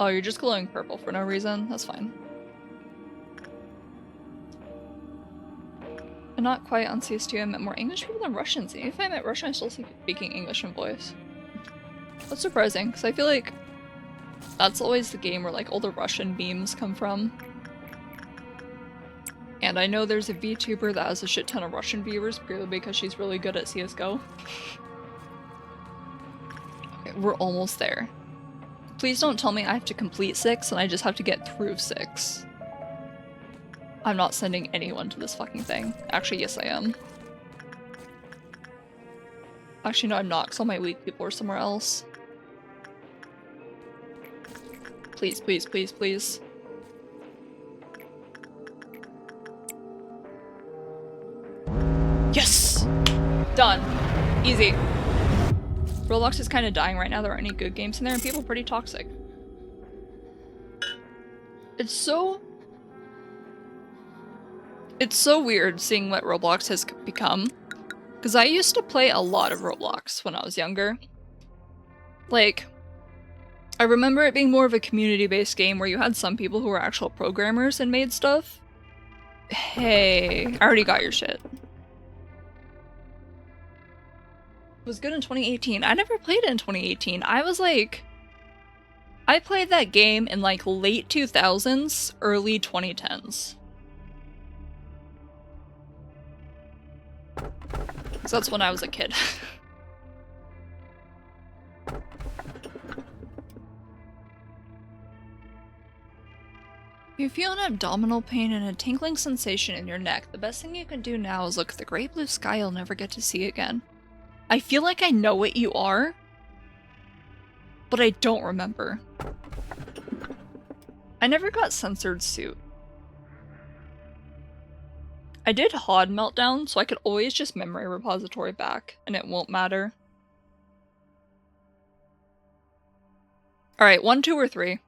Oh, you're just glowing purple for no reason? That's fine. I'm not quite on CS2, I met more English people than Russians. Even if I met Russian, I still speaking English in voice. That's surprising, because I feel like that's always the game where like all the Russian memes come from. And I know there's a VTuber that has a shit ton of Russian viewers purely because she's really good at CSGO. Okay, we're almost there. Please don't tell me I have to complete 6 and I just have to get through 6. I'm not sending anyone to this fucking thing. Actually, yes I am. Actually, no, I'm not, because all my weak people are somewhere else. Please, please, please, please. Yes! Done. Easy. Roblox is kind of dying right now. There aren't any good games in there, and people are pretty toxic. It's so weird seeing what Roblox has become. Because I used to play a lot of Roblox when I was younger. Like, I remember it being more of a community-based game where you had some people who were actual programmers and made stuff. Hey, I already got your shit. It was good in 2018. I never played it in 2018. I was like... I played that game in like late 2000s, early 2010s. So that's when I was a kid. If you feel an abdominal pain and a tingling sensation in your neck, the best thing you can do now is look at the great blue sky you'll never get to see again. I feel like I know what you are, but I don't remember. I never got censored suit. I did HOD meltdown, so I could always just memory repository back, and it won't matter. Alright, 1, 2, or 3.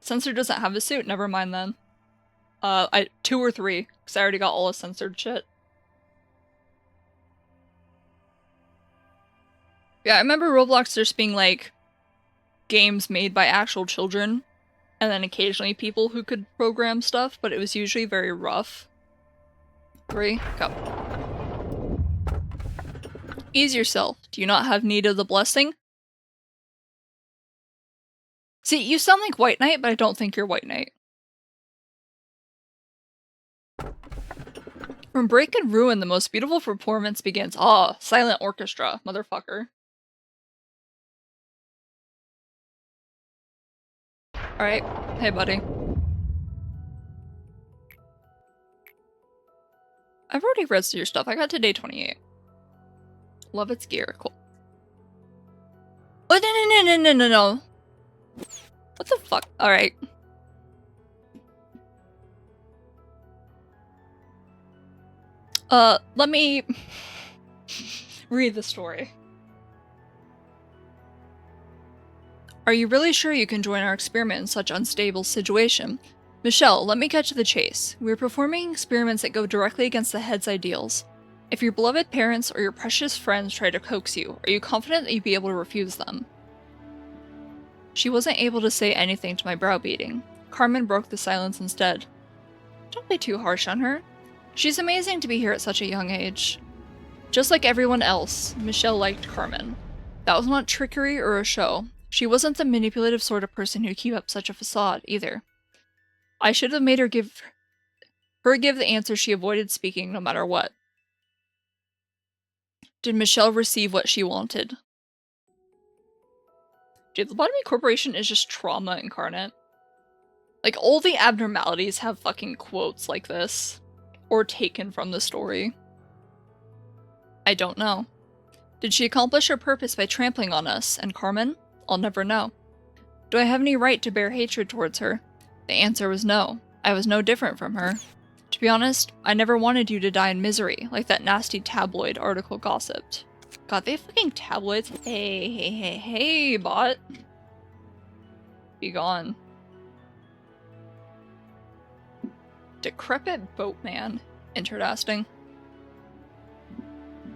Censored doesn't have a suit, never mind then. 2 or 3, because I already got all the censored shit. Yeah, I remember Roblox just being like games made by actual children, and then occasionally people who could program stuff, but it was usually very rough. 3, go. Ease yourself. Do you not have need of the blessing? See, you sound like White Knight, but I don't think you're White Knight. From Break and Ruin, the most beautiful performance begins. Ah, silent orchestra, motherfucker. Alright, hey buddy. I've already read your stuff. I got to day 28. Love its gear. Cool. Oh, no. What the fuck? Alright. Let me read the story. Are you really sure you can join our experiment in such unstable situation? Michelle, let me get to the chase. We're performing experiments that go directly against the head's ideals. If your beloved parents or your precious friends try to coax you, are you confident that you'd be able to refuse them? She wasn't able to say anything to my browbeating. Carmen broke the silence instead. Don't be too harsh on her. She's amazing to be here at such a young age. Just like everyone else, Michelle liked Carmen. That was not trickery or a show. She wasn't the manipulative sort of person who'd keep up such a facade, either. I should have made her give the answer she avoided speaking no matter what. Did Michelle receive what she wanted? Dude, Lobotomy Corporation is just trauma incarnate. Like, all the abnormalities have fucking quotes like this. Or taken from the story. I don't know. Did she accomplish her purpose by trampling on us and Carmen? I'll never know. Do I have any right to bear hatred towards her? The answer was no. I was no different from her. To be honest, I never wanted you to die in misery, like that nasty tabloid article gossiped. God, they have fucking tabloids. Hey, bot. Be gone. Decrepit boatman. Interesting.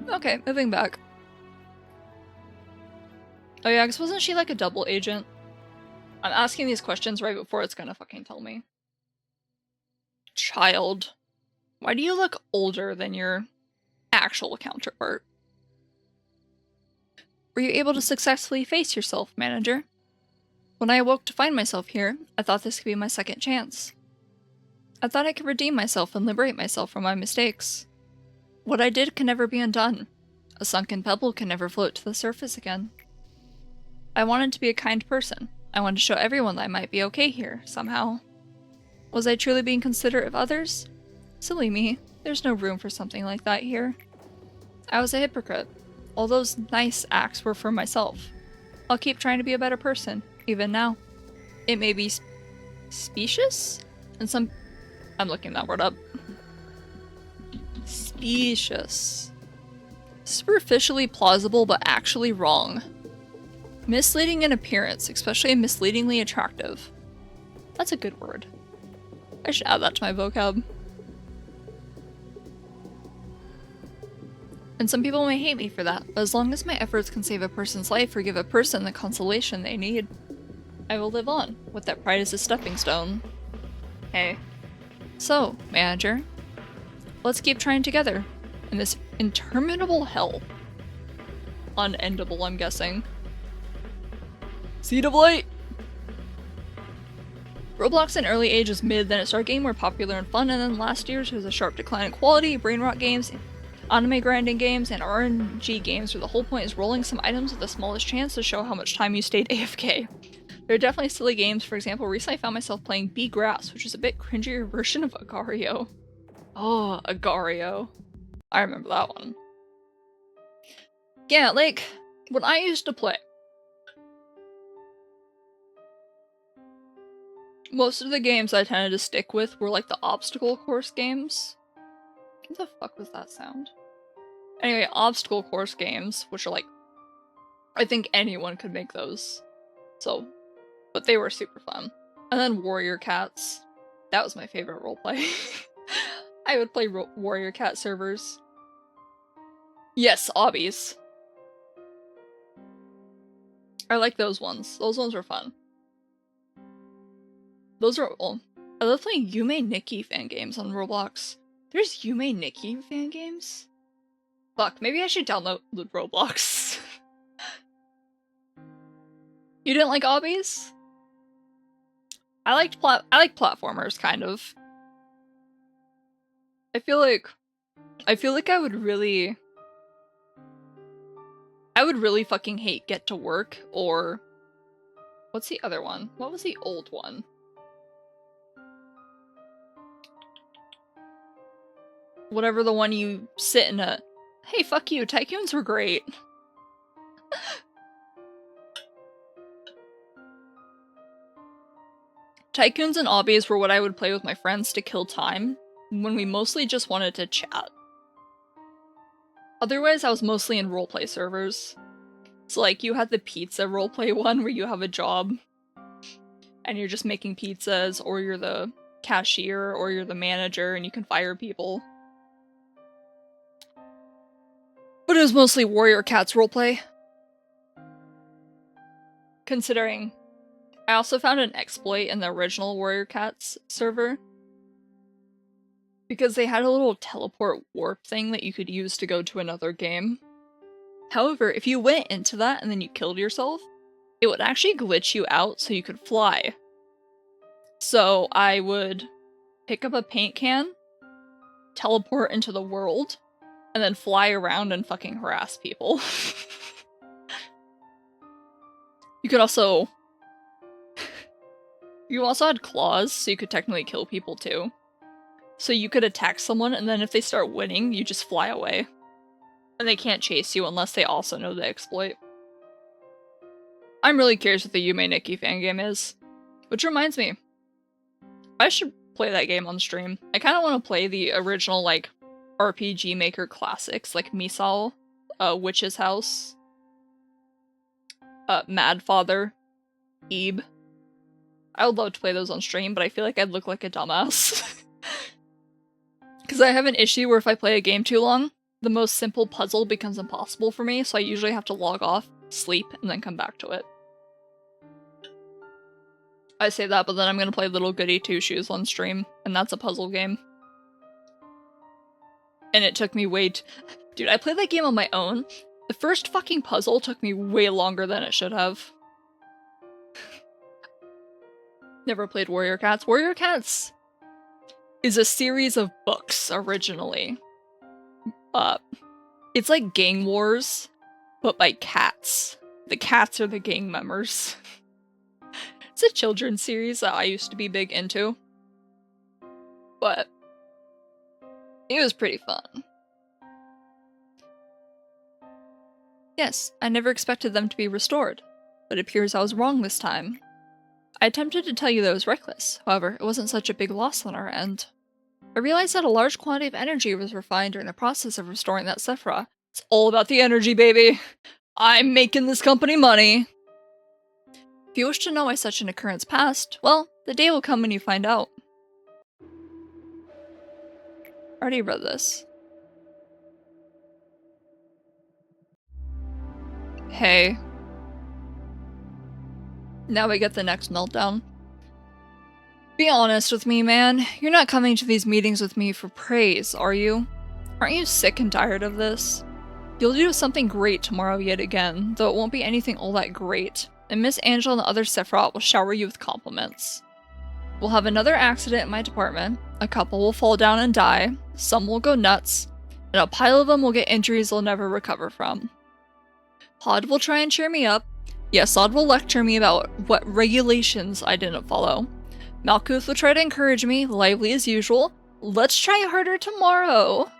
Okay, moving back. Oh yeah, because wasn't she like a double agent? I'm asking these questions right before it's gonna fucking tell me. Child. Why do you look older than your actual counterpart? Were you able to successfully face yourself, manager? When I awoke to find myself here, I thought this could be my second chance. I thought I could redeem myself and liberate myself from my mistakes. What I did can never be undone. A sunken pebble can never float to the surface again. I wanted to be a kind person. I wanted to show everyone that I might be okay here, somehow. Was I truly being considerate of others? Silly me. There's no room for something like that here. I was a hypocrite. All those nice acts were for myself. I'll keep trying to be a better person, even now. It may be specious? And some... I'm looking that word up. Specious. Superficially plausible, but actually wrong. Misleading in appearance, especially misleadingly attractive. That's a good word. I should add that to my vocab. And some people may hate me for that, but as long as my efforts can save a person's life or give a person the consolation they need, I will live on, with that pride as a stepping stone. Hey. So, manager, let's keep trying together in this interminable hell. Unendable, I'm guessing. Seed of Light! Roblox in early age was mid, then it started getting more popular and fun, and then last year there was a sharp decline in quality, brain rot games, anime grinding games, and RNG games where the whole point is rolling some items with the smallest chance to show how much time you stayed AFK. There are definitely silly games. For example, recently I found myself playing Bee Grass, which is a bit cringier version of Agario. Oh, Agario. I remember that one. Yeah, like, when I used to play, most of the games I tended to stick with were like the obstacle course games. What the fuck was that sound? Anyway, obstacle course games, which are like, I think anyone could make those. So, but they were super fun. And then Warrior Cats. That was my favorite roleplay. I would play Warrior Cat servers. Yes, obbies. I like those ones. Those ones were fun. Those are all. I love playing Yume Nikki fan games on Roblox. There's Yume Nikki fan games? Fuck, maybe I should download Roblox. You didn't like obbies? I like platformers, kind of. I feel like I would really fucking hate Get to Work, or what's the other one? What was the old one? Whatever the one you sit in a... Hey, fuck you, Tycoons were great. Tycoons and obbies were what I would play with my friends to kill time, when we mostly just wanted to chat. Otherwise, I was mostly in roleplay servers. So like, you had the pizza roleplay one where you have a job, and you're just making pizzas, or you're the cashier, or you're the manager, and you can fire people. But it was mostly Warrior Cats roleplay. Considering, I also found an exploit in the original Warrior Cats server. Because they had a little teleport warp thing that you could use to go to another game. However, if you went into that and then you killed yourself, it would actually glitch you out so you could fly. So I would pick up a paint can, teleport into the world, and then fly around and fucking harass people. You could also You also had claws, so you could technically kill people too. So you could attack someone, and then if they start winning, you just fly away. And they can't chase you unless they also know the exploit. I'm really curious what the Yume Nikki fan game is. Which reminds me, I should play that game on stream. I kind of want to play the original, like, RPG Maker classics, like Misao, Witch's House, Mad Father, Ebe. I would love to play those on stream, but I feel like I'd look like a dumbass. Because I have an issue where if I play a game too long, the most simple puzzle becomes impossible for me, so I usually have to log off, sleep, and then come back to it. I say that, but then I'm gonna play Little Goody Two Shoes on stream, and that's a puzzle game. And it took me Dude, I played that game on my own. The first fucking puzzle took me way longer than it should have. Never played Warrior Cats. Warrior Cats is a series of books, originally. It's like Gang Wars, but by cats. The cats are the gang members. It's a children's series that I used to be big into. But it was pretty fun. Yes, I never expected them to be restored, but it appears I was wrong this time. I attempted to tell you that I was reckless, however, it wasn't such a big loss on our end. I realized that a large quantity of energy was refined during the process of restoring that Sephiroth. It's all about the energy, baby! I'm making this company money! If you wish to know why such an occurrence passed, well, the day will come when you find out. I already read this. Hey. Now we get the next meltdown. Be honest with me, man. You're not coming to these meetings with me for praise, are you? Aren't you sick and tired of this? You'll do something great tomorrow yet again, though it won't be anything all that great, and Miss Angela and the other Sephiroth will shower you with compliments. We'll have another accident in my department, a couple will fall down and die, some will go nuts, and a pile of them will get injuries they'll never recover from. Hod will try and cheer me up, Yesod will lecture me about what regulations I didn't follow. Malkuth will try to encourage me, lively as usual. Let's try harder tomorrow!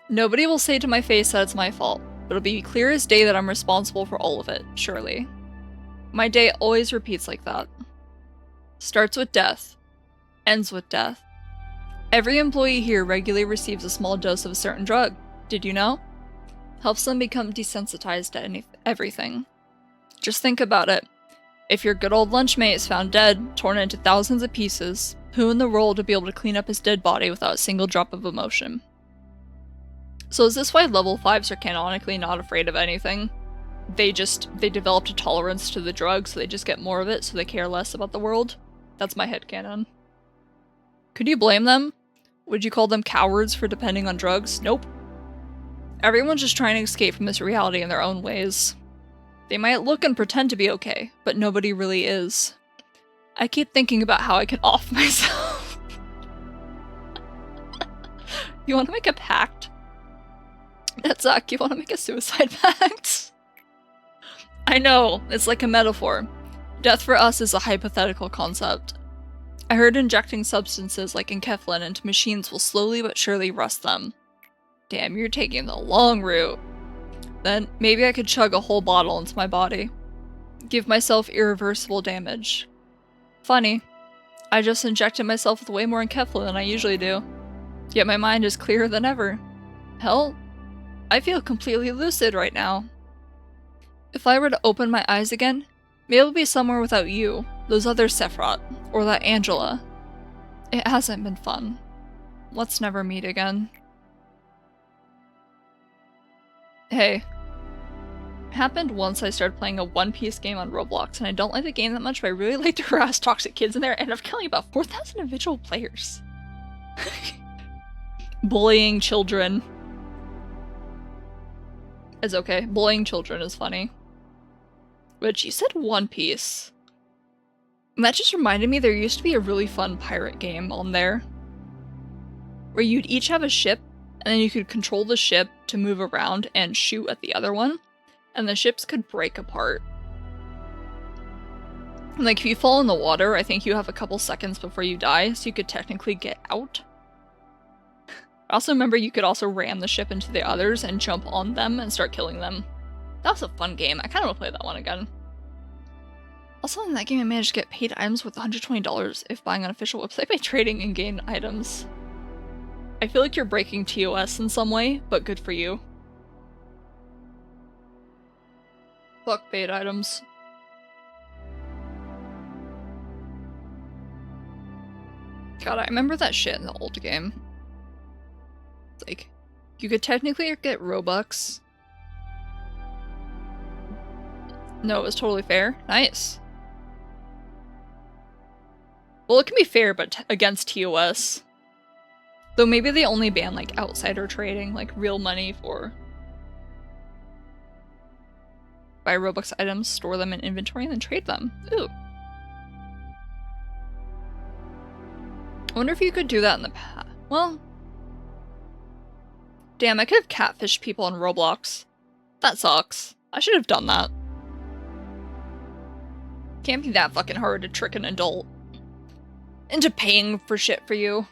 Nobody will say to my face that it's my fault, but it'll be clear as day that I'm responsible for all of it, surely. My day always repeats like that. Starts with death. Ends with death. Every employee here regularly receives a small dose of a certain drug. Did you know? Helps them become desensitized to everything. Just think about it. If your good old lunchmate is found dead, torn into thousands of pieces, who in the world would be able to clean up his dead body without a single drop of emotion? So is this why level 5s are canonically not afraid of anything? They developed a tolerance to the drug, so they just get more of it, so they care less about the world? That's my headcanon. Could you blame them? Would you call them cowards for depending on drugs? Nope. Everyone's just trying to escape from this reality in their own ways. They might look and pretend to be okay, but nobody really is. I keep thinking about how I can off myself. You want to make a pact? That's Zach, you want to make a suicide pact? I know, it's like a metaphor. Death for us is a hypothetical concept. I heard injecting substances like enkephalin into machines will slowly but surely rust them. Damn, you're taking the long route. Then maybe I could chug a whole bottle into my body. Give myself irreversible damage. Funny. I just injected myself with way more enkephalin than I usually do. Yet my mind is clearer than ever. Hell, I feel completely lucid right now. If I were to open my eyes again, maybe it'll be somewhere without you, those other Sephiroth, or that Angela. It hasn't been fun. Let's never meet again. Hey. It happened once I started playing a One Piece game on Roblox, and I don't like the game that much, but I really like to harass toxic kids in there, and I've killing about 4,000 individual players. Bullying children is okay. Bullying children is funny. But you said One Piece. And that just reminded me there used to be a really fun pirate game on there. Where you'd each have a ship, and then you could control the ship to move around and shoot at the other one. And the ships could break apart. Like, if you fall in the water, I think you have a couple seconds before you die, so you could technically get out. Also remember you could also ram the ship into the others and jump on them and start killing them. That was a fun game. I kind of want to play that one again. Also in that game I managed to get paid items worth $120 if buying on official website by trading in-game items. I feel like you're breaking TOS in some way, but good for you. Fuck paid items. God, I remember that shit in the old game. Like, you could technically get Robux. No, it was totally fair. Nice. Well, it can be fair, but against TOS. Though maybe they only ban, like, outsider trading, like, real money for... Buy Robux items, store them in inventory, and then trade them. Ooh. I wonder if you could do that in the past. Well... Damn, I could have catfished people on Roblox. That sucks. I should have done that. Can't be that fucking hard to trick an adult into paying for shit for you.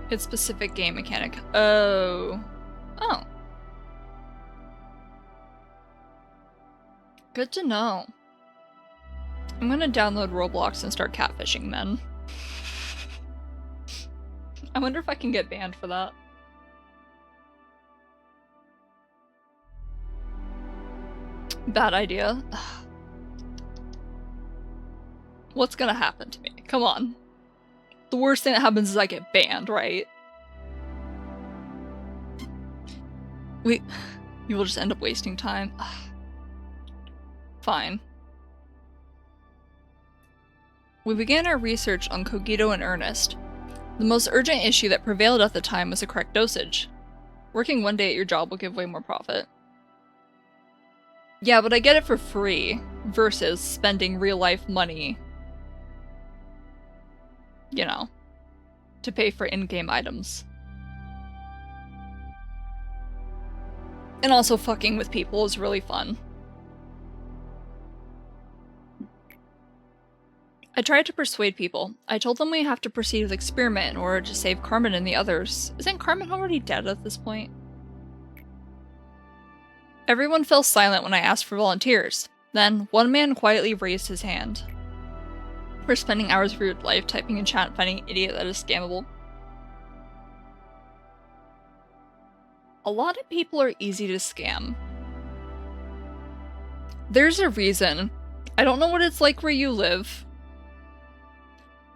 It's specific game mechanic. Oh. Oh. Good to know. I'm gonna download Roblox and start catfishing men. I wonder if I can get banned for that. Bad idea. What's gonna happen to me? Come on. The worst thing that happens is I get banned, right? You will just end up wasting time. Fine. We began our research on Cogito and Ernest. The most urgent issue that prevailed at the time was the correct dosage. Working one day at your job will give way more profit. Yeah, but I get it for free, versus spending real-life money, you know, to pay for in-game items. And also fucking with people is really fun. I tried to persuade people. I told them we have to proceed with experiment in order to save Carmen and the others. Isn't Carmen already dead at this point? Everyone fell silent when I asked for volunteers. Then, one man quietly raised his hand. We're spending hours of your life typing in chat and finding an idiot that is scammable. A lot of people are easy to scam. There's a reason. I don't know what it's like where you live,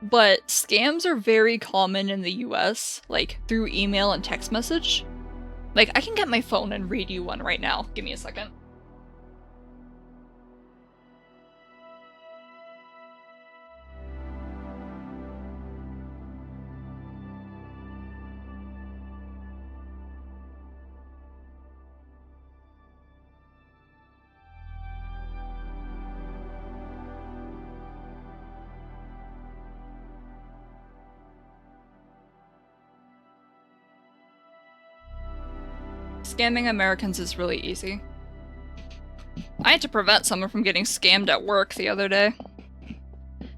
but scams are very common in the US, like through email and text message. Like, I can get my phone and read you one right now. Give me a second. Scamming Americans is really easy. I had to prevent someone from getting scammed at work the other day.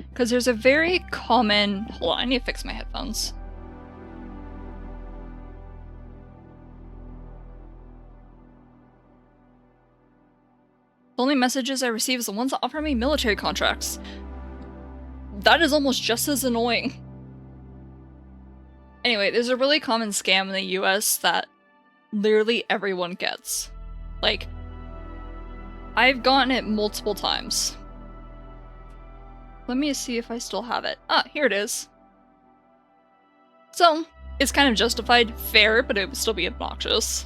Because there's a very common... Hold on, I need to fix my headphones. The only messages I receive is the ones that offer me military contracts. That is almost just as annoying. Anyway, there's a really common scam in the US that literally everyone gets. Like, I've gotten it multiple times. Let me see if I still have it. Ah, here it is. So, it's kind of justified, fair, but it would still be obnoxious.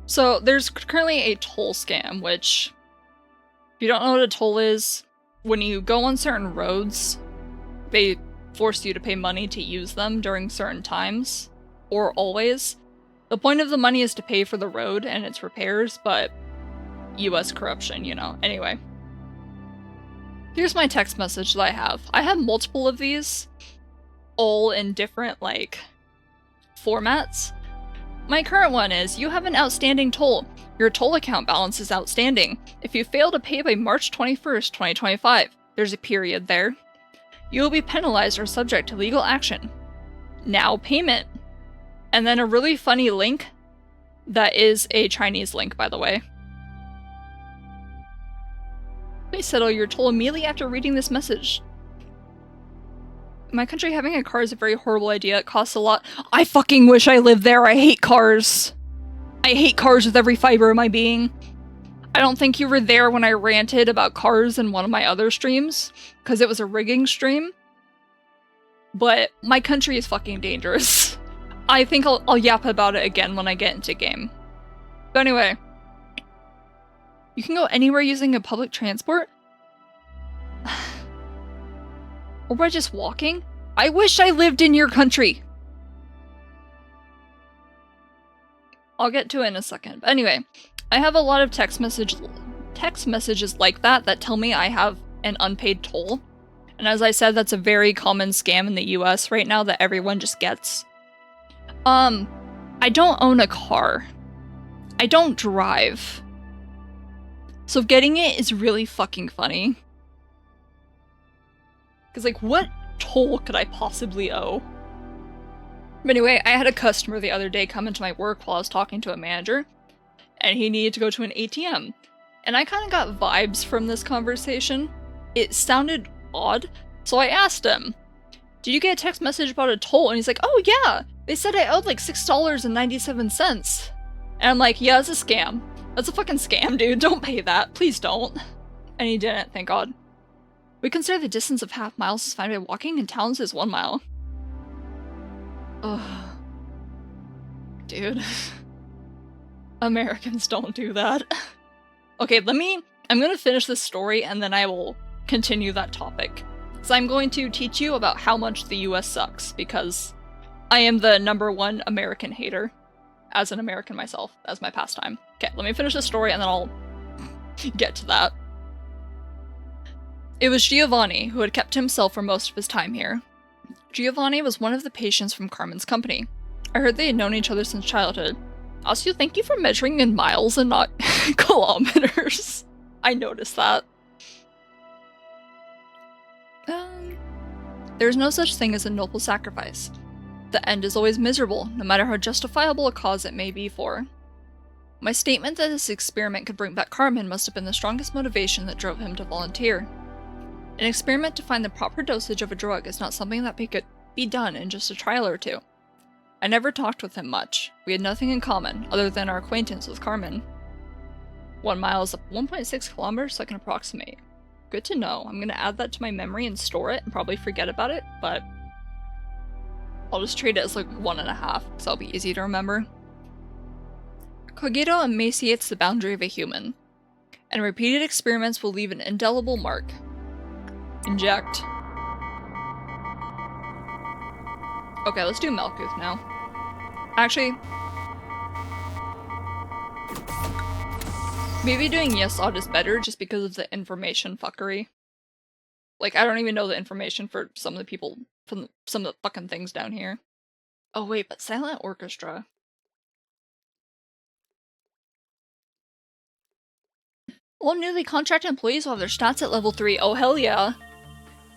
So, there's currently a toll scam, which, if you don't know what a toll is, when you go on certain roads, they force you to pay money to use them during certain times. Or always. The point of the money is to pay for the road and its repairs, but US corruption, you know. Anyway. Here's my text message that I have. I have multiple of these, all in different, like, formats. My current one is, you have an outstanding toll. Your toll account balance is outstanding. If you fail to pay by March 21st, 2025, there's a period there. You will be penalized or subject to legal action. Now payment. And then a really funny link that is a Chinese link, by the way. Please settle your toll immediately after reading this message. In my country, having a car is a very horrible idea. It costs a lot. I fucking wish I lived there. I hate cars. I hate cars with every fiber of my being. I don't think you were there when I ranted about cars in one of my other streams, because it was a rigging stream. But my country is fucking dangerous. I think I'll yap about it again when I get into game. But anyway. You can go anywhere using a public transport? Or by just walking? I wish I lived in your country! I'll get to it in a second. But anyway, I have a lot of text messages like that tell me I have an unpaid toll. And as I said, that's a very common scam in the US right now that everyone just gets. I don't own a car. I don't drive. So getting it is really fucking funny. Because, like, what toll could I possibly owe? But anyway, I had a customer the other day come into my work while I was talking to a manager, and he needed to go to an ATM. And I kind of got vibes from this conversation. It sounded odd, so I asked him, did you get a text message about a toll? And he's like, oh yeah, they said I owed like $6.97. And I'm like, yeah, it's a scam. That's a fucking scam, dude. Don't pay that. Please don't. And he didn't, thank God. We consider the distance of half miles is fine by walking, and towns is 1 mile. Ugh. Dude. Americans don't do that. Okay, I'm gonna finish this story and then I will continue that topic. So I'm going to teach you about how much the US sucks, because I am the #1 American hater. As an American myself, as my pastime. Okay, let me finish the story and then I'll get to that. It was Giovanni who had kept himself for most of his time here. Giovanni was one of the patients from Carmen's company. I heard they had known each other since childhood. Also, thank you for measuring in miles and not kilometers. I noticed that. There's no such thing as a noble sacrifice. The end is always miserable, no matter how justifiable a cause it may be for. My statement that this experiment could bring back Carmen must have been the strongest motivation that drove him to volunteer. An experiment to find the proper dosage of a drug is not something that could be done in just a trial or two. I never talked with him much. We had nothing in common, other than our acquaintance with Carmen. 1 mile is 1.6 kilometers, so I can approximate. Good to know. I'm gonna add that to my memory and store it, and probably forget about it, but I'll just treat it as like 1.5, because that'll be easy to remember. Cogito emaciates the boundary of a human, and repeated experiments will leave an indelible mark. Inject. Okay, let's do Melkuth now. Actually, maybe doing Yesod is better just because of the information fuckery. Like, I don't even know the information for some of the people, from some of the fucking things down here. Oh wait, but Silent Orchestra. All newly contracted employees will have their stats at level 3. Oh hell yeah.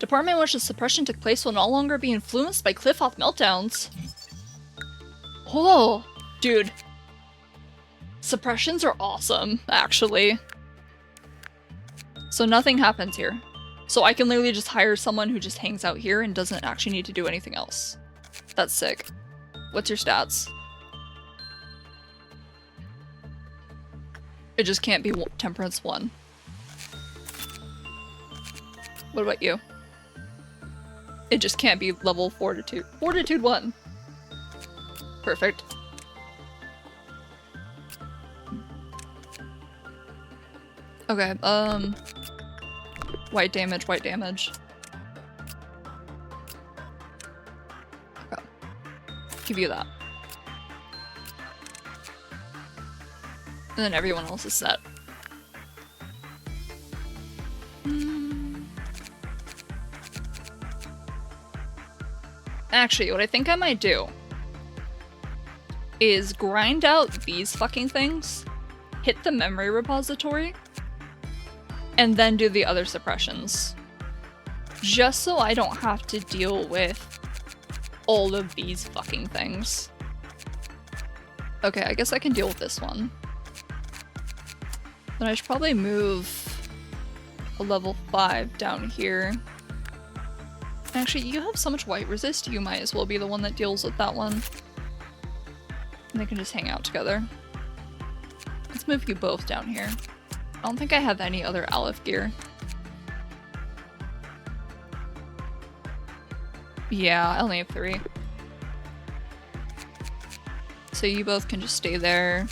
Department in which the suppression took place will no longer be influenced by Cliff-Off meltdowns. Oh, dude. Suppressions are awesome, actually. So nothing happens here. So I can literally just hire someone who just hangs out here and doesn't actually need to do anything else. That's sick. What's your stats? It just can't be Temperance 1. What about you? It just can't be level Fortitude. Fortitude 1! Perfect. Okay, white damage, white damage. Okay. Give you that. And then everyone else is set. Actually, what I think I might do is grind out these fucking things hit the memory repository, and then do the other suppressions. Just so I don't have to deal with all of these fucking things. Okay, I guess I can deal with this one. Then I should probably move a level 5 down here. Actually, you have so much white resist, you might as well be the one that deals with that one. And they can just hang out together. Let's move you both down here. I don't think I have any other Aleph gear. Yeah, I only have 3. So you both can just stay there.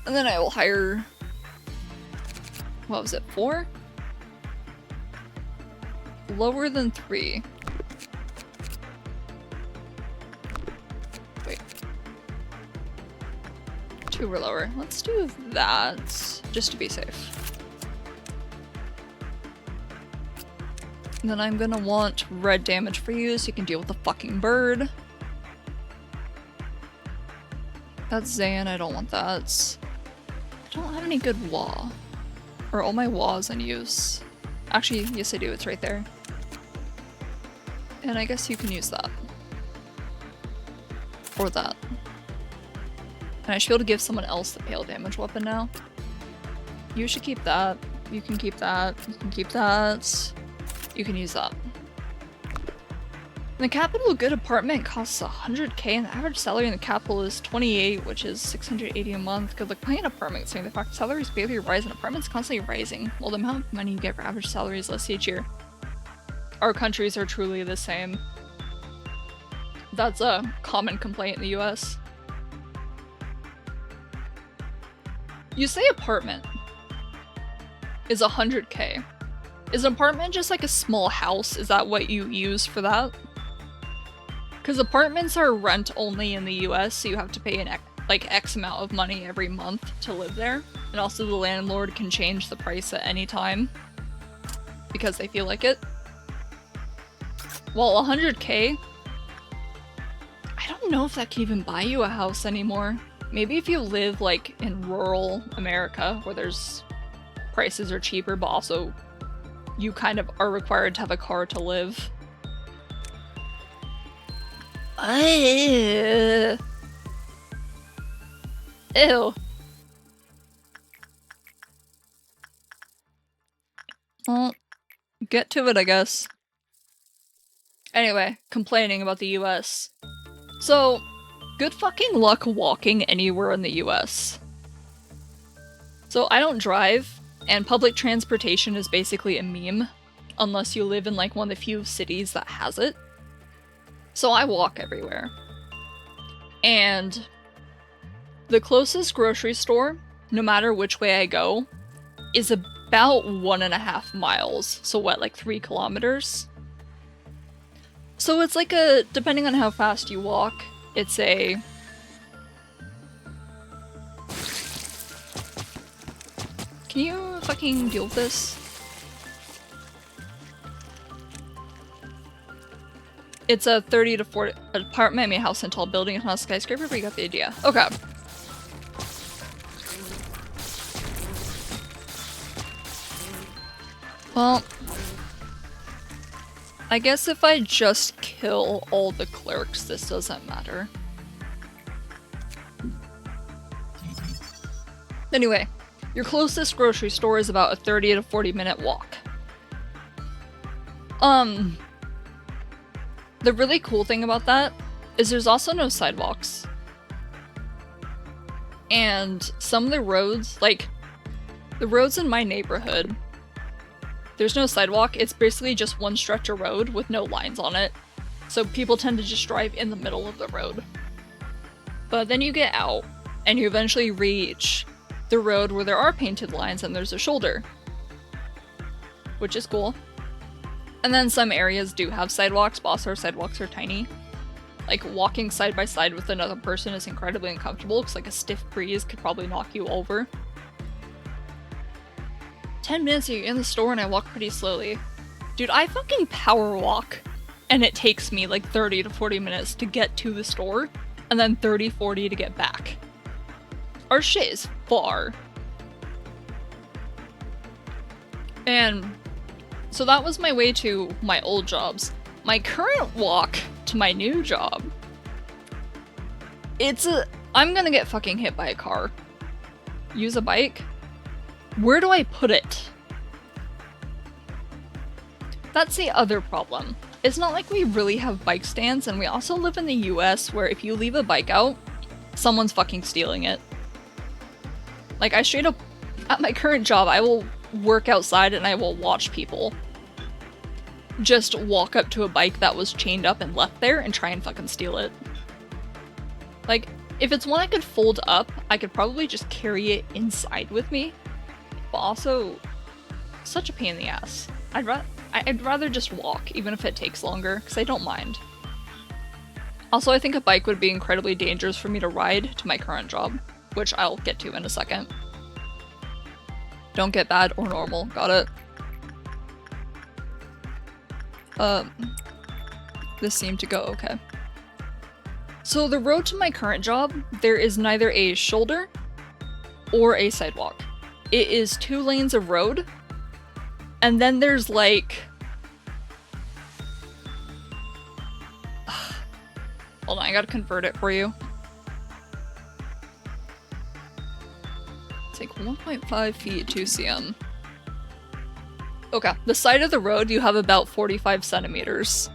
And then I will hire... What was it, 4? Lower than 3. Wait. 2 were lower. Let's do that, just to be safe. And then I'm gonna want red damage for you so you can deal with the fucking bird. That's Zan, I don't want that. I don't have any good wah. Or all my wahs in use. Actually, yes I do, it's right there. And I guess you can use that. Or that. And I should be able to give someone else the pale damage weapon now. You should keep that. You can keep that. You can keep that. You can use that. And the capital good apartment costs 100k and the average salary in the capital is 28, which is 680 a month. Good luck buying an apartment, saying the fact salaries barely rise and apartments constantly rising. Well, the amount of money you get for average salary is less each year. Our countries are truly the same. That's a common complaint in the US. You say apartment is 100k. Is an apartment just like a small house? Is that what you use for that? Because apartments are rent only in the US, so you have to pay an like X amount of money every month to live there. And also the landlord can change the price at any time because they feel like it. Well, 100k, I don't know if that can even buy you a house anymore. Maybe if you live like in rural America where there's prices are cheaper, but also you kind of are required to have a car to live. Ew. Well, get to it, I guess. Anyway, complaining about the US. So, good fucking luck walking anywhere in the US. So I don't drive, and public transportation is basically a meme, unless you live in like one of the few cities that has it. So I walk everywhere. And the closest grocery store, no matter which way I go, is about 1.5 miles. So what, like 3 kilometers? So it's like a, depending on how fast you walk, it's a... Can you fucking deal with this? It's a 30 to 40 apartment, I mean house and tall building, it's not a skyscraper, but you got the idea. Okay. Well, I guess if I just kill all the clerks, this doesn't matter. Anyway, your closest grocery store is about a 30 to 40 minute walk. The really cool thing about that is there's also no sidewalks. And some of the roads, like the roads in my neighborhood, there's no sidewalk, it's basically just one stretch of road with no lines on it. So people tend to just drive in the middle of the road. But then you get out, and you eventually reach the road where there are painted lines and there's a shoulder. Which is cool. And then some areas do have sidewalks, but also our sidewalks are tiny. Like, walking side by side with another person is incredibly uncomfortable, because like a stiff breeze could probably knock you over. 10 minutes you're in the store and I walk pretty slowly. Dude, I fucking power walk, and it takes me like 30 to 40 minutes to get to the store, and then 30-40 to get back. Our shit is far. And so that was my way to my old jobs. My current walk to my new job, I'm gonna get fucking hit by a car. Use a bike? Where do I put it? That's the other problem. It's not like we really have bike stands, and we also live in the US where if you leave a bike out, someone's fucking stealing it. Like, I straight up, at my current job, I will work outside and I will watch people just walk up to a bike that was chained up and left there and try and fucking steal it. Like, if it's one I could fold up, I could probably just carry it inside with me. But also, such a pain in the ass. I'd rather just walk, even if it takes longer, because I don't mind. Also, I think a bike would be incredibly dangerous for me to ride to my current job, which I'll get to in a second. Don't get bad or normal, got it? This seemed to go okay. So the road to my current job, there is neither a shoulder or a sidewalk. It is 2 lanes of road, and then there's like... Hold on, I gotta convert it for you. It's like 1.5 feet, 2 cm. Okay, the side of the road, you have about 45 centimeters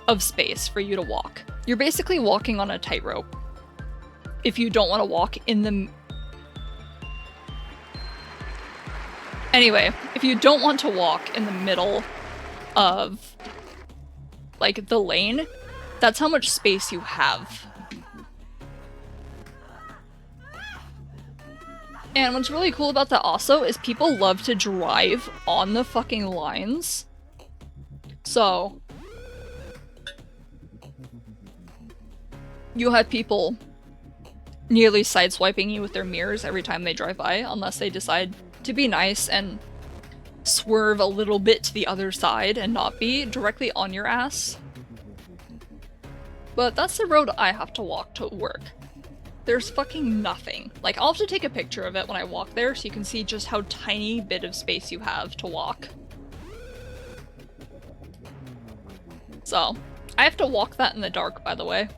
of space for you to walk. You're basically walking on a tightrope. If you don't want to walk in the... Anyway, if you don't want to walk in the middle of, like, the lane, that's how much space you have. And what's really cool about that also is people love to drive on the fucking lines. So, you have people nearly sideswiping you with their mirrors every time they drive by, unless they decide to be nice and swerve a little bit to the other side and not be directly on your ass. But that's the road I have to walk to work. There's fucking nothing. Like, I'll have to take a picture of it when I walk there so you can see just how tiny bit of space you have to walk. So, I have to walk that in the dark, by the way.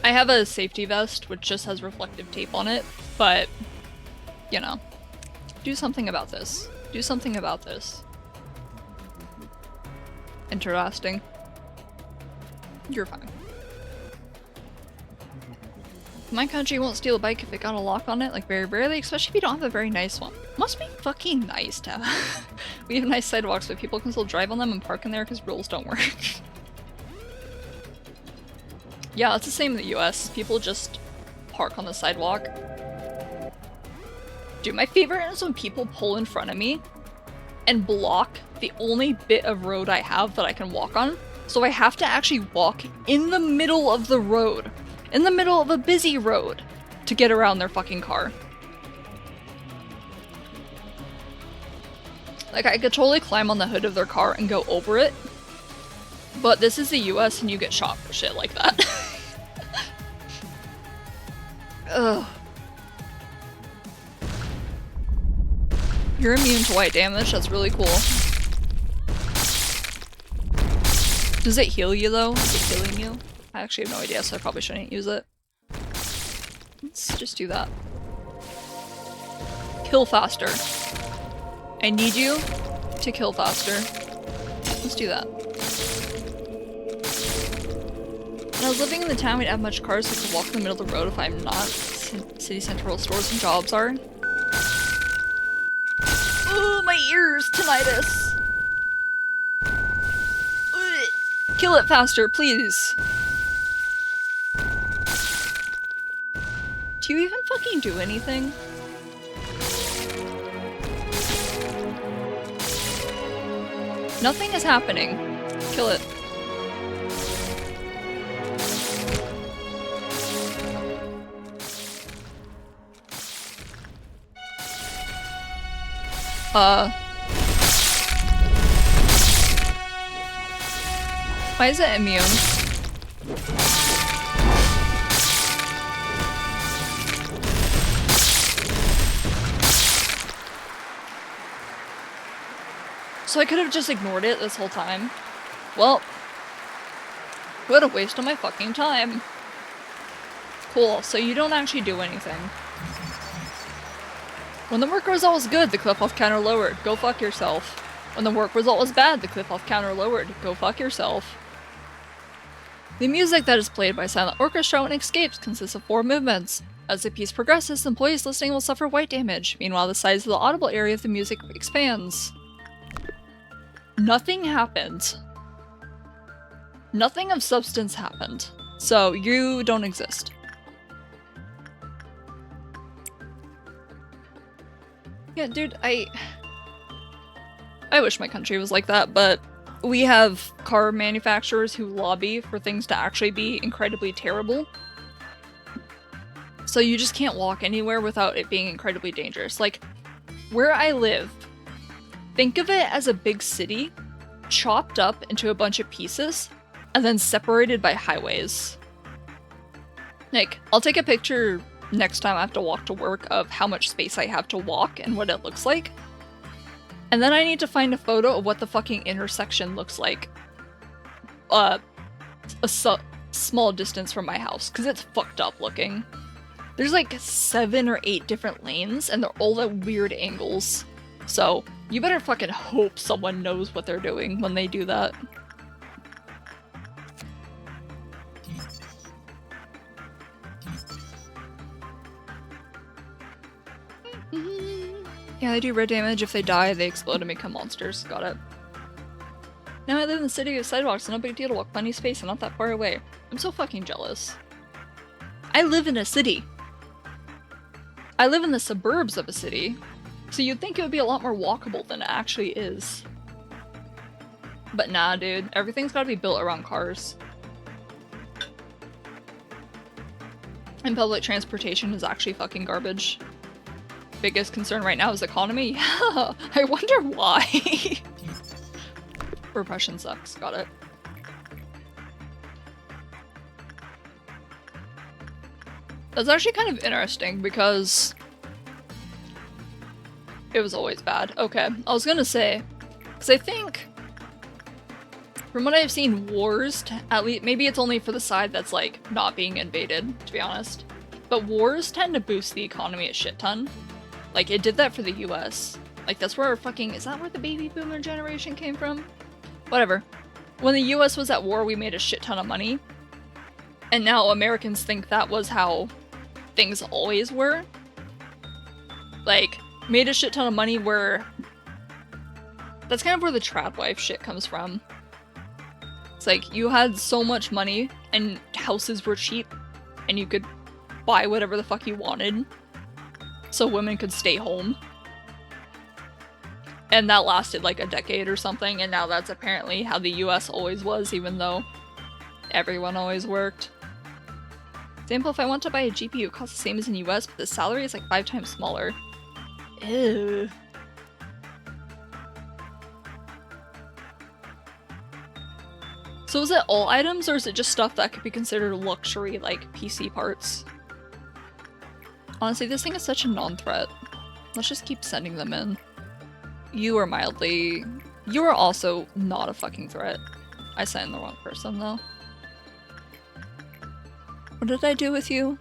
I have a safety vest, which just has reflective tape on it, but, you know, do something about this. Do something about this. Interesting. You're fine. My country won't steal a bike if it got a lock on it, like very rarely, especially if you don't have a very nice one. Must be fucking nice to have. We have nice sidewalks, but people can still drive on them and park in there because rules don't work. Yeah, it's the same in the US. People just park on the sidewalk. Dude, my favorite is when people pull in front of me and block the only bit of road I have that I can walk on. So I have to actually walk in the middle of the road. In the middle of a busy road to get around their fucking car. Like, I could totally climb on the hood of their car and go over it, but this is the US and you get shot for shit like that. Ugh. You're immune to white damage, that's really cool. Does it heal you though? Is it healing you? I actually have no idea, so I probably shouldn't use it. Let's just do that. Kill faster. I need you to kill faster. Let's do that. When I was living in the town, we'd have much cars, so I could walk in the middle of the road if I'm not. City central stores and jobs are. Ooh, my ears! Tinnitus! Ugh. Kill it faster, please! Do you even fucking do anything? Nothing is happening. Kill it. Why is it immune? So I could have just ignored it this whole time. Well, what a waste of my fucking time. Cool, so you don't actually do anything. When the work result was good, the clip-off counter lowered. Go fuck yourself. When the work result was bad, the clip-off counter lowered. Go fuck yourself. The music that is played by silent orchestra when it escapes consists of 4 movements. As the piece progresses, employees listening will suffer white damage. Meanwhile, the size of the audible area of the music expands. Nothing happened. Nothing of substance happened. So, you don't exist. Yeah, dude, I wish my country was like that, but we have car manufacturers who lobby for things to actually be incredibly terrible. So you just can't walk anywhere without it being incredibly dangerous. Like, where I live, think of it as a big city, chopped up into a bunch of pieces, and then separated by highways. Like, I'll take a picture next time I have to walk to work of how much space I have to walk and what it looks like. And then I need to find a photo of what the fucking intersection looks like. A small distance from my house, because it's fucked up looking. There's like 7 or 8 different lanes, and they're all at weird angles. So, you better fucking hope someone knows what they're doing when they do that. Yeah, they do red damage. If they die, they explode and become monsters. Got it. Now I live in the city of sidewalks, so no big deal to walk plenty of space and not that far away. I'm so fucking jealous. I live in a city. I live in the suburbs of a city, so you'd think it would be a lot more walkable than it actually is. But nah, dude. Everything's gotta be built around cars. And public transportation is actually fucking garbage. Biggest concern right now is economy? Yeah, I wonder why. Repression sucks, got it. That's actually kind of interesting because it was always bad. Okay, I was gonna say, because I think from what I've seen, wars, at least, maybe it's only for the side that's like not being invaded, to be honest, but wars tend to boost the economy a shit ton. Like, it did that for the US. Like, that's where our fucking- is that where the baby boomer generation came from? Whatever. When the US was at war, we made a shit ton of money. And now Americans think that was how things always were. Like, made a shit ton of money where... That's kind of where the trad wife shit comes from. It's like, you had so much money, and houses were cheap, and you could buy whatever the fuck you wanted. So women could stay home. And that lasted like a decade or something, and now that's apparently how the US always was, even though everyone always worked. Example, if I want to buy a GPU, it costs the same as in the US, but the salary is like 5 times smaller. Ew. So is it all items, or is it just stuff that could be considered luxury, like PC parts? Honestly, this thing is such a non-threat. Let's just keep sending them in. You are mildly... You are also not a fucking threat. I sent the wrong person, though. What did I do with you?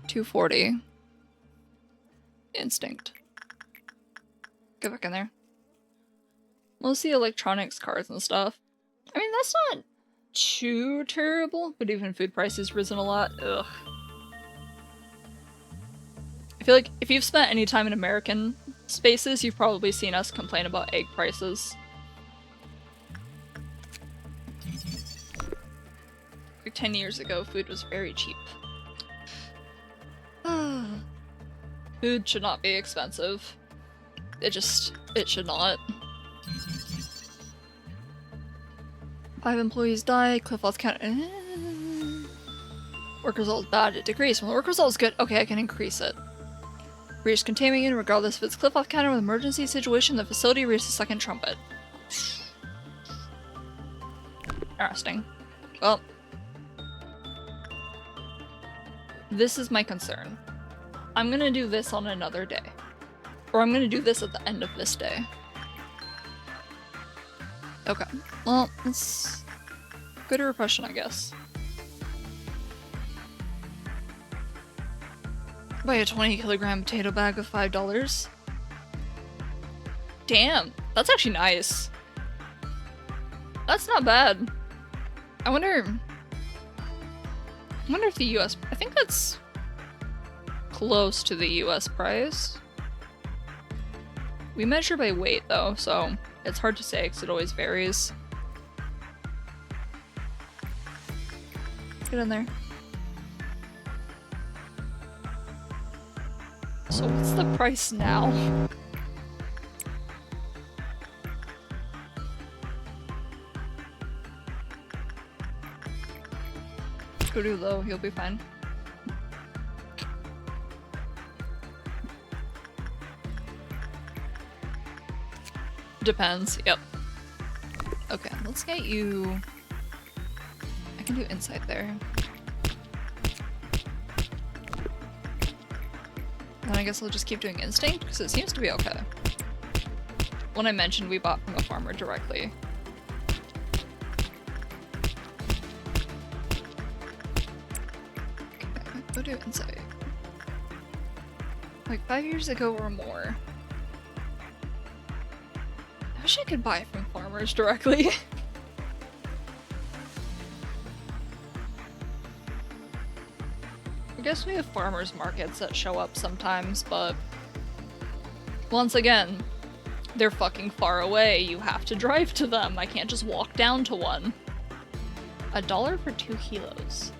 240. Instinct. Get back in there. Mostly electronics, cars, and stuff. I mean, that's not too terrible, but even food prices risen a lot. Ugh. I feel like if you've spent any time in American spaces, you've probably seen us complain about egg prices. Like 10 years ago, food was very cheap. Food should not be expensive. It should not. 5 employees die, cliff loss count. Work result is bad, it decreased. When the work result is good, okay, I can increase it. Reach containment regardless if it's cliff off counter with emergency situation, the facility reaches the second trumpet. Interesting. Well, this is my concern. I'm gonna do this on another day. Or I'm gonna do this at the end of this day. Okay. Well, let's go to repression, I guess. Buy a 20-kilogram potato bag of $5. Damn, that's actually nice. That's not bad. I wonder if the US... I think that's close to the US price. We measure by weight though, so it's hard to say because it always varies. Get in there. So what's the price now? Go do low, you'll be fine. Depends, yep. Okay, let's get you... I can do insight there. Then I guess I'll just keep doing instinct, because it seems to be okay. When I mentioned we bought from a farmer directly. Okay, go do insight. Like 5 years ago or more. I wish I could buy from farmers directly. I guess we have farmers markets that show up sometimes, but once again, they're fucking far away. You have to drive to them. I can't just walk down to one. $1 for 2 kilos.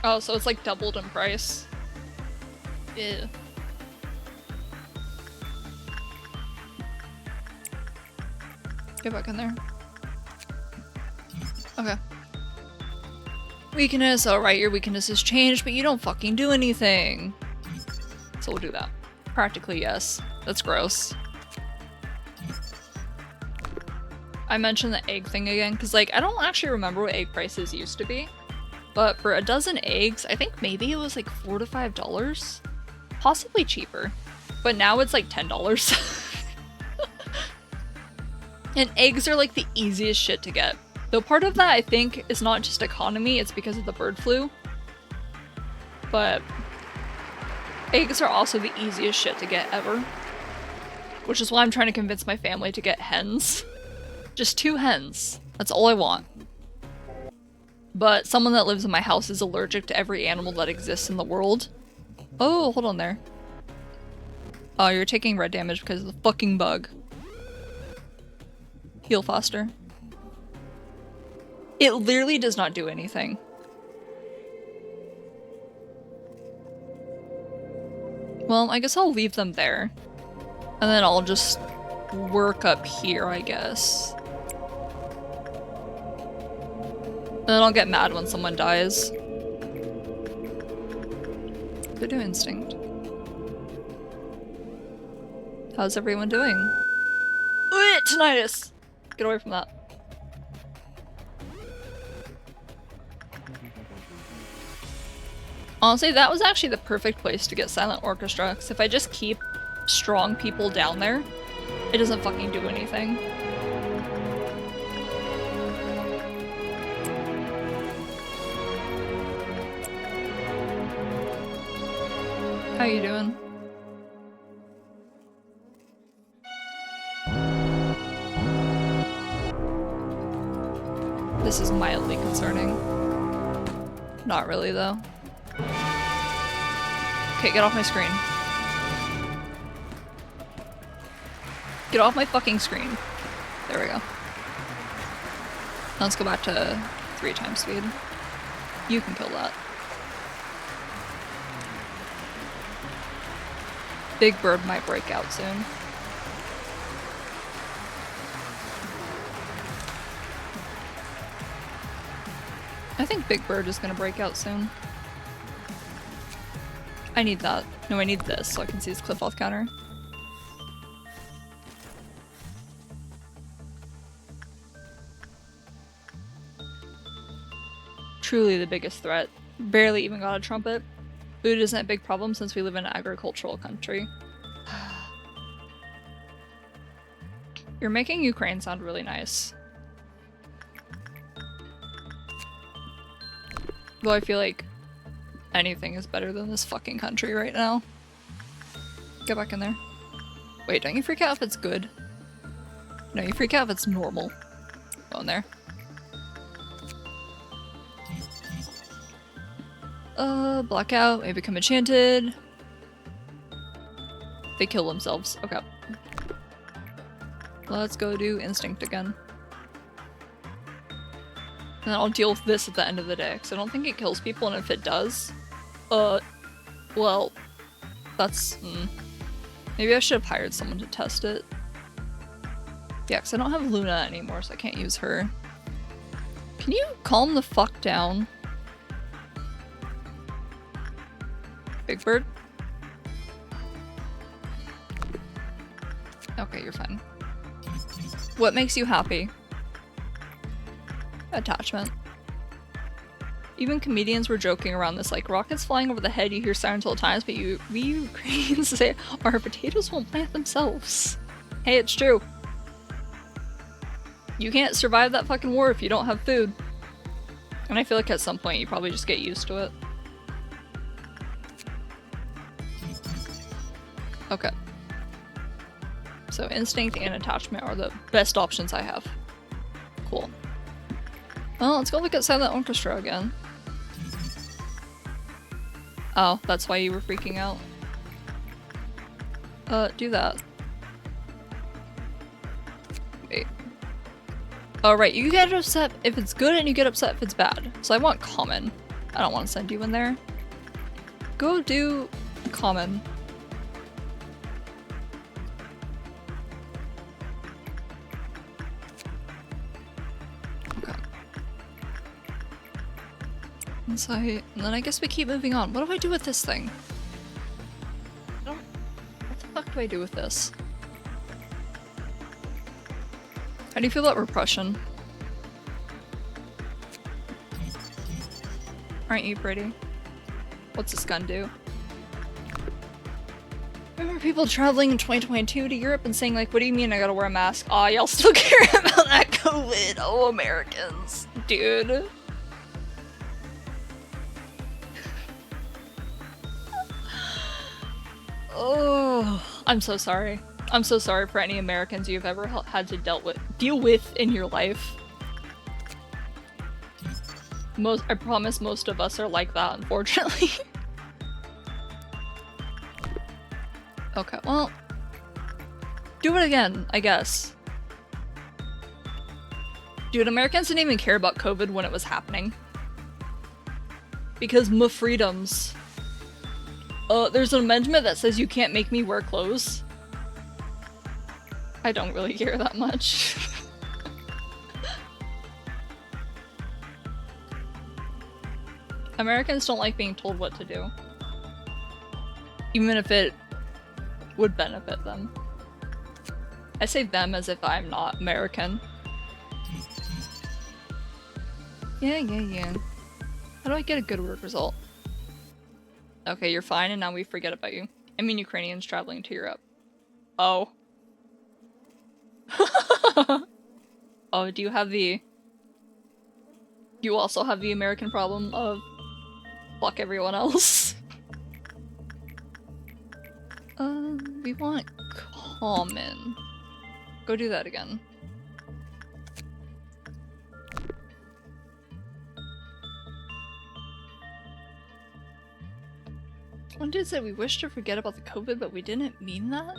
Oh, so it's like doubled in price. Ew. Get back in there. Okay. Weakness, alright, your weakness has changed, but you don't fucking do anything. So we'll do that. Practically, yes. That's gross. I mentioned the egg thing again, because like, I don't actually remember what egg prices used to be. But for a dozen eggs, I think maybe it was like $4 to $5. Possibly cheaper. But now it's like $10. And eggs are like the easiest shit to get. Though part of that, I think, is not just economy, it's because of the bird flu. But eggs are also the easiest shit to get ever. Which is why I'm trying to convince my family to get hens. Just 2 hens. That's all I want. But someone that lives in my house is allergic to every animal that exists in the world. Oh, hold on there. Oh, you're taking red damage because of the fucking bug. Heal faster. It literally does not do anything. Well, I guess I'll leave them there. And then I'll just work up here, I guess. And then I'll get mad when someone dies. Go do instinct. How's everyone doing? Tinnitus! Get away from that. Honestly, that was actually the perfect place to get silent orchestra, because if I just keep strong people down there, it doesn't fucking do anything. How you doing? This is mildly concerning. Not really, though. Okay, get off my screen. Get off my fucking screen. There we go. Let's go back to 3 times speed. You can kill that. Big Bird might break out soon. I think Big Bird is gonna break out soon. I need that. No, I need this so I can see his clip health counter. Truly the biggest threat. Barely even got a trumpet. Food isn't a big problem since we live in an agricultural country. You're making Ukraine sound really nice. Though I feel like anything is better than this fucking country right now. Get back in there. Wait, don't you freak out if it's good? No, you freak out if it's normal. Go in there. Blackout, may become enchanted. They kill themselves. Okay. Let's go do instinct again. And then I'll deal with this at the end of the day, because I don't think it kills people, and if it does, well, that's, maybe I should have hired someone to test it. Yeah, because I don't have Luna anymore, so I can't use her. Can you calm the fuck down? Big Bird? Okay, you're fine. What makes you happy? Attachment. Even comedians were joking around this, like, rockets flying over the head, you hear sirens all the times, but we Ukrainians say our potatoes won't plant themselves. Hey, it's true. You can't survive that fucking war if you don't have food. And I feel like at some point you probably just get used to it. Okay. So instinct and attachment are the best options I have. Cool. Well, let's go look at Silent Orchestra again. Oh, that's why you were freaking out. Do that. Wait. Oh, right, you get upset if it's good and you get upset if it's bad. So I want common. I don't want to send you in there. Go do common. Insight, and then I guess we keep moving on. What do I do with this thing? What the fuck do I do with this? How do you feel about repression? Aren't you pretty? What's this gun do? Remember people traveling in 2022 to Europe and saying like, what do you mean I gotta wear a mask? Aw, y'all still care about that COVID. Oh, Americans. Dude. Oh, I'm so sorry. I'm so sorry for any Americans you've ever had to deal with in your life. I promise most of us are like that, unfortunately. Okay, well, do it again, I guess. Dude, Americans didn't even care about COVID when it was happening. Because my freedoms. There's an amendment that says you can't make me wear clothes. I don't really care that much. Americans don't like being told what to do. Even if it would benefit them. I say them as if I'm not American. Yeah. How do I get a good work result? Okay, you're fine, and now we forget about you. I mean Ukrainians traveling to Europe. Oh. Oh, do you have the... You also have the American problem of... fuck everyone else. We want common. Go do that again. One dude said we wish to forget about the COVID, but we didn't mean that?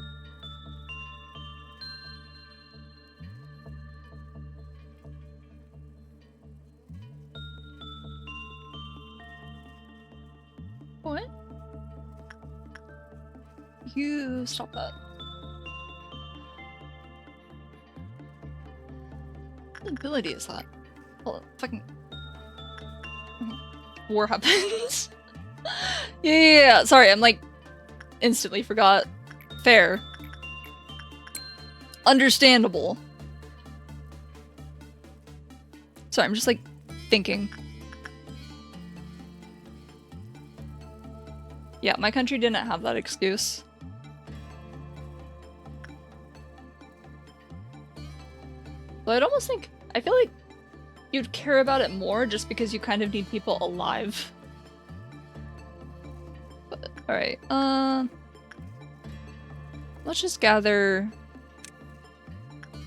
What? You stop that. What ability is that? Oh, fucking... War happens. Yeah, sorry, I'm like instantly forgot. Fair. Understandable. Sorry, I'm just like thinking. Yeah, my country didn't have that excuse. But I'd almost think, I feel like you'd care about it more just because you kind of need people alive. But, alright, let's just gather...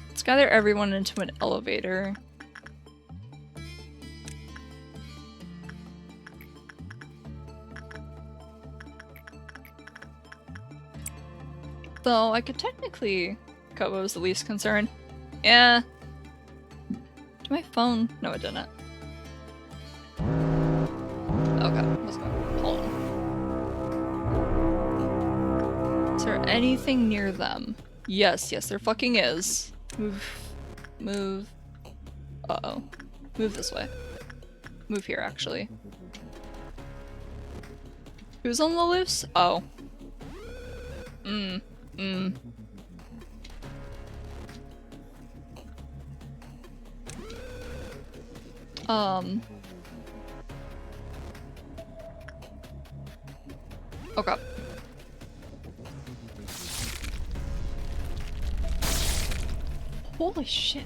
Let's gather everyone into an elevator. Though I could technically cut what was the least concern. Yeah. To my phone? No, it didn't. Okay, let's go. Hold on. Is there anything near them? Yes, yes, there fucking is. Move. Move. Uh-oh. Move this way. Move here, actually. Who's on the loose? Oh. Okay. Holy shit.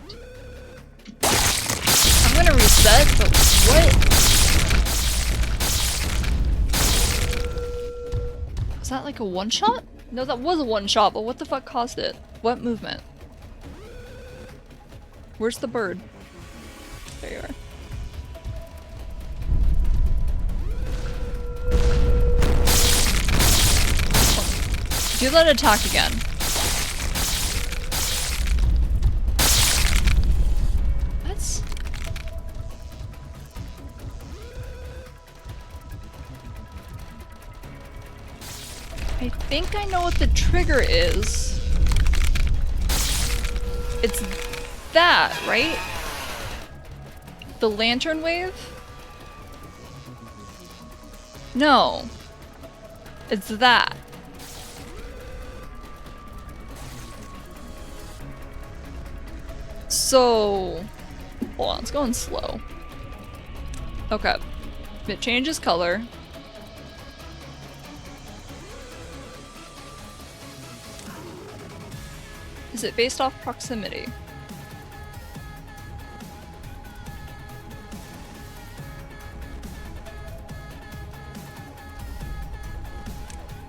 I'm gonna reset, but what? Is that like a one-shot? No, that was a one-shot, but what the fuck caused it? What movement? Where's the bird? There you are. Do that attack again. What? I think I know what the trigger is. It's that, right? The lantern wave? No. It's that. So... Hold on, it's going slow. Okay. It changes color. Is it based off proximity?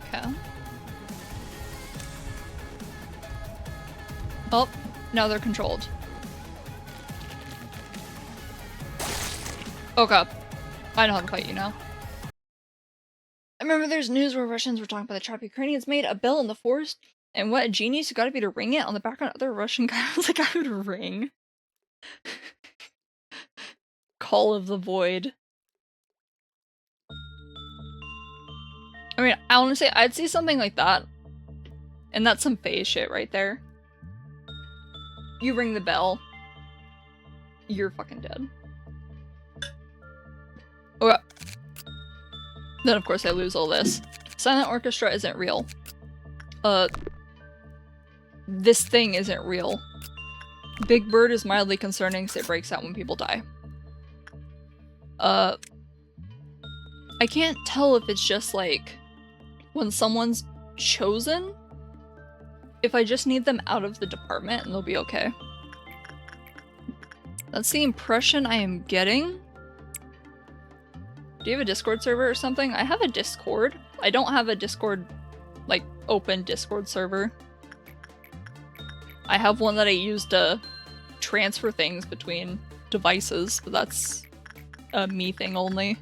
Okay. Oh, now they're controlled. Okay. I know how to fight you now. I remember there's news where Russians were talking about the trap Ukrainians made a bell in the forest, and what a genius you gotta be to ring it on the background. Other Russian guy was like, I would ring. Call of the Void. I mean, I want to say I'd see something like that, and that's some phase shit right there. You ring the bell, you're fucking dead. Okay. Then of course I lose all this. Silent Orchestra isn't real. This thing isn't real. Big Bird is mildly concerning because it breaks out when people die. I can't tell if it's just like when someone's chosen, if I just need them out of the department and they'll be okay. That's the impression I am getting. Do you have a Discord server or something? I have a Discord. I don't have a Discord, like, open Discord server. I have one that I use to transfer things between devices, but that's a me thing only.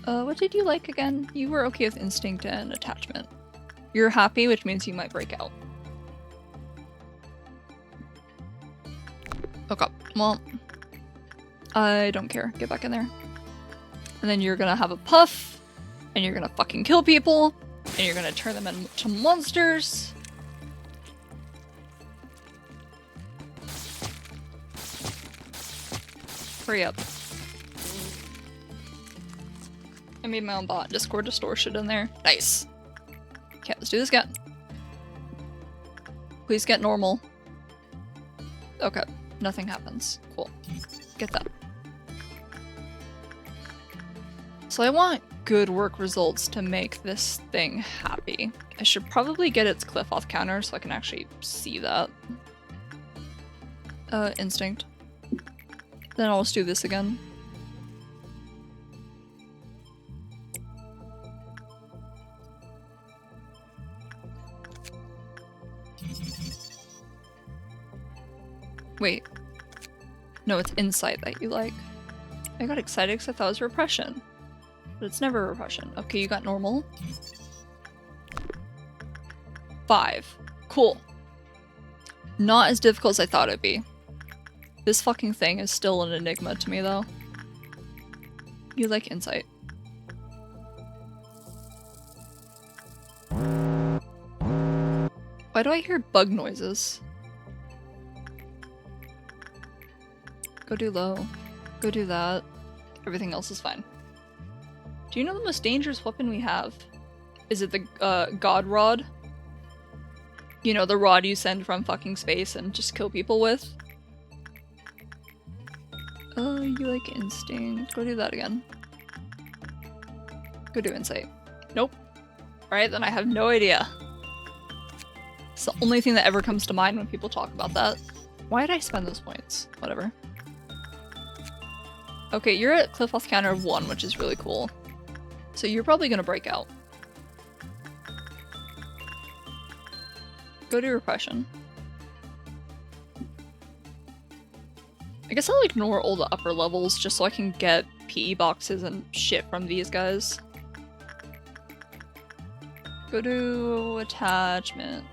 What did you like again? You were okay with instinct and attachment. You're happy, which means you might break out. Okay, well... I don't care. Get back in there. And then you're gonna have a puff, and you're gonna fucking kill people, and you're gonna turn them into monsters. Hurry up. I made my own bot. Discord distortion in there. Nice. Okay, let's do this again. Please get normal. Okay, nothing happens. Cool. Get that. So I want good work results to make this thing happy. I should probably get its cliff off counter so I can actually see that. Instinct. Then I'll just do this again. Wait. No, it's insight that you like. I got excited because I thought it was repression. But it's never repression. Okay, you got normal. 5. Cool. Not as difficult as I thought it'd be. This fucking thing is still an enigma to me, though. You like insight. Why do I hear bug noises? Go do low. Go do that. Everything else is fine. Do you know the most dangerous weapon we have? Is it the God Rod? You know, the rod you send from fucking space and just kill people with? Oh, you like instinct. Go do that again. Go do insight. Nope. Alright, then I have no idea. It's the only thing that ever comes to mind when people talk about that. Why did I spend those points? Whatever. Okay, you're at cliff health counter of 1, which is really cool. So you're probably gonna break out. Go to repression. I guess I'll ignore all the upper levels just so I can get PE boxes and shit from these guys. Go to attachment.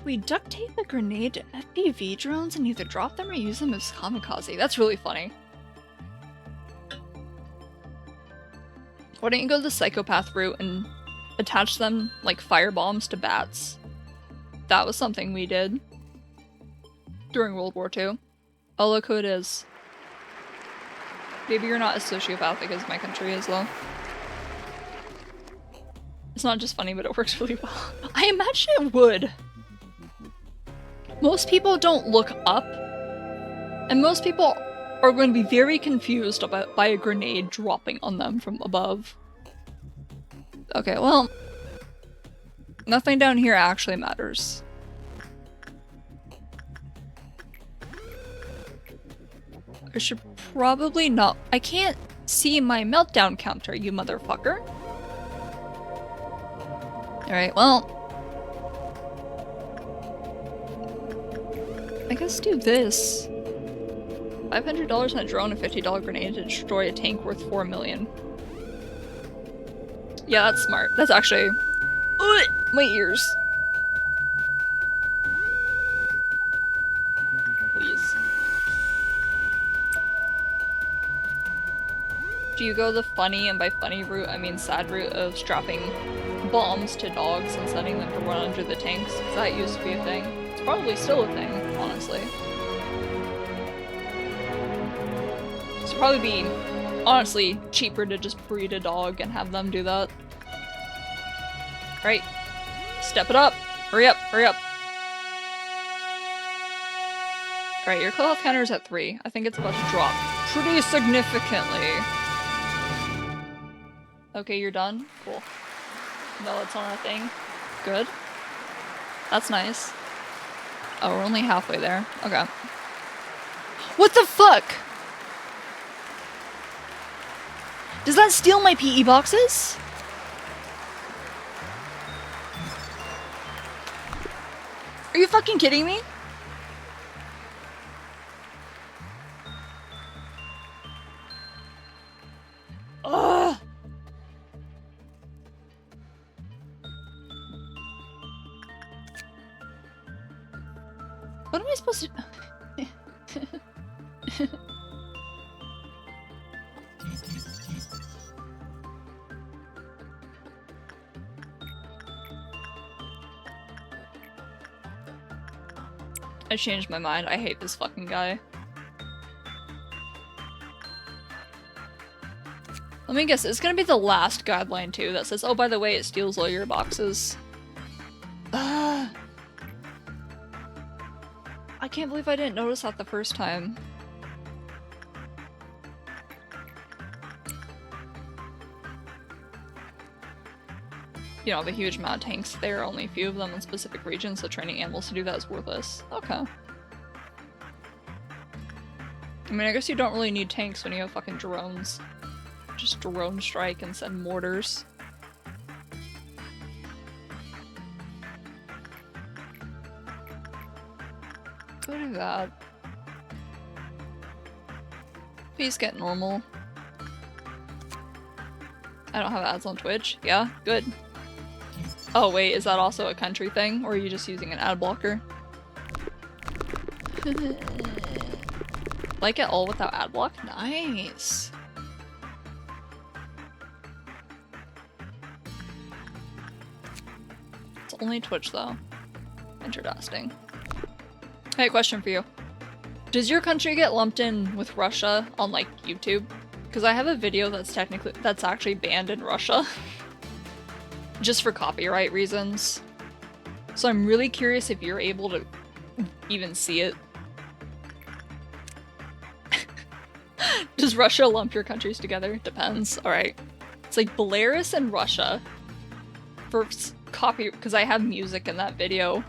We duct tape a grenade to FPV drones and either drop them or use them as kamikaze. That's really funny. Why don't you go the psychopath route and attach them like firebombs to bats? That was something we did during World War II. Oh, look who it is. Maybe you're not as sociopathic as my country is, though. It's not just funny, but it works really well. I imagine it would. Most people don't look up, and most people are going to be very confused by a grenade dropping on them from above. Okay, well, nothing down here actually matters. I should probably not— I can't see my meltdown counter, you motherfucker. Alright, well, I guess do this. $500 on a drone and $50 grenade to destroy a tank worth $4 million. Yeah, that's smart. That's actually— Ugh, my ears. Please. Do you go the funny, and by funny route I mean sad route, of strapping bombs to dogs and setting them to run under the tanks? Because that used to be a thing. It's probably still a thing, honestly. It'd probably be, honestly, cheaper to just breed a dog and have them do that. Right. Step it up! Hurry up, hurry up! Alright, your health counter is at 3. I think it's about to drop pretty significantly. Okay, you're done? Cool. No, it's not a thing. Good. That's nice. Oh, we're only halfway there. Okay. What the fuck?! Does that steal my PE boxes? Are you fucking kidding me? Ugh! What am I supposed to— I changed my mind. I hate this fucking guy. Let me guess, it's gonna be the last guideline too that says, oh, by the way, it steals all your boxes. I can't believe I didn't notice that the first time. you know, have a huge amount of tanks there, only a few of them in specific regions, so training animals to do that is worthless. Okay. I mean, I guess you don't really need tanks when you have fucking drones. Just drone strike and send mortars. Go do that. Please get normal. I don't have ads on Twitch. Yeah, good. Oh wait, is that also a country thing? Or are you just using an ad blocker? Like it all without ad block? Nice! It's only Twitch though. Interesting. Hey, question for you. Does your country get lumped in with Russia on like YouTube? Because I have a video that's actually banned in Russia. Just for copyright reasons. So I'm really curious if you're able to even see it. Does Russia lump your countries together? Depends. Alright. It's like Belarus and Russia. For copy, because I have music in that video.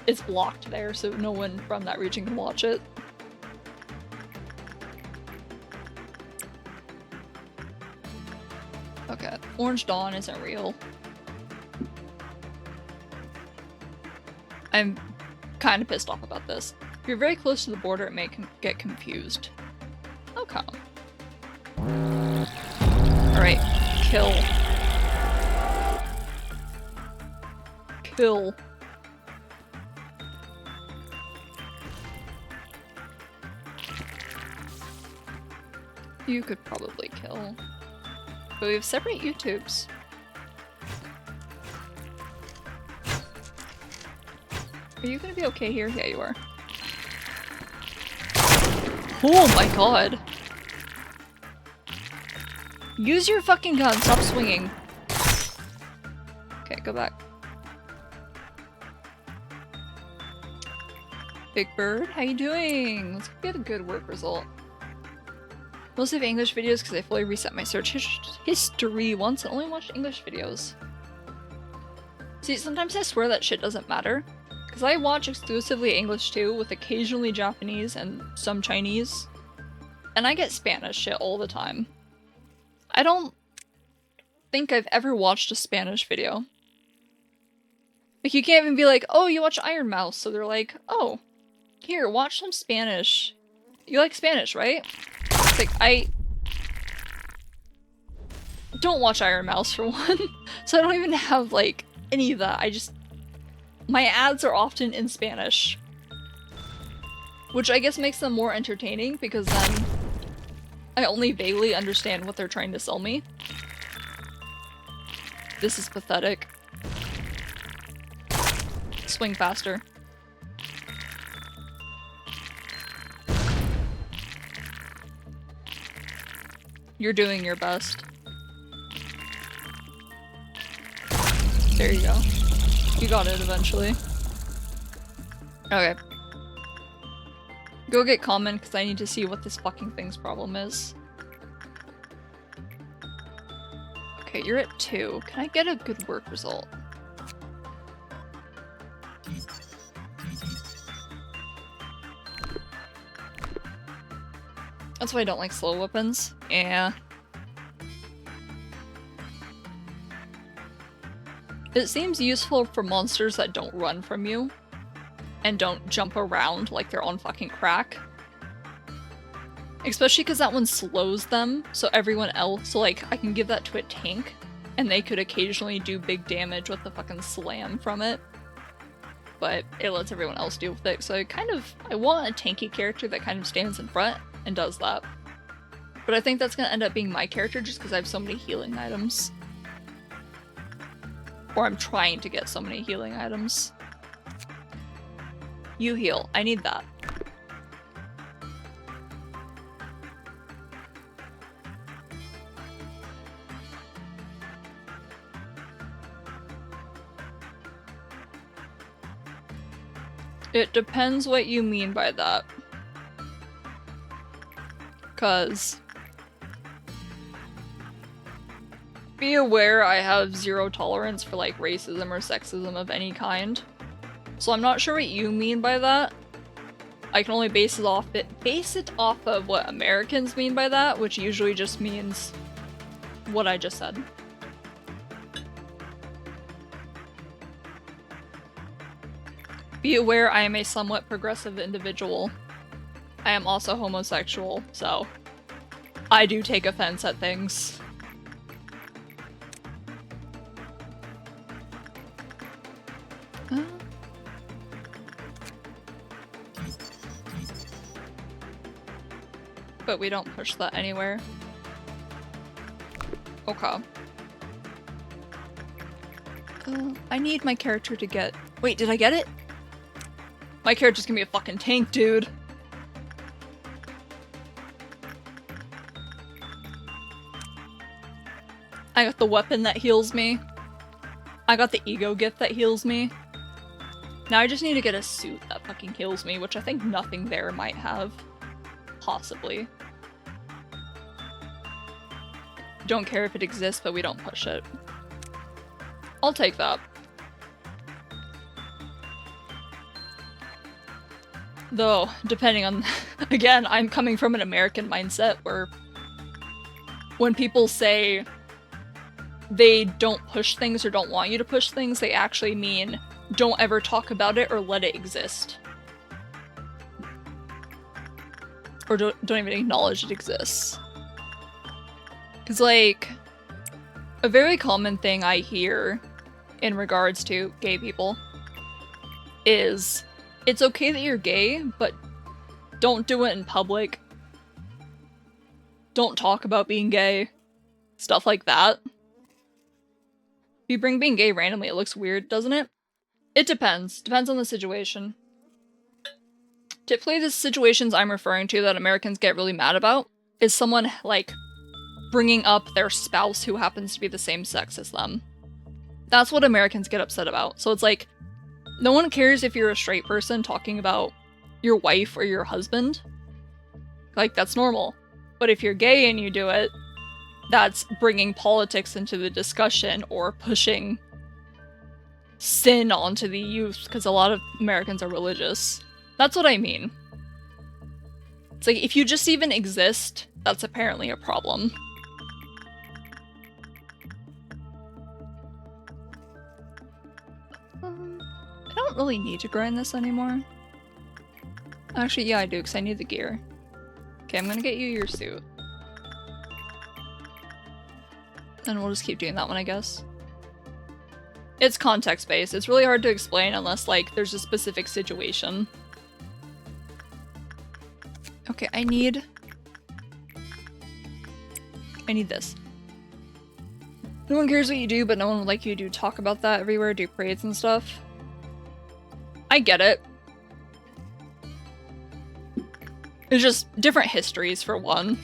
It's blocked there, so no one from that region can watch it. Okay, Orange Dawn isn't real. I'm kind of pissed off about this. If you're very close to the border, it may get confused. Okay. Alright, kill. Kill. You could probably kill. But we have separate YouTubes. Are you gonna be okay here? Yeah, you are. Oh my god! Use your fucking gun, stop swinging. Okay, go back. Big Bird, how you doing? Let's get a good work result. Mostly have English videos because I fully reset my search history once and only watched English videos. See, sometimes I swear that shit doesn't matter. Because I watch exclusively English too, with occasionally Japanese and some Chinese. And I get Spanish shit all the time. I don't think I've ever watched a Spanish video. Like, you can't even be like, oh, you watch Iron Mouse, so they're like, oh, here, watch some Spanish. You like Spanish, right? It's like, I don't watch Iron Mouse for one, so I don't even have, like, any of that. My ads are often in Spanish. Which I guess makes them more entertaining, because then I only vaguely understand what they're trying to sell me. This is pathetic. Swing faster. You're doing your best. There you go. You got it eventually. Okay. Go get common, because I need to see what this fucking thing's problem is. Okay, you're at 2. Can I get a good work result? That's why I don't like slow weapons. Yeah. It seems useful for monsters that don't run from you. And don't jump around like they're on fucking crack. Especially because that one slows them, so everyone else, so like, I can give that to a tank, and they could occasionally do big damage with the fucking slam from it. But it lets everyone else deal with it, so I want a tanky character that kind of stands in front and does that. But I think that's gonna end up being my character just because I have so many healing items. Or I'm trying to get so many healing items. You heal. I need that. It depends what you mean by that. 'Cause Be aware I have zero tolerance for like racism or sexism of any kind. So I'm not sure what you mean by that. I can only base it off of what Americans mean by that, which usually just means what I just said. Be aware I am a somewhat progressive individual. I am also homosexual, so I do take offense at things. But we don't push that anywhere. Okay. I need my character to get... Wait, did I get it? My character's gonna be a fucking tank, dude. I got the weapon that heals me. I got the ego gift that heals me. Now I just need to get a suit that fucking heals me, which I think nothing there might have. Possibly. Don't care if it exists, but we don't push it. I'll take that. Though, depending on... Again, I'm coming from an American mindset where when people say they don't push things or don't want you to push things, they actually mean don't ever talk about it or let it exist. Or don't even acknowledge it exists. Because, like, a very common thing I hear in regards to gay people is it's okay that you're gay, but don't do it in public. Don't talk about being gay. Stuff like that. If you bring being gay randomly, it looks weird, doesn't it? It depends. Depends on the situation. Typically, the situations I'm referring to that Americans get really mad about is someone, like, bringing up their spouse who happens to be the same sex as them. That's what Americans get upset about. So it's like, no one cares if you're a straight person talking about your wife or your husband. Like, that's normal. But if you're gay and you do it, that's bringing politics into the discussion or pushing sin onto the youth, because a lot of Americans are religious. That's what I mean. It's like, if you just even exist, that's apparently a problem. I don't really need to grind this anymore. Actually, yeah, I do, because I need the gear. Okay, I'm gonna get you your suit. And we'll just keep doing that one, I guess. It's context-based. It's really hard to explain unless, like, there's a specific situation. Okay, I need this. No one cares what you do, but no one would like you to talk about that everywhere, do parades and stuff. I get it. It's just different histories, for one.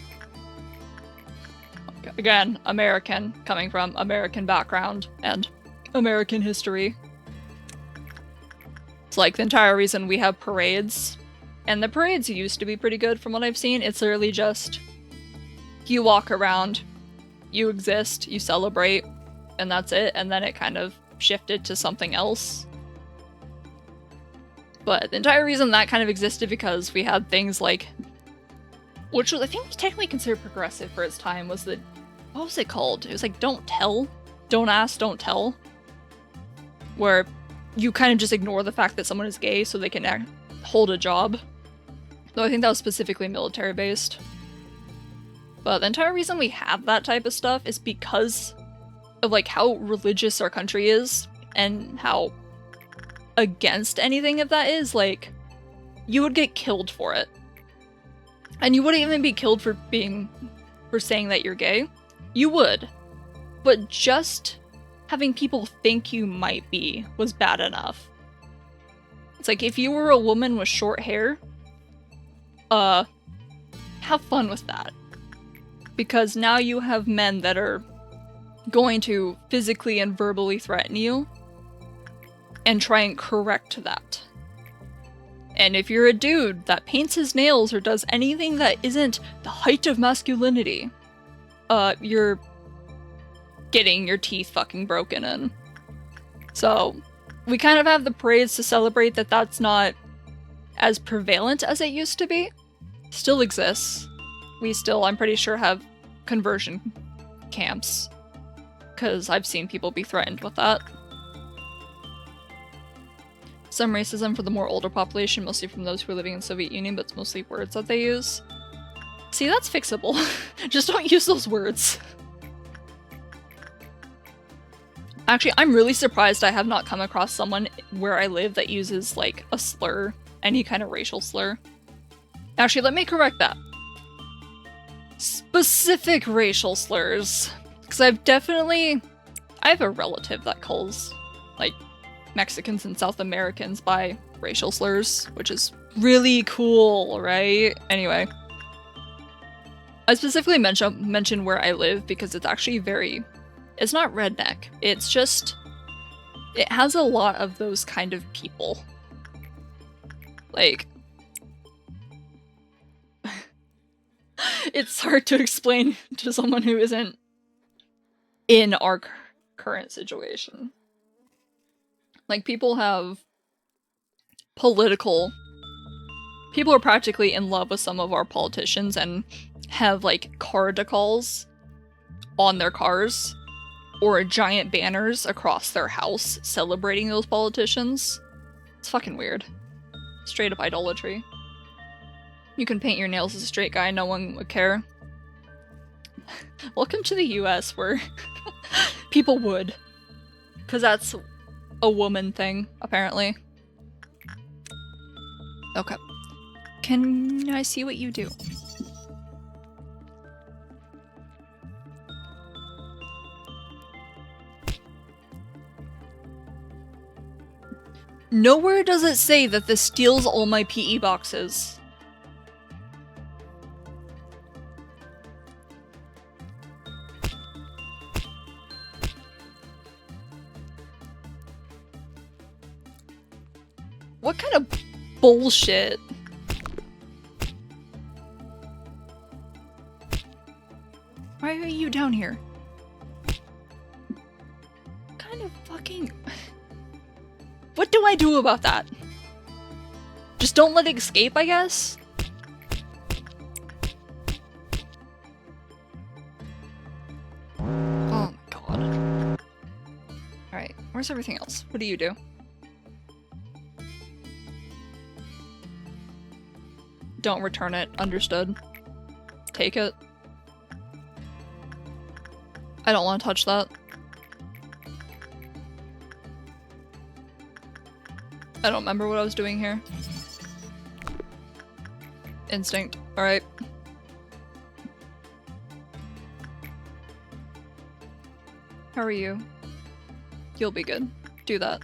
Again, American, coming from American background and American history. It's like the entire reason we have parades, and the parades used to be pretty good from what I've seen. It's literally just, you walk around, you exist, you celebrate, and that's it, and then it kind of shifted to something else. But the entire reason that kind of existed because we had things like, which was, I think was technically considered progressive for its time, was the, what was it called? It was like don't tell, don't ask, don't tell. Where you kind of just ignore the fact that someone is gay so they can hold a job. Though I think that was specifically military based. But the entire reason we have that type of stuff is because of like how religious our country is and how against anything of that is. Like, you would get killed for it. And you wouldn't even be killed for saying that you're gay. You would. But just having people think you might be was bad enough. It's like, if you were a woman with short hair, have fun with that. Because now you have men that are going to physically and verbally threaten you and try and correct that. And if you're a dude that paints his nails or does anything that isn't the height of masculinity, you're getting your teeth fucking broken in. So we kind of have the parades to celebrate that that's not as prevalent as it used to be. Still exists. We still, I'm pretty sure, have conversion camps. Because I've seen people be threatened with that. Some racism for the more older population, mostly from those who are living in the Soviet Union, but it's mostly words that they use. See, that's fixable. Just don't use those words. Actually, I'm really surprised I have not come across someone where I live that uses, like, a slur. Any kind of racial slur. Actually, let me correct that. Specific racial slurs. Because I have a relative that calls, like, Mexicans and South Americans by racial slurs, which is really cool, right? Anyway. I specifically mention where I live because it's actually it's not redneck. It's just, it has a lot of those kind of people. Like, it's hard to explain to someone who isn't in our current situation. Like, people are practically in love with some of our politicians and have, like, car decals on their cars or giant banners across their house celebrating those politicians. It's fucking weird. Straight up idolatry. You can paint your nails as a straight guy, no one would care. Welcome to the US where people would. Because that's a woman thing, apparently. Okay. Can I see what you do? Nowhere does it say that this steals all my PE boxes. What kind of bullshit? Why are you down here? What kind of fucking... What do I do about that? Just don't let it escape, I guess? Oh my god. Alright, where's everything else? What do you do? Don't return it. Understood. Take it. I don't want to touch that. I don't remember what I was doing here. Instinct. Alright. How are you? You'll be good. Do that.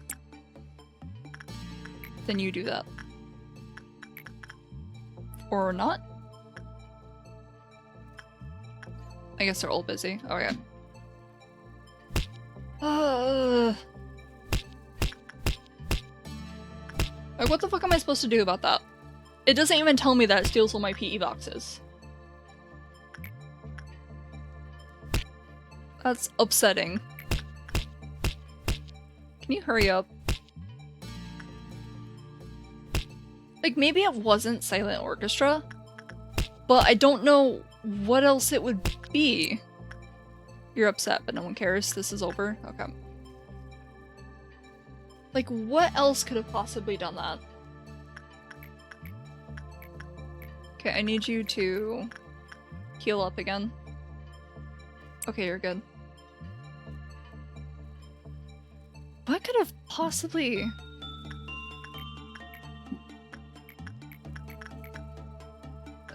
Then you do that. Or not? I guess they're all busy. Oh yeah. Like, what the fuck am I supposed to do about that? It doesn't even tell me that it steals all my PE boxes. That's upsetting. Can you hurry up? Like, maybe it wasn't Silent Orchestra, but I don't know what else it would be. You're upset, but no one cares. This is over. Okay. Like, what else could have possibly done that? Okay, I need you to heal up again. Okay, you're good. What could have possibly...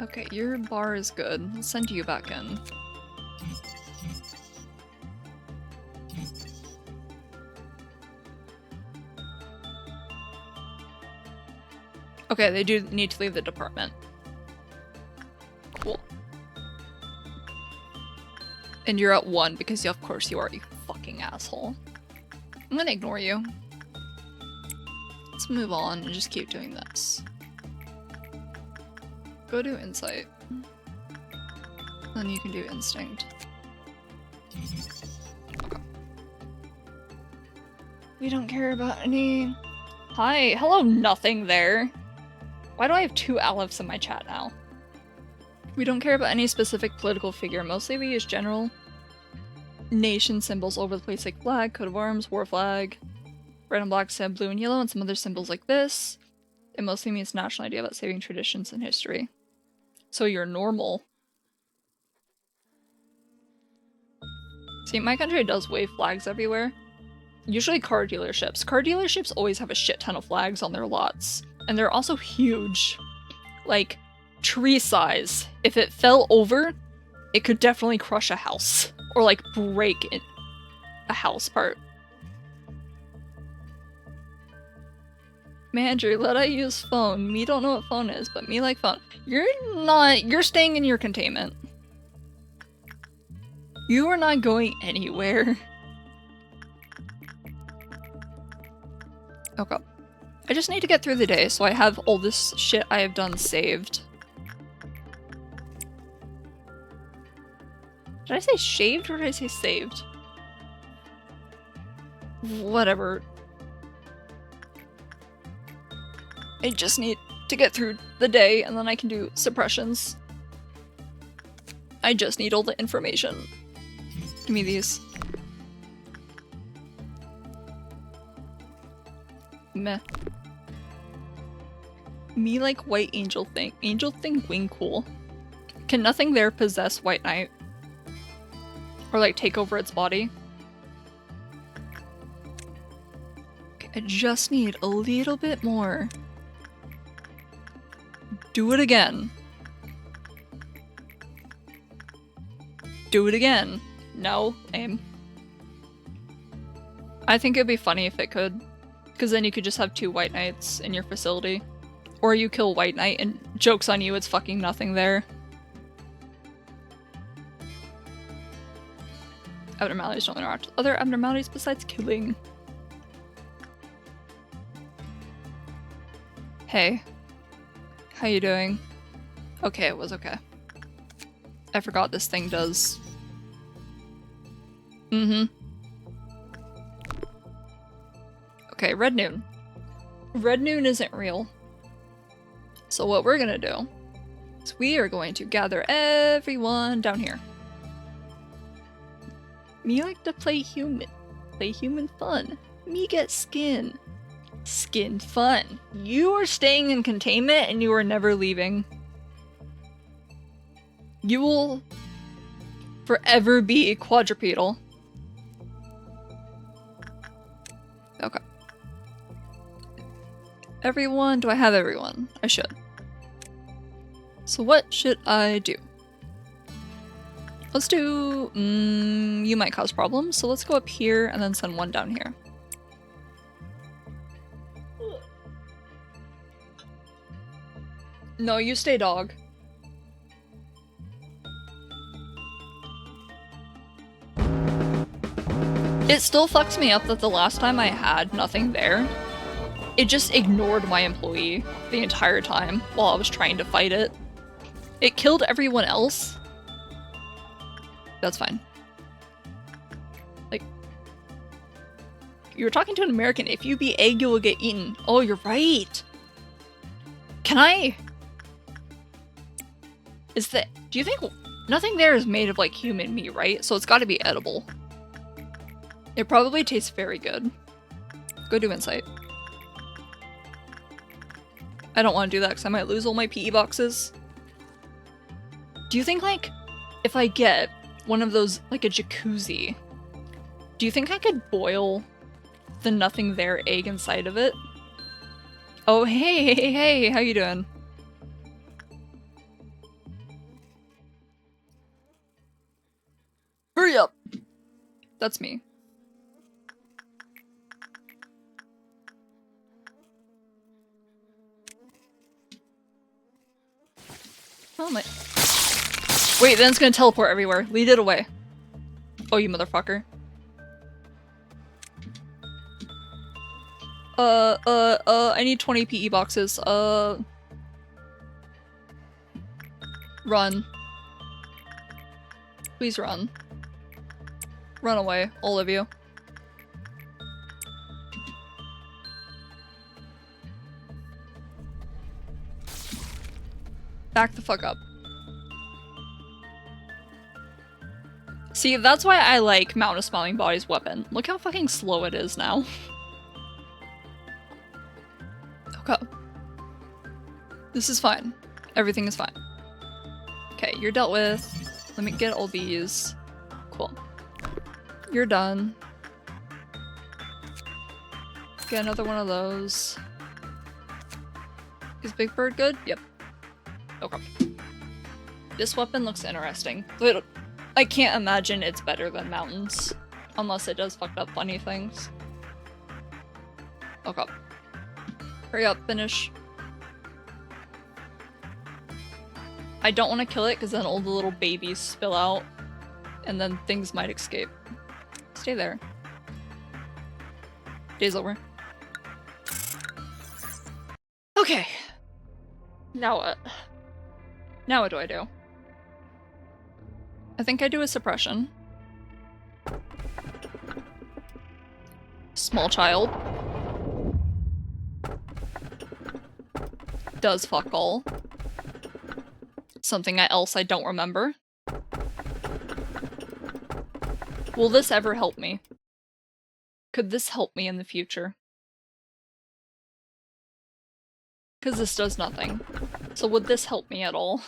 Okay, your bar is good. I'll send you back in. Okay, they do need to leave the department. Cool. And you're at 1 because of course you are, you fucking asshole. I'm gonna ignore you. Let's move on and just keep doing this. Go to Insight. Then you can do Instinct. Okay. We don't care about any... Hi, hello, nothing there. Why do I have 2 Aleph in my chat now? We don't care about any specific political figure. Mostly we use general nation symbols over the place like flag, coat of arms, war flag, red and black, sad, blue and yellow, and some other symbols like this. It mostly means national idea about saving traditions and history. So you're normal. See, my country does wave flags everywhere. Usually car dealerships. Car dealerships always have a shit ton of flags on their lots. And they're also huge. Like, tree size. If it fell over, it could definitely crush a house. Or like break a house part. Andrew, let I use phone. Me don't know what phone is, but me like phone. You're staying in your containment. You are not going anywhere. Okay. I just need to get through the day, so I have all this shit I have done saved. Did I say shaved or did I say saved? Whatever. I just need to get through the day and then I can do suppressions. I just need all the information. Give me these. Meh. Me like white angel thing. Angel thing wing cool. Can nothing there possess White Knight? Or like take over its body? Okay, I just need a little bit more. Do it again. Do it again. No, aim. I think it'd be funny if it could. Because then you could just have 2 White Knights in your facility. Or you kill White Knight and joke's on you, it's fucking nothing there. Abnormalities don't interact with other abnormalities besides killing. Hey. How you doing? Okay, it was okay. I forgot this thing does. Okay, Red Noon. Red Noon isn't real. So what we're gonna do is we are going to gather everyone down here. Me like to play human. Play human fun. Me get skin. Skin fun. You are staying in containment and you are never leaving. You will forever be quadrupedal. Okay. Everyone? Do I have everyone? I should. So what should I do? Let's do... you might cause problems, so let's go up here and then send one down here. No, you stay dog. It still fucks me up that the last time I had nothing there, it just ignored my employee the entire time while I was trying to fight it. It killed everyone else. That's fine. Like, you were talking to an American. If you be egg, you will get eaten. Oh, you're right. Can I... Is that... Do you think... Nothing there is made of, like, human meat, right? So it's gotta be edible. It probably tastes very good. Go do insight. I don't want to do that because I might lose all my PE boxes. Do you think, like, if I get one of those, like a jacuzzi, do you think I could boil the nothing there egg inside of it? Oh, hey, how you doing? Hurry up! That's me. Oh my... Wait, then it's gonna teleport everywhere. Lead it away. Oh, you motherfucker. I need 20 PE boxes. Run. Please run. Run away, all of you. Back the fuck up. See, that's why I like Mountain of Smiling Body's weapon. Look how fucking slow it is now. Okay. This is fine. Everything is fine. Okay, you're dealt with. Let me get all these. Cool. You're done. Get another one of those. Is Big Bird good? Yep. Okay. This weapon looks interesting, but I can't imagine it's better than Mountains. Unless it does fucked up funny things. Okay. Hurry up, finish. I don't want to kill it because then all the little babies spill out and then things might escape. Stay there. Day's over. Okay. Now what? Now what do I do? I think I do a suppression. Small child. Does fuck all. Something else I don't remember. Will this ever help me? Could this help me in the future? Because this does nothing. So would this help me at all?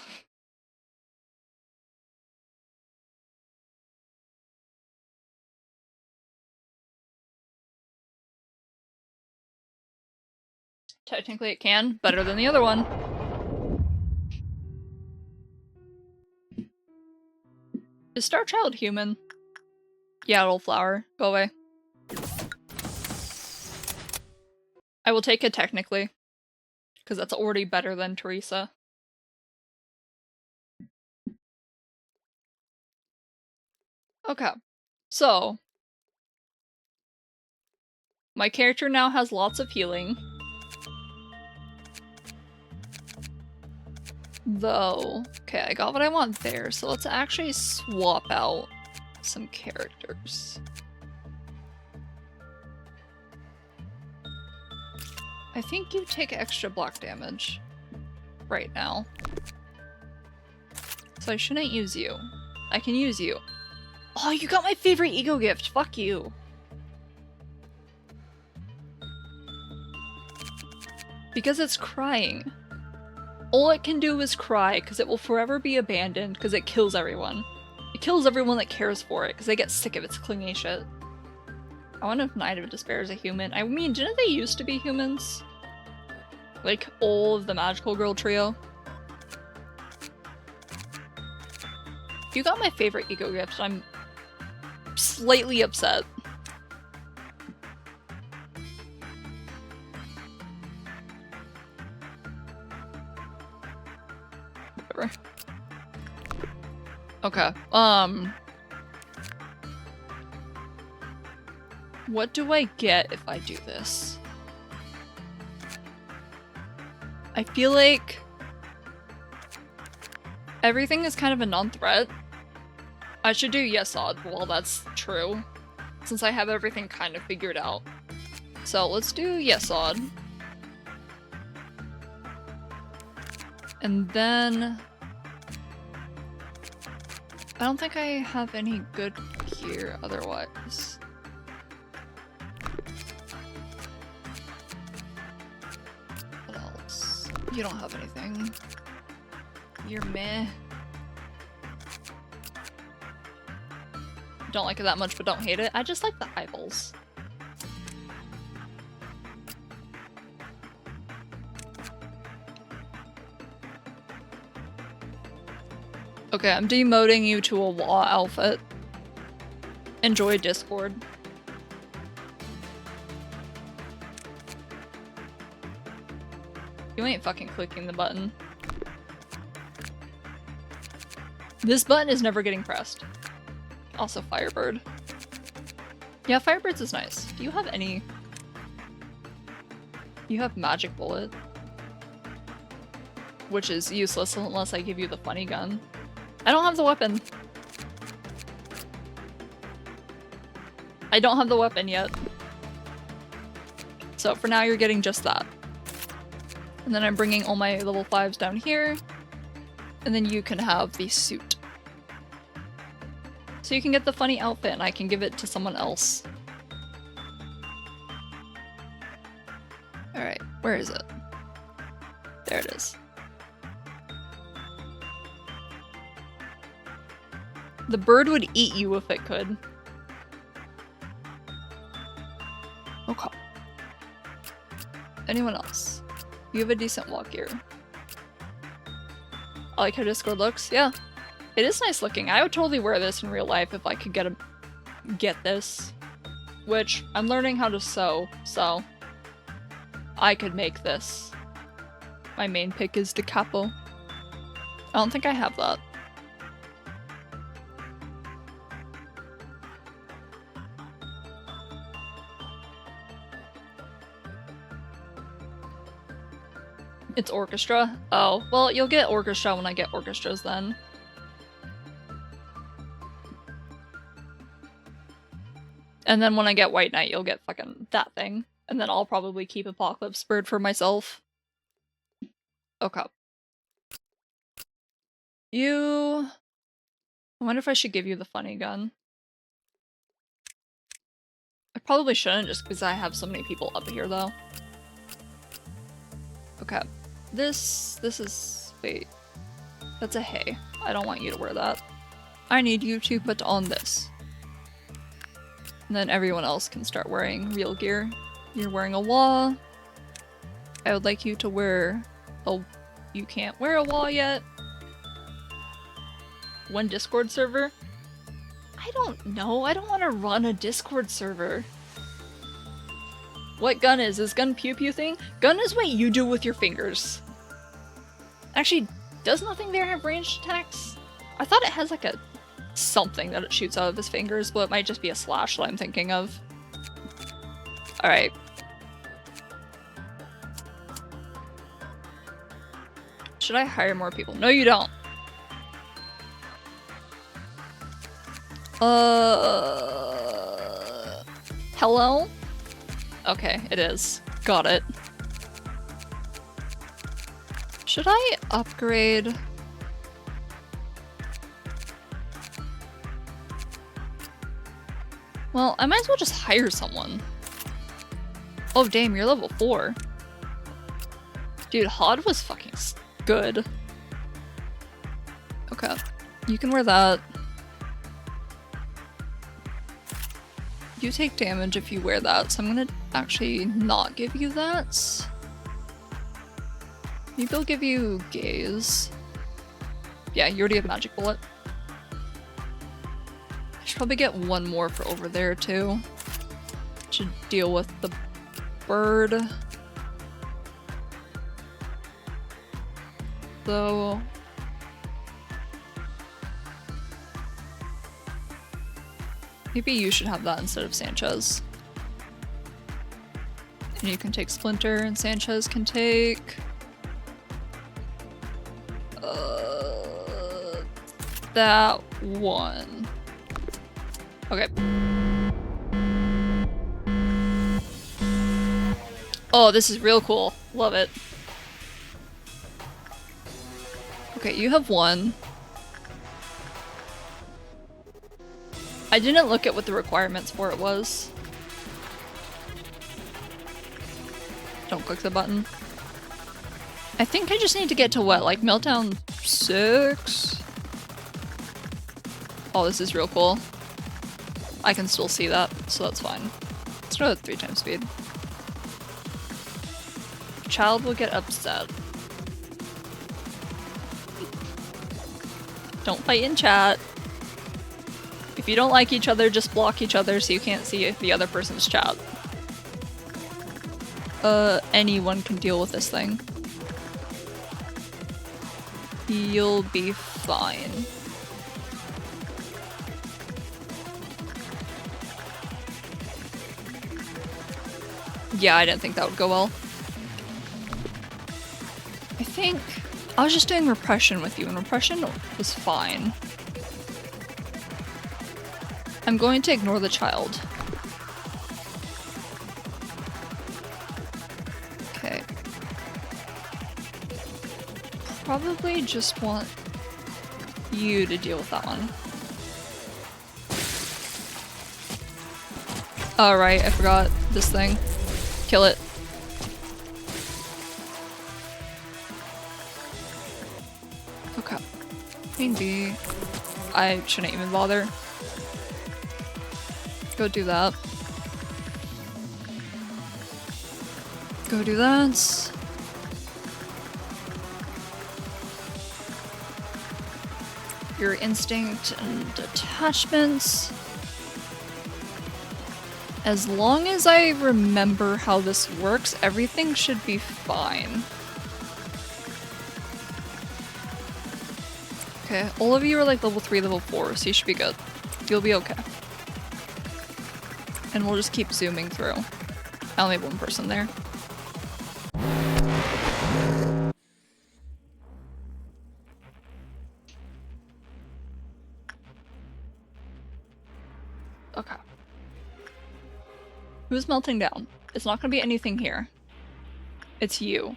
Technically it can. Better than the other one. Is Star Child human? Yeah, little flower. Go away. I will take it technically. Because that's already better than Teresa. Okay. So. My character now has lots of healing. Though. Okay, I got what I want there, so let's actually swap out some characters. I think you take extra block damage right now. So I shouldn't use you. I can use you. Oh, you got my favorite ego gift. Fuck you. Because it's crying. All it can do is cry because it will forever be abandoned because it kills everyone. It kills everyone that cares for it because they get sick of its clingy shit. I wonder if Knight of Despair is a human. I mean, didn't they used to be humans? Like, all of the Magical Girl trio? You got my favorite ego gift. I'm slightly upset. Whatever. Okay, what do I get if I do this? I feel like everything is kind of a non-threat. I should do Yesod while that's true, since I have everything kind of figured out. So let's do Yesod. And then I don't think I have any good gear otherwise. What else? You don't have anything. You're meh. Don't like it that much, but don't hate it. I just like the eyeballs. Okay, I'm demoting you to a law outfit. Enjoy Discord. You ain't fucking clicking the button. This button is never getting pressed. Also Firebird. Yeah, Firebird's is nice. Do you have any... You have Magic Bullet. Which is useless unless I give you the funny gun. I don't have the weapon. I don't have the weapon yet. So for now you're getting just that. And then I'm bringing all my level 5s down here. And then you can have the suit. So you can get the funny outfit and I can give it to someone else. Alright, where is it? There it is. The bird would eat you if it could. Okay. Anyone else? You have a decent walk gear. I like how Discord looks. Yeah. It is nice looking. I would totally wear this in real life if I could get this. Which, I'm learning how to sew, so I could make this. My main pick is the capo. I don't think I have that. It's orchestra? Oh, well, you'll get orchestra when I get orchestras then. And then when I get White Knight, you'll get fucking that thing. And then I'll probably keep Apocalypse Bird for myself. Okay. You... I wonder if I should give you the funny gun. I probably shouldn't just because I have so many people up here though. Okay. This is... wait. That's a hay. I don't want you to wear that. I need you to put on this. And then everyone else can start wearing real gear. You're wearing a wall. I would like you to wear a... You can't wear a wall yet. One Discord server? I don't know. I don't want to run a Discord server. What gun is? Is gun pew pew thing? Gun is what you do with your fingers. Actually, does nothing there have ranged attacks? I thought it has like a something that it shoots out of his fingers, but it might just be a slash that I'm thinking of. Alright. Should I hire more people? No, you don't. Hello? Okay, it is. Got it. Should I upgrade? Well, I might as well just hire someone. Oh damn, you're level 4. Dude, Hod was fucking good. Okay, you can wear that. You take damage if you wear that, so I'm gonna actually not give you that. Maybe I'll give you Gaze. Yeah, you already have Magic Bullet. I should probably get one more for over there too. To deal with the bird. Though... maybe you should have that instead of Sanchez. And you can take Splinter, and Sanchez can take... that one. Okay. Oh, this is real cool. Love it. Okay, you have one. I didn't look at what the requirements for it was. Don't click the button. I think I just need to get to what, like Meltdown 6? Oh, this is real cool. I can still see that, so that's fine. Let's try with 3 times speed. Child will get upset. Don't fight in chat. If you don't like each other, just block each other so you can't see the other person's chat. Anyone can deal with this thing. You'll be fine. Yeah, I didn't think that would go well. I think I was just doing repression with you, and repression was fine. I'm going to ignore the child. Okay. Probably just want you to deal with that one. Oh, right, I forgot this thing. Kill it. Okay. Queen bee. I shouldn't even bother. Go do that. Go do that. Your instinct and attachments. As long as I remember how this works, everything should be fine. Okay, all of you are like level 3, level 4, so you should be good. You'll be okay. And we'll just keep zooming through. I only have one person there. Okay. Who's melting down? It's not gonna be anything here. It's you.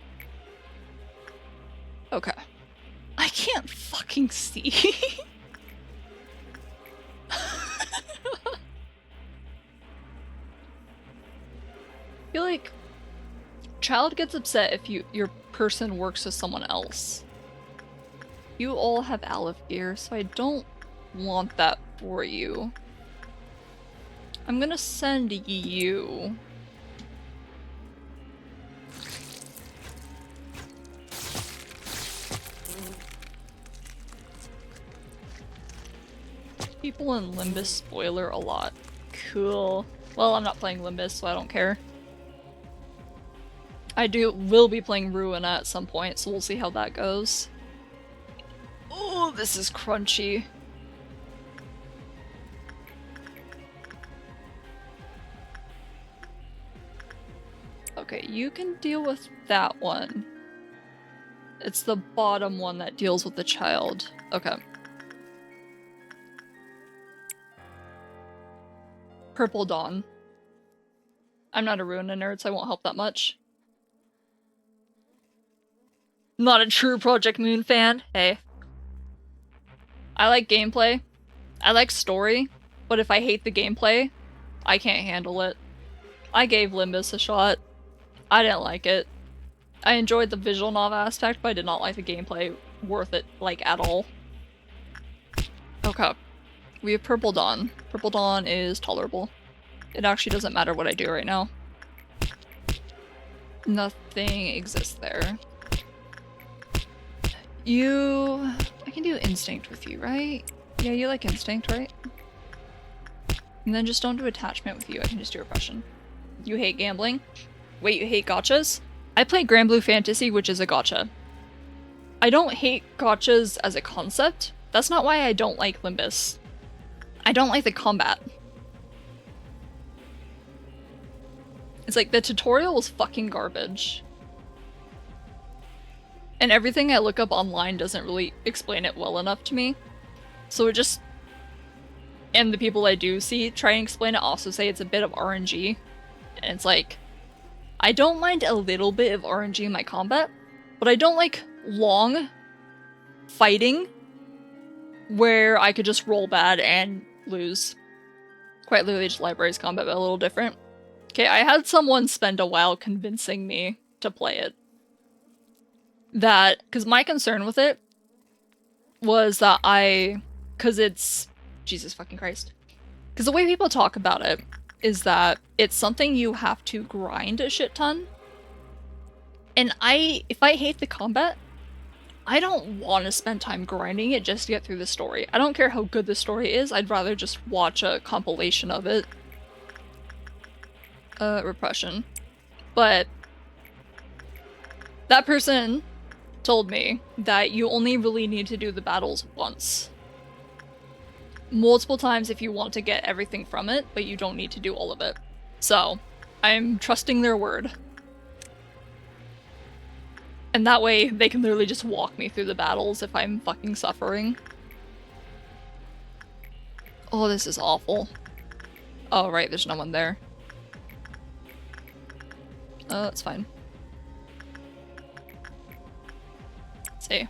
Okay. I can't fucking see. I feel like child gets upset if your person works with someone else. You all have Aleph gear, so I don't want that for you. I'm gonna send you. People in Limbus spoiler a lot. Cool. Well, I'm not playing Limbus, so I don't care. I will be playing Ruin at some point, so we'll see how that goes. Oh, this is crunchy. Okay, you can deal with that one. It's the bottom one that deals with the child. Okay. Purple Dawn. I'm not a Ruina nerd, so I won't help that much. Not a true Project Moon fan. Hey. I like gameplay. I like story. But if I hate the gameplay, I can't handle it. I gave Limbus a shot. I didn't like it. I enjoyed the visual novel aspect, but I did not like the gameplay worth it, like, at all. Okay. We have Purple Dawn. Purple Dawn is tolerable. It actually doesn't matter what I do right now. Nothing exists there. I can do Instinct with you, right? Yeah, you like Instinct, right? And then just don't do Attachment with you, I can just do Repression. You hate gambling? Wait, you hate gotchas? I play Grand Blue Fantasy, which is a gotcha. I don't hate gotchas as a concept. That's not why I don't like Limbus. I don't like the combat. It's like, the tutorial was fucking garbage. And everything I look up online doesn't really explain it well enough to me. So it just... And the people I do see try and explain it also say it's a bit of RNG. And it's like... I don't mind a little bit of RNG in my combat, but I don't like long fighting where I could just roll bad and lose. Quite literally just Library's combat, but a little different. Okay, I had someone spend a while convincing me to play it. Because my concern with it was that because it's, Jesus fucking Christ. Because the way people talk about it is that it's something you have to grind a shit ton. And if I hate the combat, I don't want to spend time grinding it just to get through the story. I don't care how good the story is, I'd rather just watch a compilation of it. Repression. But that person told me that you only really need to do the battles once. Multiple times if you want to get everything from it, but you don't need to do all of it. So, I'm trusting their word. And that way, they can literally just walk me through the battles if I'm fucking suffering. Oh, this is awful. Oh, right, there's no one there. That's fine. Let's see.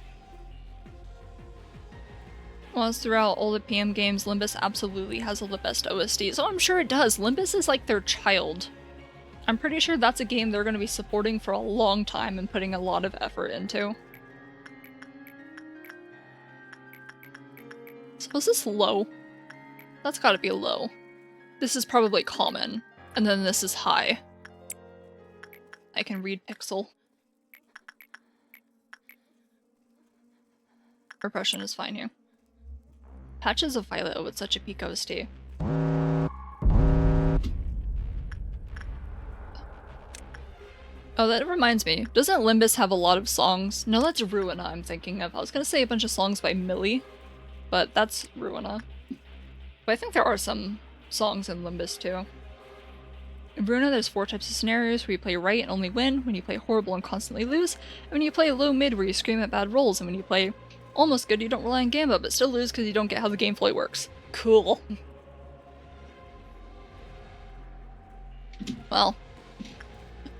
Well, as throughout all the PM games, Limbus absolutely has all the best OST, so I'm sure it does. Limbus is like their child. I'm pretty sure that's a game they're going to be supporting for a long time and putting a lot of effort into. So is this low? That's gotta be low. This is probably common, and then this is high. I can read pixel. Repression is fine here. Patches of Violet with such a peak OST. Oh, that reminds me. Doesn't Limbus have a lot of songs? No, that's Ruina I'm thinking of. I was gonna say a bunch of songs by Millie, but that's Ruina. But I think there are some songs in Limbus too. In Ruina, there's 4 types of scenarios where you play right and only win, when you play horrible and constantly lose, and when you play low-mid where you scream at bad rolls, and when you play almost good you don't rely on Gamba but still lose because you don't get how the gameplay works. Cool. Well,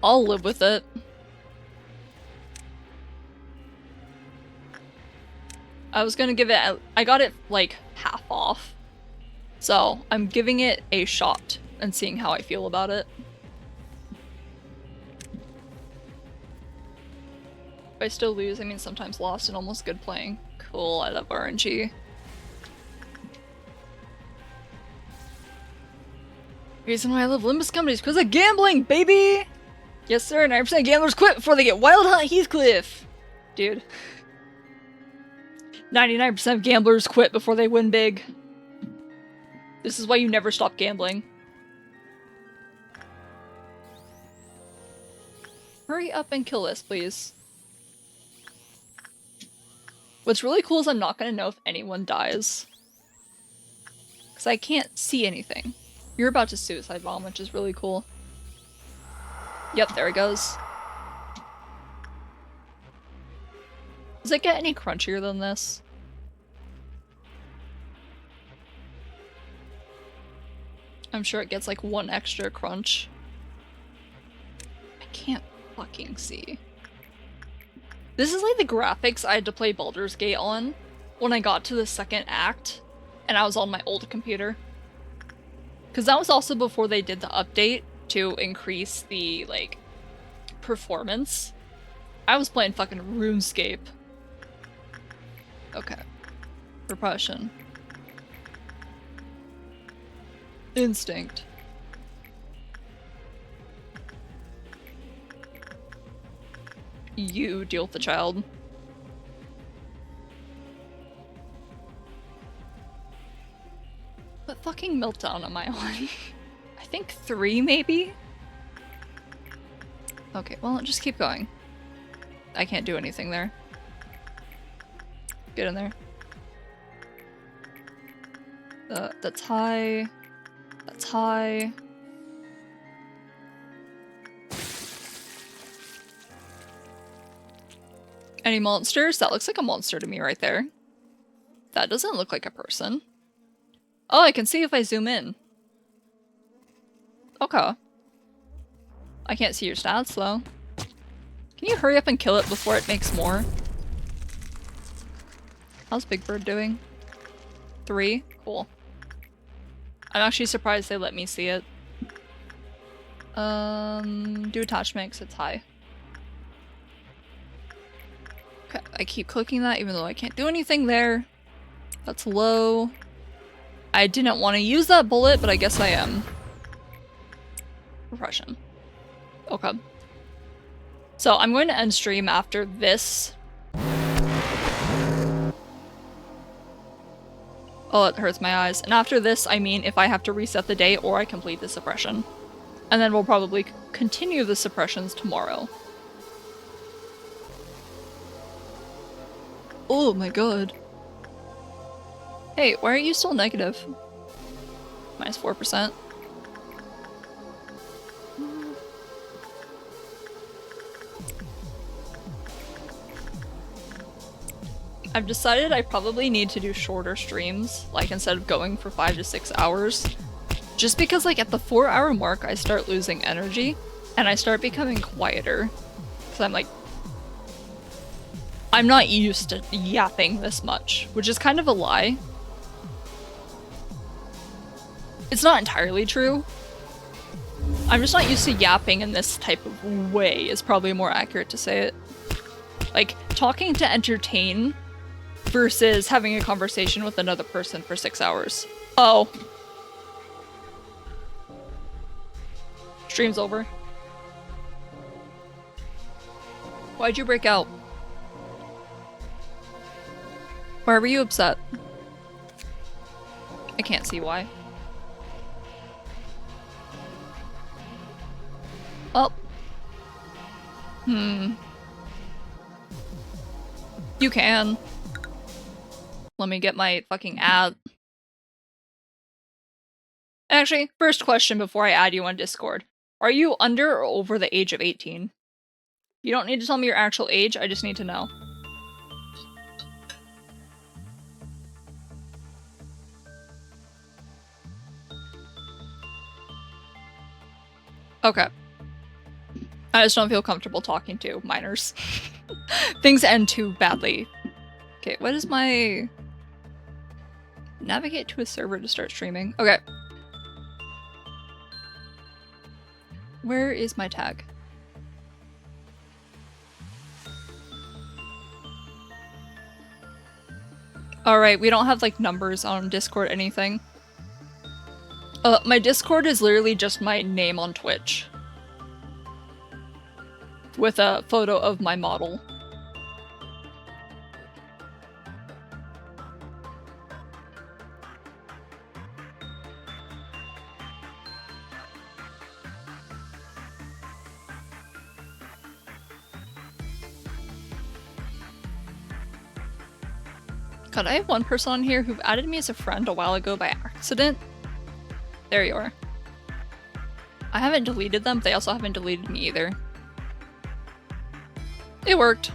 I'll live with it. I was gonna give it, I got it like half off. So I'm giving it a shot and seeing how I feel about it. If I still lose, I mean sometimes lost and almost good playing. Cool, I love RNG. Reason why I love Limbus companies because of gambling, baby! Yes sir, 9% of gamblers quit before they get Wild Hunt Heathcliff! Dude. 99% of gamblers quit before they win big. This is why you never stop gambling. Hurry up and kill this, please. What's really cool is I'm not gonna know if anyone dies. Because I can't see anything. You're about to suicide bomb, which is really cool. Yep, there it goes. Does it get any crunchier than this? I'm sure it gets like 1 extra crunch. I can't fucking see. This is like the graphics I had to play Baldur's Gate on when I got to the 2nd act and I was on my old computer. Because that was also before they did the update to increase the, like, performance. I was playing fucking RuneScape. Okay. Repression. Instinct. You deal with the child. What fucking meltdown am I on? I think 3, maybe? Okay, well, just keep going. I can't do anything there. Get in there. That's high. That's high. Any monsters? That looks like a monster to me right there. That doesn't look like a person. Oh, I can see if I zoom in. Okay. I can't see your stats though. Can you hurry up and kill it before it makes more? How's Big Bird doing? 3? Cool. I'm actually surprised they let me see it. Do attachment because it's high. Okay, I keep clicking that even though I can't do anything there. That's low. I didn't want to use that bullet, but I guess I am. Repression. Okay. So I'm going to end stream after this. Oh, it hurts my eyes. And after this, I mean if I have to reset the day or I complete the suppression. And then we'll probably continue the suppressions tomorrow. Oh my god. Hey, why are you still negative? Minus 4%. I've decided I probably need to do shorter streams, like instead of going for 5 to 6 hours. Just because like at the 4-hour mark I start losing energy, and I start becoming quieter. Because I'm like... I'm not used to yapping this much, which is kind of a lie. It's not entirely true. I'm just not used to yapping in this type of way is probably more accurate to say it. Like, talking to entertain versus having a conversation with another person for 6 hours. Oh. Stream's over. Why'd you break out? Why were you upset? I can't see why. Oh. You can. Let me get my fucking ad. Actually, first question before I add you on Discord. Are you under or over the age of 18? You don't need to tell me your actual age, I just need to know. Okay. I just don't feel comfortable talking to minors. Things end too badly. Okay, what is my... Navigate to a server to start streaming. Okay. Where is my tag? Alright, we don't have like numbers on Discord, anything. My Discord is literally just my name on Twitch. With a photo of my model. God, I have one person on here who added me as a friend a while ago by accident. There you are. I haven't deleted them, but they also haven't deleted me either. It worked.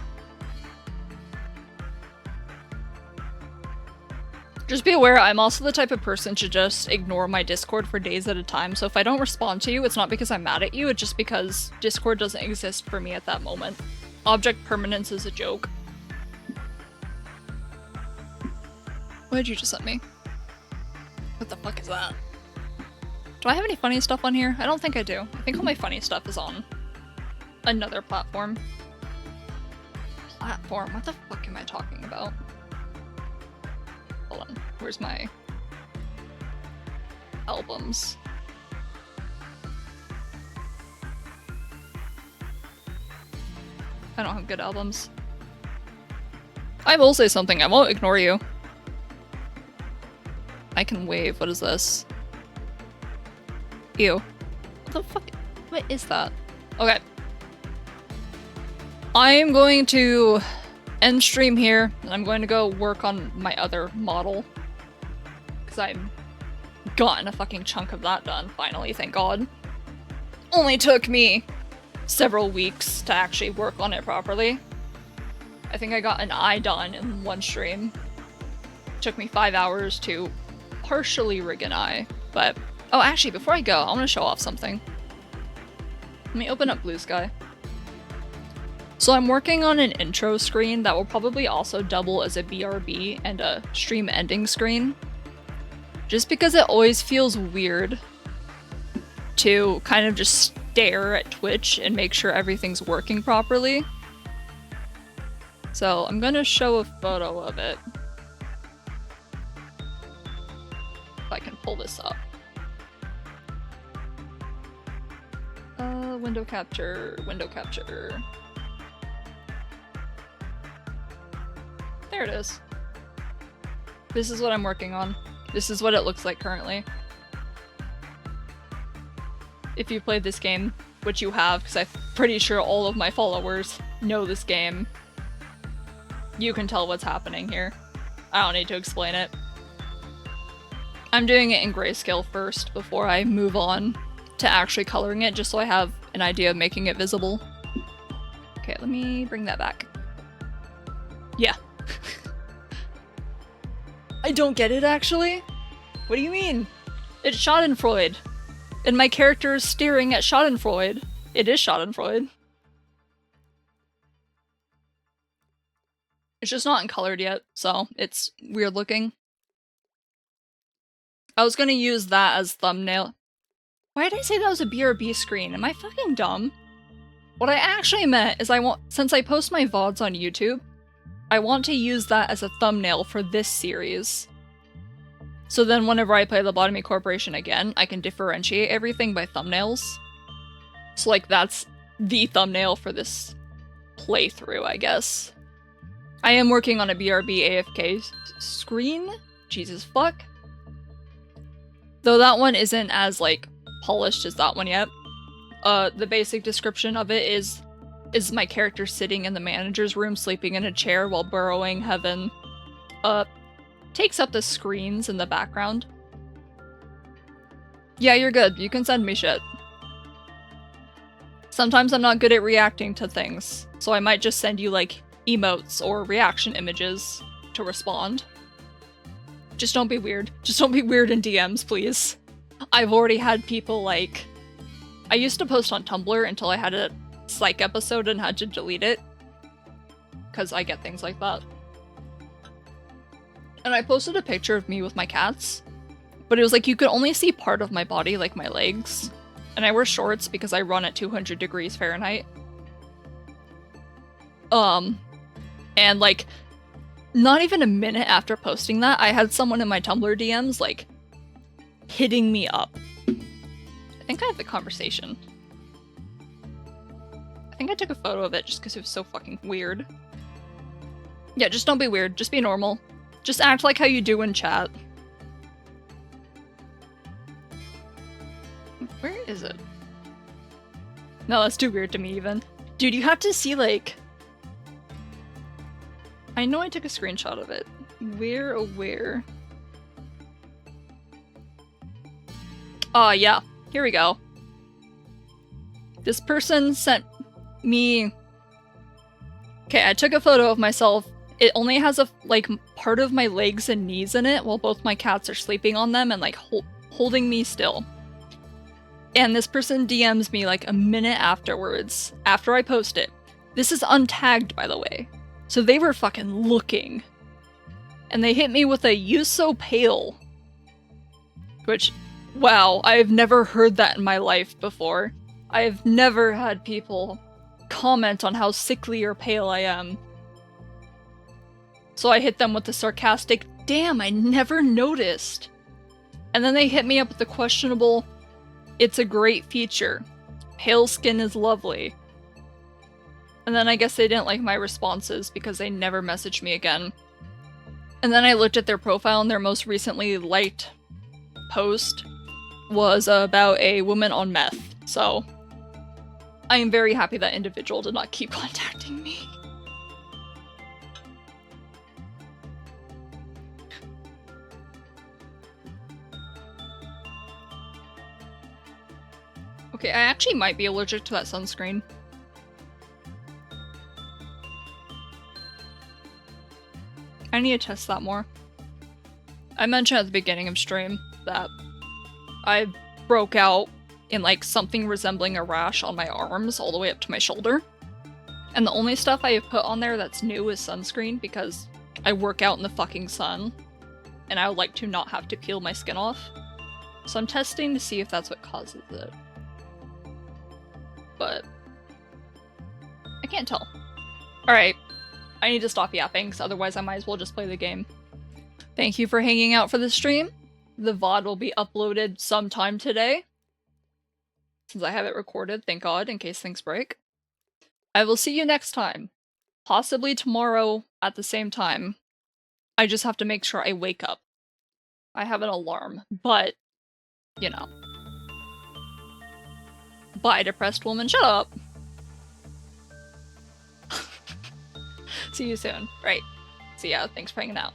Just be aware, I'm also the type of person to just ignore my Discord for days at a time, so if I don't respond to you, it's not because I'm mad at you, it's just because Discord doesn't exist for me at that moment. Object permanence is a joke. What did you just send me? What the fuck is that? Do I have any funny stuff on here? I don't think I do. I think all my funny stuff is on another platform. Platform? What the fuck am I talking about? Hold on. Where's my albums? I don't have good albums. I will say something. I won't ignore you. I can wave. What is this? Ew. What the fuck? What is that? Okay. I'm going to end stream here, and I'm going to go work on my other model. Because I've gotten a fucking chunk of that done, finally, thank god. Only took me several weeks to actually work on it properly. I think I got an eye done in one stream. It took me 5 hours to partially rig an eye, but... Oh, actually, before I go, I want to show off something. Let me open up Blue Sky. So I'm working on an intro screen that will probably also double as a BRB and a stream ending screen. Just because it always feels weird to kind of just stare at Twitch and make sure everything's working properly. So I'm gonna show a photo of it. If I can pull this up. Window capture, window capture. There it is. This is what I'm working on. This is what it looks like currently. If you played this game, which you have, because I'm pretty sure all of my followers know this game, you can tell what's happening here. I don't need to explain it. I'm doing it in grayscale first before I move on to actually coloring it, just so I have an idea of making it visible. Okay, let me bring that back. Yeah. I don't get it, actually. What do you mean? It's Schadenfreude. And my character is staring at Schadenfreude. It is Schadenfreude. It's just not colored yet, so it's weird looking. I was gonna use that as thumbnail. Why did I say that was a BRB screen? Am I fucking dumb? What I actually meant is since I post my VODs on YouTube, I want to use that as a thumbnail for this series. So then whenever I play Lobotomy Corporation again, I can differentiate everything by thumbnails. So like that's the thumbnail for this playthrough, I guess. I am working on a BRB AFK screen. Jesus fuck. Though that one isn't as like polished as that one yet. The basic description of it is my character sitting in the manager's room sleeping in a chair while burrowing heaven takes up the screens in the background. Yeah, you're good. You can send me shit. Sometimes I'm not good at reacting to things, so I might just send you like emotes or reaction images to respond. Just don't be weird. Just don't be weird in DMs, please. I've already had people like... I used to post on Tumblr until I had a psych episode and had to delete it. Because I get things like that. And I posted a picture of me with my cats. But it was like you could only see part of my body, like my legs. And I wear shorts because I run at 200 degrees Fahrenheit. And like... Not even a minute after posting that, I had someone in my Tumblr DMs, like, hitting me up. I think I have the conversation. I think I took a photo of it just because it was so fucking weird. Yeah, just don't be weird. Just be normal. Just act like how you do in chat. Where is it? No, that's too weird to me, even. Dude, you have to see, like... I know I took a screenshot of it. Where, oh where? Yeah. Here we go. This person sent me... Okay, I took a photo of myself. It only has like, part of my legs and knees in it, while both my cats are sleeping on them and, like, holding me still. And this person DMs me, like, a minute afterwards, after I post it. This is untagged, by the way. So they were fucking looking. And they hit me with a "you so pale." Which, wow, I've never heard that in my life before. I've never had people comment on how sickly or pale I am. So I hit them with the sarcastic, "Damn, I never noticed." And then they hit me up with the questionable, "It's a great feature. Pale skin is lovely." And then I guess they didn't like my responses because they never messaged me again. And then I looked at their profile and their most recently liked post was about a woman on meth. So I am very happy that individual did not keep contacting me. Okay, I actually might be allergic to that sunscreen. I need to test that more. I mentioned at the beginning of stream that I broke out in like something resembling a rash on my arms all the way up to my shoulder. And the only stuff I have put on there that's new is sunscreen because I work out in the fucking sun and I would like to not have to peel my skin off. So I'm testing to see if that's what causes it. But I can't tell. Alright. I need to stop yapping, because otherwise I might as well just play the game. Thank you for hanging out for the stream. The VOD will be uploaded sometime today. Since I have it recorded, thank God, in case things break. I will see you next time. Possibly tomorrow at the same time. I just have to make sure I wake up. I have an alarm, but, you know. Bye, depressed woman. Shut up! See you soon. Right. See ya. Thanks for hanging out.